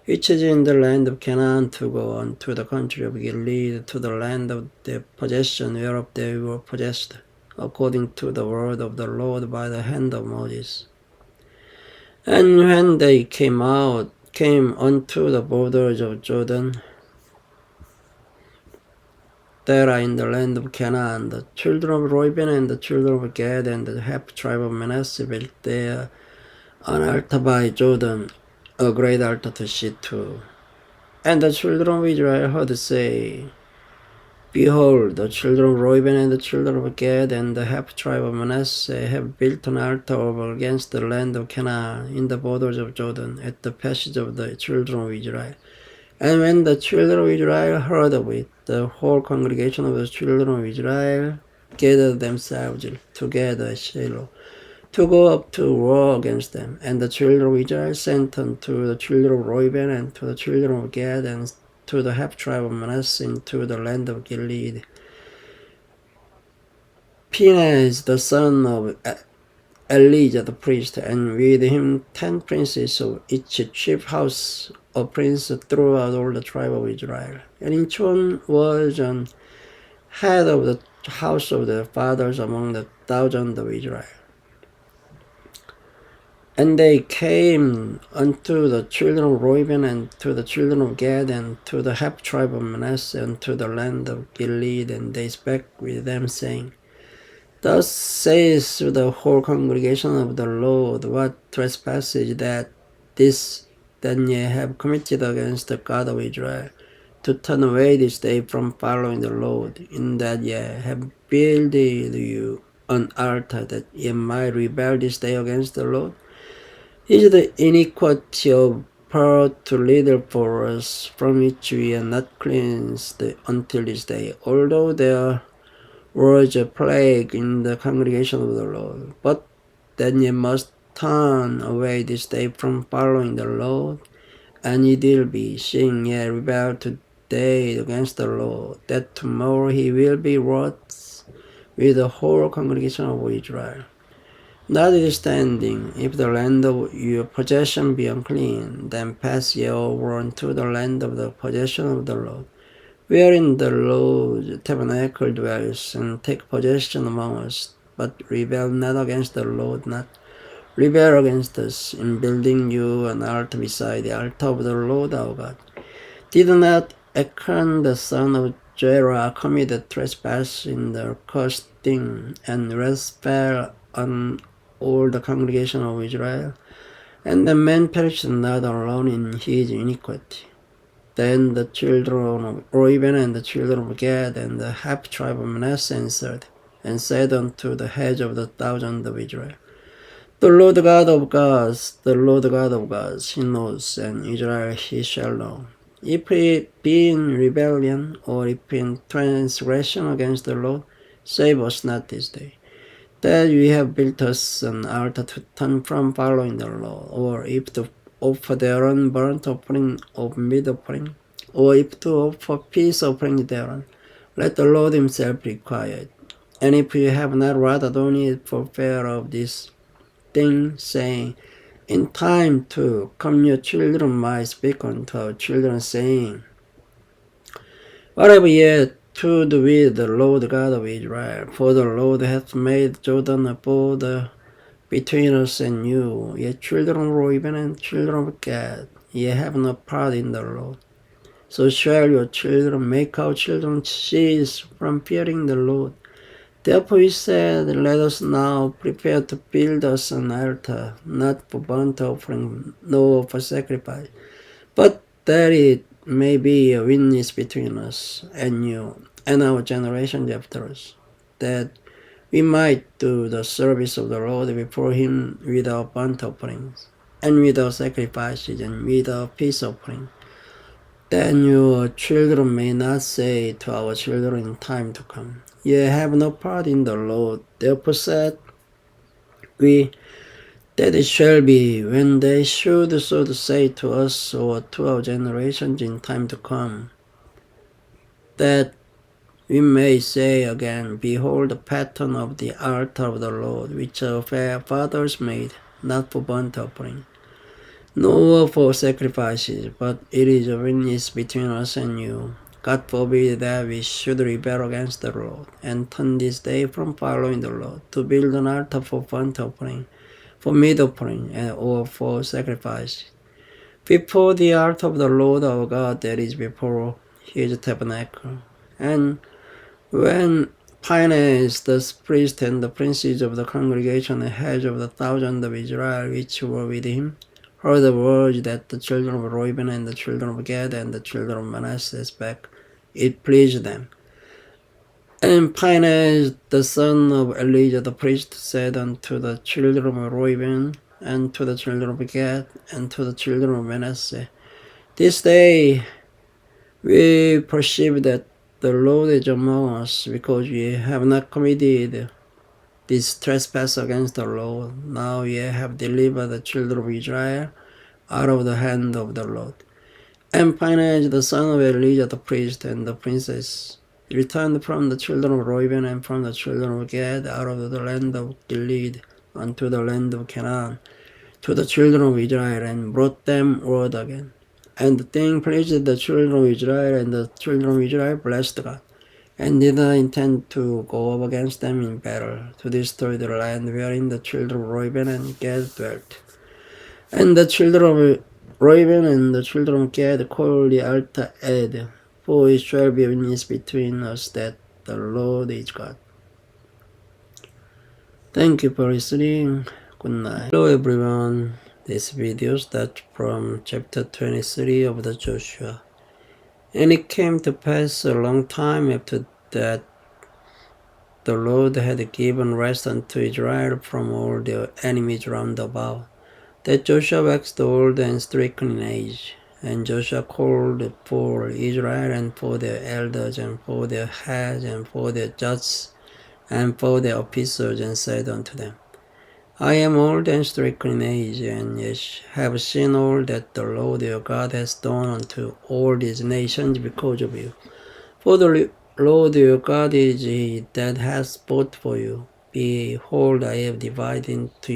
which is in the land of Canaan, to go on to the country of Gilead, to the land of their possession, whereof they were possessed, according to the word of the Lord by the hand of Moses. And when they came came unto the borders of Jordan, that are in the land of Canaan, the children of Reuben and the children of Gad and the half tribe of Manasseh built there an altar by Jordan, a great altar to see to. And the children of Israel heard say, Behold, the children of Reuben and the children of Gad and the half tribe of Manasseh have built an altar over against the land of Canaan in the borders of Jordan, at the passage of the children of Israel. And when the children of Israel heard of it, the whole congregation of the children of Israel gathered themselves together at Shiloh, to go up to war against them. And the children of Israel sent unto the children of Reuben and to the children of Gad and to the half tribe of Manasseh into the land of Gilead, Phinehas the son of Elijah the priest, and with him 10 princes of each chief house of prince throughout all the tribe of Israel. And each one was an head of the house of their fathers among the thousands of Israel. And they came unto the children of Reuben and to the children of Gad and to the half tribe of Manasseh and to the land of Gilead, and they spake with them, saying, Thus says the whole congregation of the Lord, what trespass is that ye have committed against the God of Israel, to turn away this day from following the Lord, in that ye have builded you an altar, that ye might rebel this day against the Lord? Is the iniquity of part too little for us, from which we are not cleansed until this day, although there was a plague in the congregation of the Lord? But then ye must turn away this day from following the Lord, and it will be, seeing ye rebel today against the Lord, that tomorrow he will be wroth with the whole congregation of Israel. Notwithstanding, if the land of your possession be unclean, then pass ye over unto the land of the possession of the Lord, wherein the Lord's tabernacle dwells, and take possession among us, but rebel not against the Lord, not rebel against us, in building you an altar beside the altar of the Lord our God. Did not Achan the son of Zerah commit a trespass in the cursed thing, and wrath fell on all the congregation of Israel? And the man perished not alone in his iniquity. Then the children of Reuben and the children of Gad and the half tribe of Manasseh answered, and said unto the heads of the thousands of Israel, The Lord God of gods, the Lord God of gods, he knows, and Israel he shall know. If it be in rebellion, or if in transgression against the Lord, save us not this day, that we have built us an altar to turn from following the Lord, or if to offer thereon burnt offering of meat offering, or if to offer peace offering thereon. Let the Lord himself require it. And if you have not rather done it for fear of this thing, saying, In time to come your children might speak unto our children, saying, What have ye to do with the Lord God of Israel? For the Lord hath made Jordan a border between us and you. Ye children of Reuben and children of Gad, ye have no part in the Lord. So shall your children make our children cease from fearing the Lord. Therefore he said, Let us now prepare to build us an altar, not for burnt offering, nor for sacrifice, but that it may be a witness between us and you, and our generations after us, that we might do the service of the Lord before him without burnt offerings, and without sacrifices, and without peace offering. Then your children may not say to our children in time to come, Ye have no part in the Lord. Therefore said we, that it shall be, when they should so to say to us, or to our generations in time to come, that we may say again, Behold the pattern of the altar of the Lord, which our fathers made, not for burnt offering, nor for sacrifices, but it is a witness between us and you. God forbid that we should rebel against the Lord, and turn this day from following the Lord, to build an altar for burnt offering, for meat offering, or for sacrifice. before the altar of the Lord our God that is before his tabernacle. And when Phinehas the priest and the princes of the congregation and heads of the thousands of Israel which were with him heard the words that the children of Reuben and the children of Gad and the children of Manasseh spake, it pleased them. And Phinehas the son of Elijah the priest said unto the children of Reuben and to the children of Gad and to the children of Manasseh, this day we perceive that the Lord is among us, because ye have not committed this trespass against the Lord. Now ye have delivered the children of Israel out of the hand of the Lord. And Phinehas the son of Elijah the priest and the princess returned from the children of Reuben and from the children of Gad out of the land of Gilead unto the land of Canaan to the children of Israel, and brought them word again. And the thing pleased the children of Israel, and the children of Israel blessed God, and did not intend to go up against them in battle, to destroy the land wherein the children of Reuben and Gad dwelt. And the children of Reuben and the children of Gad called the altar Ed, for it shall be a witness between us that the Lord is God. Thank you for listening. Good night. Hello everyone. This video starts from chapter 23 of the Joshua. And it came to pass a long time after that the Lord had given rest unto Israel from all their enemies round about, that Joshua waxed old and stricken in age. And Joshua called for Israel and for their elders and for their heads and for their judges and for their officers, and said unto them, I am old and stricken in age, and ye have seen all that the Lord your God has done unto all these nations because of you. For the Lord your God is he that hath fought for you. Behold, I have divided unto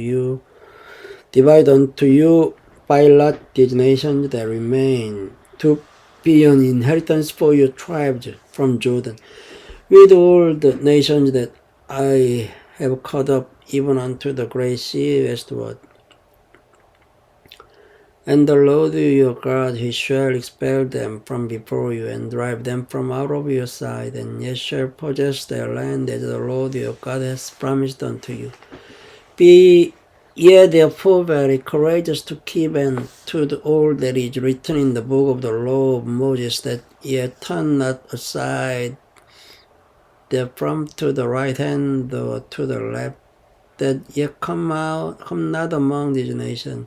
you by lot these nations that remain, to be an inheritance for your tribes from Jordan, with all the nations that I have cut up, even unto the great sea westward. And the Lord your God, he shall expel them from before you, and drive them from out of your sight, and ye shall possess their land as the Lord your God has promised unto you. Be ye therefore very courageous to keep and to do all that is written in the book of the law of Moses, that ye turn not aside therefrom to the right hand or to the left, that ye come not among these nations,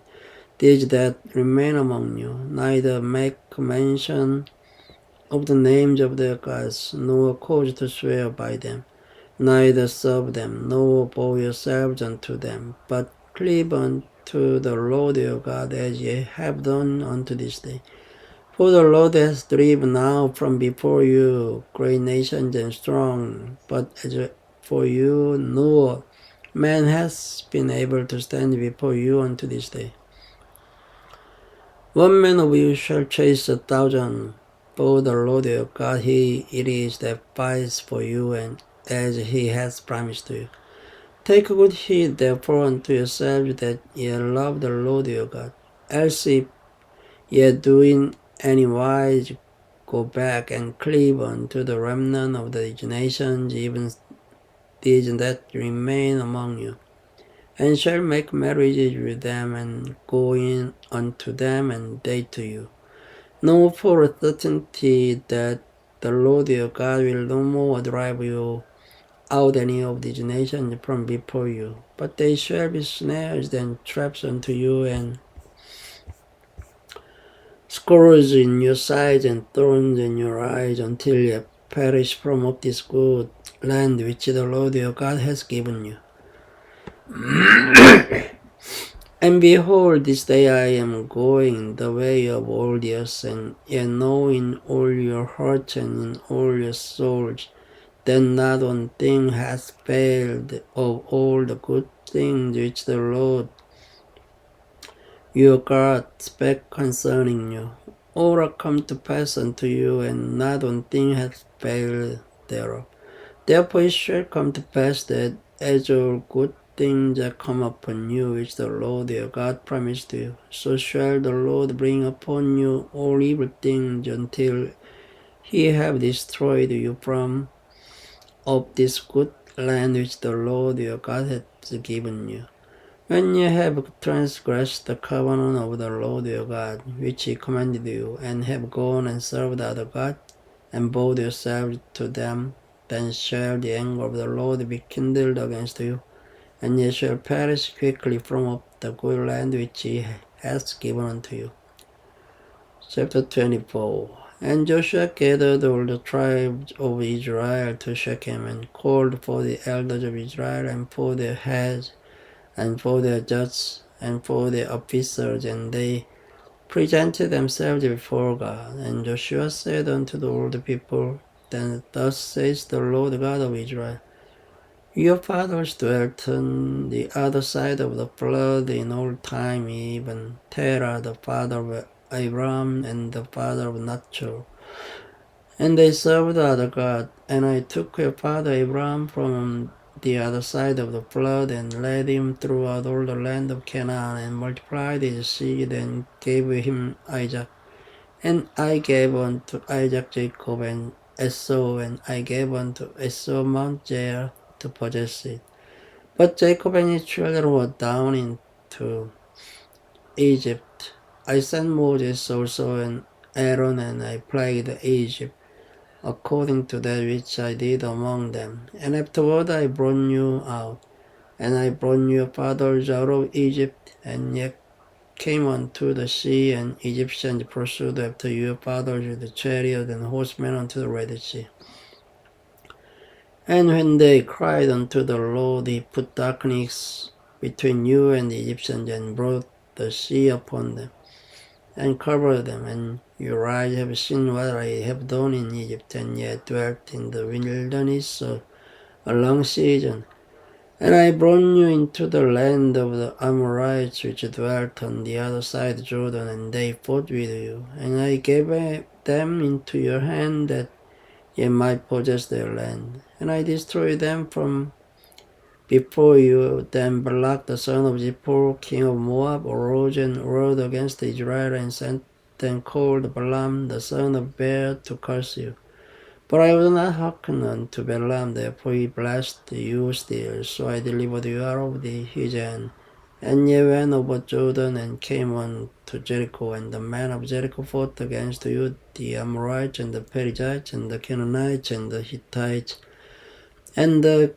these that remain among you, neither make mention of the names of their gods, nor cause to swear by them, neither serve them, nor bow yourselves unto them, but cleave unto the Lord your God, as ye have done unto this day. For the Lord has driven out from before you great nations and strong, but as for you, no man has been able to stand before you unto this day. One man of you shall chase 1,000, for the Lord your God, he it is that fights for you, and as he has promised to you. Take good heed therefore unto yourselves that ye love the Lord your God. Else if ye do in any wise go back and cleave unto the remnant of the nations, even these that remain among you, and shall make marriages with them, and go in unto them, and they to you. Know for a certainty that the Lord your God will no more drive you out any of these nations from before you, but they shall be snares and traps unto you, and scourges in your sides and thorns in your eyes, until ye perish from off this good land which the Lord your God has given you. And behold, this day I am going the way of all the earth, and ye know in all your hearts and in all your souls that not one thing hath failed of all the good things which the Lord your God spake concerning you. All are come to pass unto you, and not one thing hath failed thereof. Therefore it shall come to pass that as all good things that come upon you, which the Lord your God promised you. So shall the Lord bring upon you all evil things until he have destroyed you from of this good land which the Lord your God hath given you. When you have transgressed the covenant of the Lord your God, which he commanded you, and have gone and served other gods, and bowed yourselves to them, then shall the anger of the Lord be kindled against you, and ye shall perish quickly from off the good land which he hath given unto you. Chapter 24. And Joshua gathered all the tribes of Israel to Shechem, and called for the elders of Israel, and for their heads, and for their judges, and for their officers, and they presented themselves before God. And Joshua said unto all the people, Then thus says the Lord God of Israel, Your fathers dwelt on the other side of the flood in old time, even Terah, the father of Abraham, and the father of Nachor. And they served other gods. And I took your father Abraham from the other side of the flood, and led him throughout all the land of Canaan, and multiplied his seed, and gave him Isaac. And I gave unto Isaac Jacob and Esau, and I gave unto Esau Mount Jair to possess it. But Jacob and his children were down into Egypt. I sent Moses also and Aaron, and I plagued Egypt, according to that which I did among them. And afterward I brought you out, and I brought your fathers out of Egypt, and ye came unto the sea, and Egyptians pursued after your fathers with the chariot and horsemen unto the Red Sea. And when they cried unto the Lord, he put darkness between you and the Egyptians, and brought the sea upon them, and covered them. And your eyes have seen what I have done in Egypt, and ye dwelt in the wilderness a long season. And I brought you into the land of the Amorites, which dwelt on the other side of Jordan, and they fought with you. And I gave them into your hand, that ye might possess their land. And I destroyed them from before you. Then Balak the son of Zippor, king of Moab, arose and rode against Israel, and sent and called Balaam the son of Beor to curse you. But I would not hearken unto Balaam, therefore he blessed you still. So I delivered you out of his hand. And ye went over Jordan, and came on to Jericho. And the men of Jericho fought against you, the Amorites, and the Perizzites, and the Canaanites, and the Hittites, and the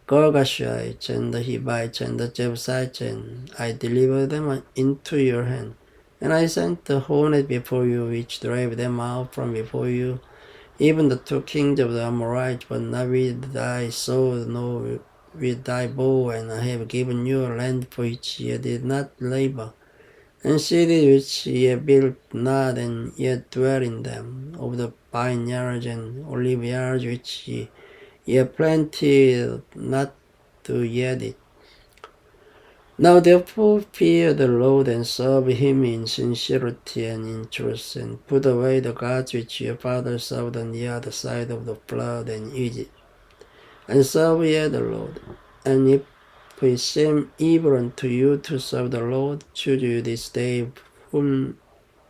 Girgashites, and the Hivites, and the Jebusites, and I delivered them into your hand. And I sent the hornet before you, which drave them out from before you, even the two kings of the Amorites, but not with thy sword, nor with thy bow. And I have given you a land for which ye did not labor, and cities which ye built not, and yet dwell in them, of the vineyards and olive yards which ye planted not to yet it. Now therefore fear the Lord, and serve him in sincerity and in truth, and put away the gods which your fathers served on the other side of the flood in Egypt, and serve ye the Lord. And if it seem evil unto you to serve the Lord, choose you this day whom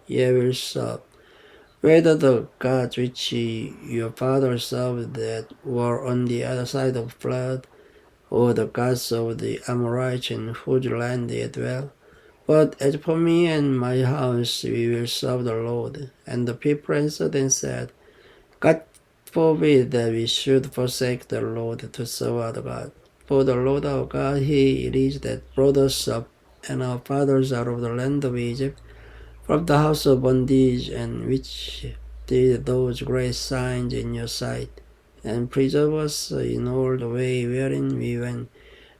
ye will serve, whether the gods which your fathers served that were on the other side of the flood, or the gods of the Amorites in whose land they dwell. But as for me and my house, we will serve the Lord. And the people answered and said, God forbid that we should forsake the Lord to serve other gods. For the Lord our God, he it is that brought us up and our fathers out of the land of Egypt, from the house of bondage, and which did those great signs in your sight, and preserve us in all the way wherein we went,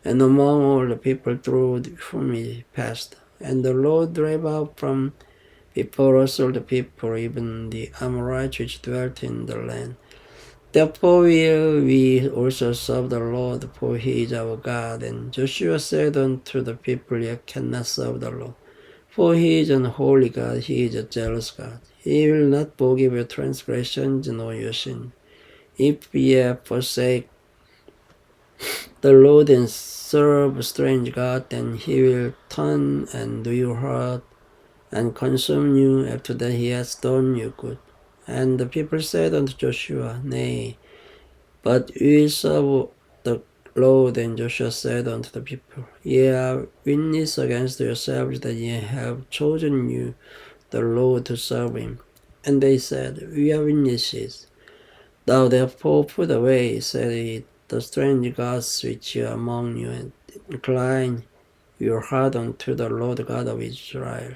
and among all the people through whom we passed. And the Lord drave out from before us all the people, even the Amorites which dwelt in the land. Therefore will we also serve the Lord, for he is our God. And Joshua said unto the people, Ye cannot serve the Lord, for he is an holy God, he is a jealous God. He will not forgive your transgressions nor your sin. If ye forsake the Lord and serve a strange God, then he will turn and do your heart and consume you after that he has done you good. And the people said unto Joshua, Nay, but we will serve the Lord. And Joshua said unto the people, Ye are witness against yourselves that ye have chosen you the Lord to serve him. And they said, We are witnesses. Thou therefore put away, said he, the strange gods which are among you, and incline your heart unto the Lord God of Israel.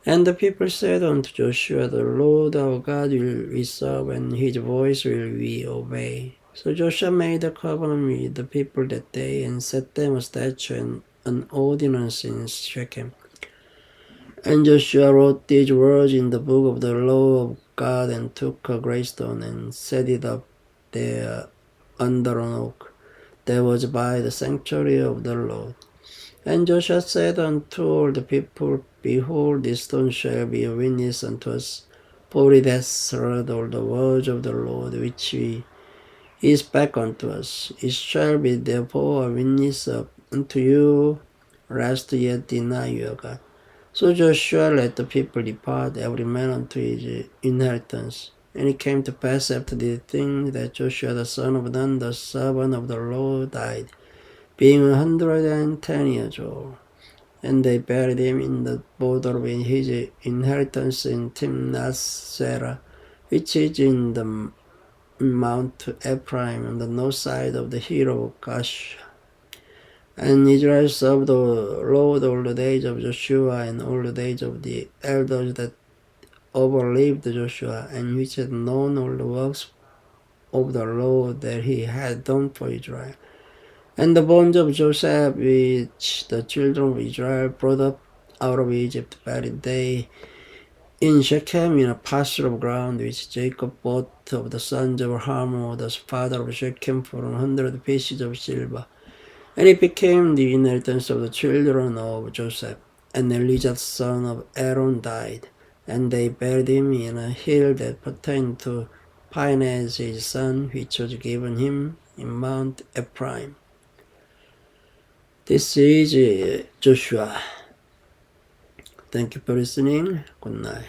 And the people said unto Joshua, The Lord our God will we serve, and his voice will we obey. So Joshua made a covenant with the people that day, and set them a statute and an ordinance in Shechem. And Joshua wrote these words in the book of the law of God, and took a great stone, and set it up there under an oak that was by the sanctuary of the Lord. And Joshua said unto all the people, Behold, this stone shall be a witness unto us, for it has heard all the words of the Lord, which he spake unto us. It shall be therefore a witness unto you, lest ye deny your God. So Joshua let the people depart, every man unto his inheritance. And it came to pass after these things that Joshua the son of Nun, the servant of the Lord, died, being 110 years old. And they buried him in the border of his inheritance in Timnath-serah, which is in the Mount Ephraim, on the north side of the hill of Gash. And Israel served the Lord all the days of Joshua, and all the days of the elders that overlived Joshua, and which had known all the works of the Lord that he had done for Israel. And the bones of Joseph, which the children of Israel brought up out of Egypt, buried they in Shechem in a parcel of ground which Jacob bought of the sons of Hamor, the father of Shechem, for 100 pieces of silver. And it became the inheritance of the children of Joseph. And Elijah, son of Aaron, died, and they buried him in a hill that pertained to Phinehas his son, which was given him in Mount Ephraim. This is Joshua. Thank you for listening. Good night.